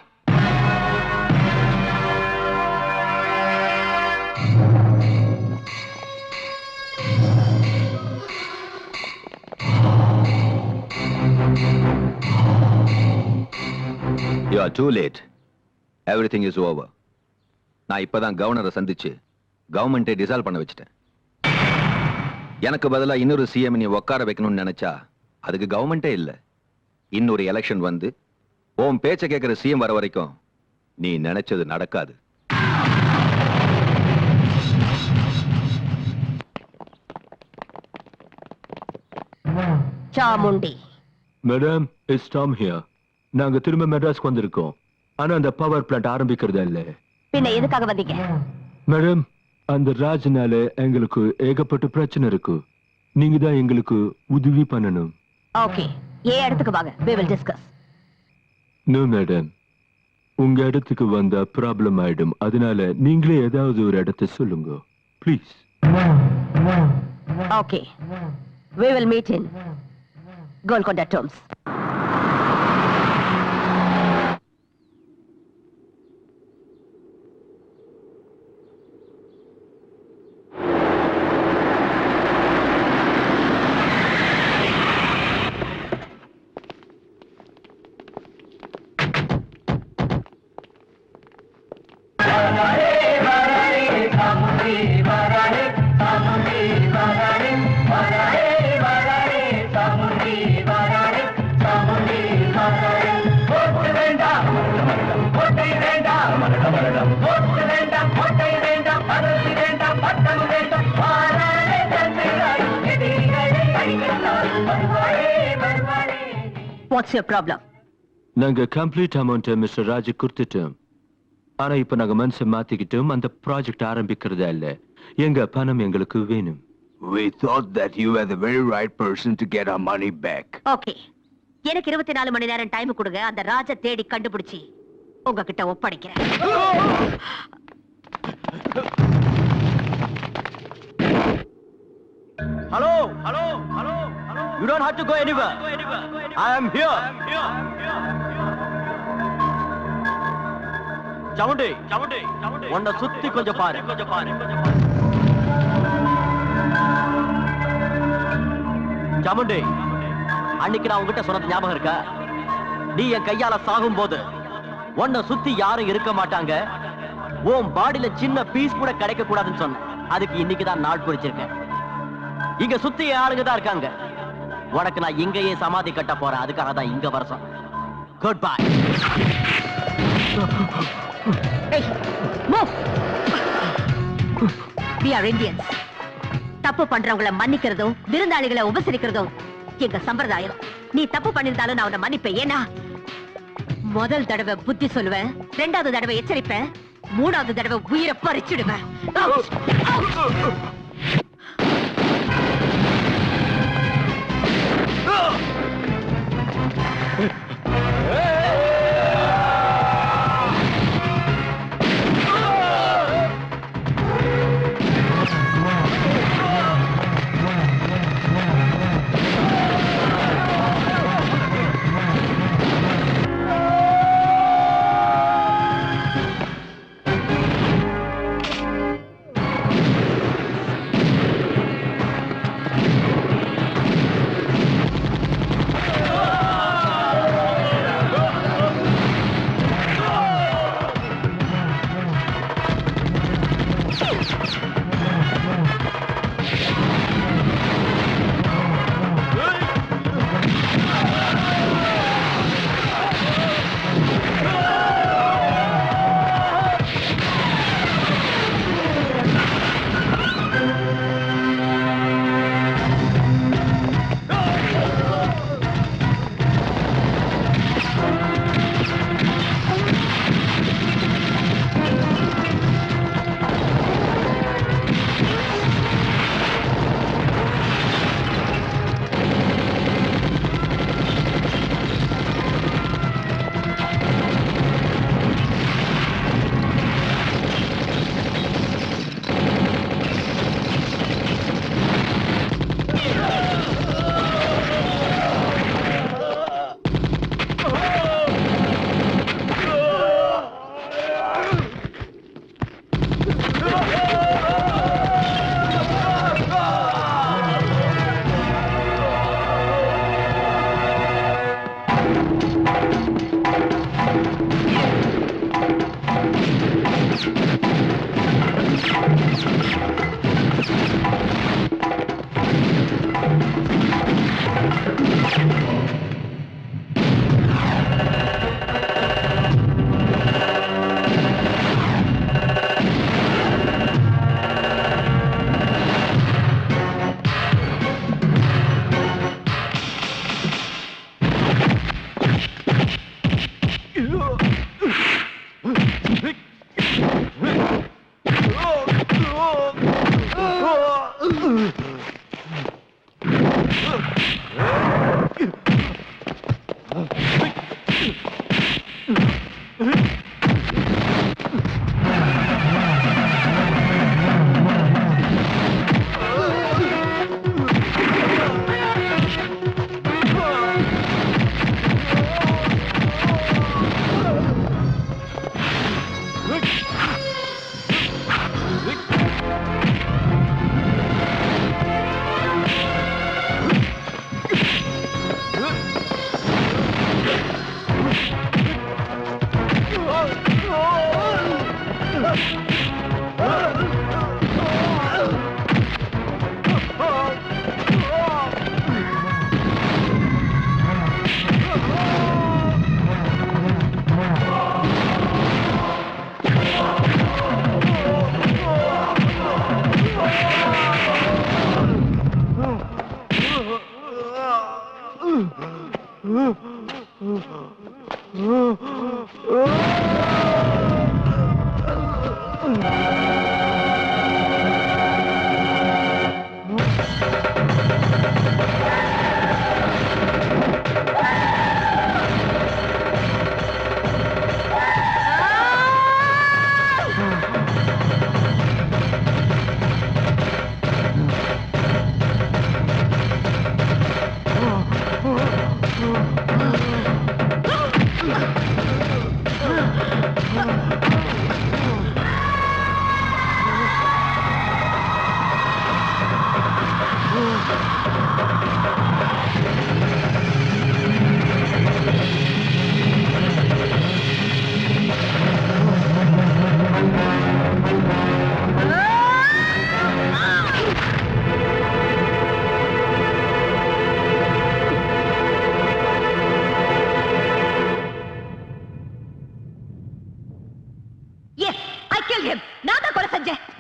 You are too late. Everything is over. நான் இப்பதான் கவர்னரை சந்திச்சு கவர்மெண்ட்டை டிசால்வ் பண்ண வச்சிட்டேன். எனக்கு பதிலா இன்னொரு சிஎம் நீ உட்கார வைக்கணும்னு நினைச்சா அதுக்கு கவர்மெண்டே இல்ல. இன்னொரு எலெக்ஷன் வந்து உன் பேச்ச கேட்கிற சிஎம் வர வரைக்கும் நீ நினைச்சது நடக்காது. Chamundi. Madam, it's Tom here. நாங்க திரும்ப மெட்ராஸ்க்கு வந்திருக்கோம். ஆனா அந்த பவர் பிளான்ட் ஆரம்பிக்கிறது இல்ல. பின்ன எதுக்காக வந்தீங்க? மேடம், அந்த ராஜ்னால எங்களுக்கு ஏகப்பட்ட பிரச்சனை இருக்கு. நீங்க தான் எங்களுக்கு உதவி பண்ணணும். ஓகே, ஏன் இடத்துக்கு வாங்க, we will discuss. No madam, உங்க இடத்துக்கு வந்தா ப்ராப்ளம் ஆயிடும். அதனால நீங்களே ஏதாவது ஒரு இடத்தை சொல்லுங்க please. Okay. We will meet in Golconda terms. What's your problem? நாங்க கம்ப்ளீட் அமௌண்ட் மிஸ்டர் ராஜ் கொடுத்துட்டோம். ஆனா இப்ப நாங்க மனசை மாத்திக்கிட்டோம். அந்த ப்ராஜெக்ட் ஆரம்பிக்கிறதா இல்ல. எங்க பணம் எங்களுக்கு வேணும். We thought that you were the very right person to get our money back. Okay. எனக்கு 24 மணி நேரம் டைம் கொடுங்க. அந்த ராஜ தேடி கண்டுபிடிச்சி உங்ககிட்ட ஒப்படைக்கிறேன். Hello, hello, hello, hello. You don't have to go anywhere. I am here. சவுண்டி, உன்னை சுத்தி கொஞ்சம் பாரு. சாமுண்டி, அன்னைக்கு நான் உங்ககிட்ட சொன்னது ஞாபகம் இருக்கா? நீ என் கையால சாகும் போது உன்னை சுத்தி யாரும் இருக்க மாட்டாங்க, உன் பாடியில சின்ன பீஸ் கூட கிடைக்க கூடாதுன்னு சொன்ன. அதுக்கு இன்னைக்கு தான் நாள் குறிச்சிருக்கேன். இங்க சுத்தி ஆளுங்க தான் இருக்காங்க. உனக்கு நான் இங்கேயே சமாதி கட்ட போறேன். அதுக்காக தான் இங்க வர சொன்னேன். Good bye. We are Indians. தப்பு பண்றவங்கள மன்னிக்கிறதும் விருந்தாளிகளை உபசரிக்கிறதும் எங்க சம்பிரதாயம். நீ தப்பு பண்ணிருந்தாலும் நான் உன்னை மன்னிப்பேன். ஏன்னா முதல் தடவை புத்தி சொல்லுவேன், 2வது தடவை எச்சரிப்பேன், 3வது தடவை உயிரை பறிச்சிடுவேன்.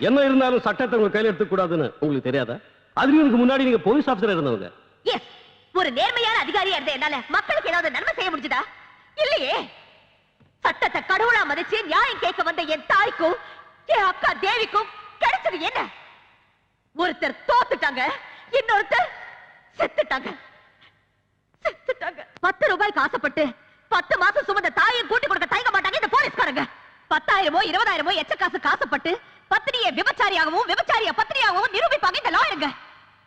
என்ன இருந்தாலும் சட்டத்தை உங்க கையில எடுத்துக்க கூடாதுன்னு உங்களுக்கு தெரியாதா? அதுக்கு முன்னாடி நீங்க போலீஸ் ஆபீசரா இருந்தவங்க. ஒரு நேர்மையான அதிகாரியா இருந்த என்னால மக்களுக்கு ஏதாவது நன்மை செய்ய முடிஞ்சதா? இல்லையே. சட்டத்தை கடவுளா மதிச்சு நியாயம் கேட்க வந்த என் தாய்க்கும் என் அக்கா தேவிக்கும் கிடைச்சது என்ன? ஒருத்தர் தோத்துட்டாங்க, இன்னொருத்தர் செத்துட்டாங்க. 10 ரூபாய்க்கு ஆசைப்பட்டு 10 மாசம் சுமந்த தாயை கூட்டி கொடுக்க தயங்க மாட்டாங்க இந்த போலீஸ்காரங்க. 10,000மோ 20,000மோ எச்ச காசு காசப்பட்டு பத்தினியை விபச்சாரியாகவும் விபச்சாரிய பத்தினியாகவும் நிரூபிப்பாங்க இந்த லாயருங்க.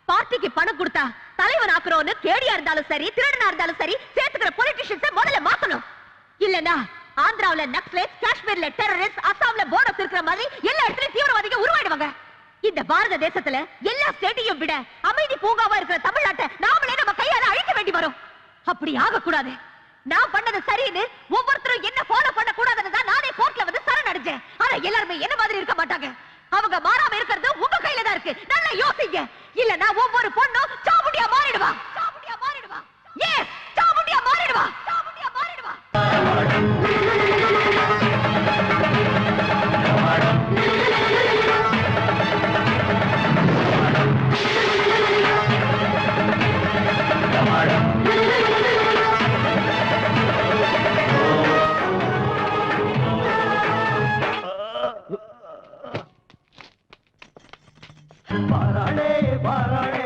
பார்ட்டிக்கு பணம் கொடுத்தா தலைவன் ஆக்குறோன்னு கேடியா இருந்தாலும் சரி, திருடனா இருந்தாலும் சரி, சேர்த்துக்கிற பொலிட்டிஷியன்ஸை முதல்ல மாத்தணும். இல்லனா ஆந்திராவுல நக்சலைட்ஸ், காஷ்மீர்ல டெரரிஸ்ட், அசாம்ல போர்டர்ஸ் இருக்கிற மாதிரி எல்லா இடத்துலயும் தீவிரவாதிகள் உருவாயிடுவாங்க. இந்த பாரத தேசத்துல எல்லா ஸ்டேட்டையும் விட அமைதி பூங்காவா இருக்கிற தமிழ்நாட்டை நாமளே நம்ம கையால அழிக்க வேண்டி வரும். அப்படி ஆகக்கூடாது. நான் பண்ணது சரின்னு ஒவ்வொருத்தரும் என்ன ஃபாலோ பண்ண கூடாதுன்னு தான் நானே கோர்ட்ல வந்து சரணடைஞ்சேன். ஆனா எல்லாருமே என்ன மாதிரி இருக்க மாட்டாங்க. அவங்க மாறாம இருக்கிறது உங்க கையில தான் இருக்கு. நல்லா யோசிங்க. இல்லனா ஒவ்வொரு பொண்ணும் சாமுண்டியா மாறிடுவா. சாமுண்டியா மாறிடுவா. எஸ், சாமுண்டியா மாறிடுவா. சாமுண்டியா மாறிடுவா. பாராளே பாராளே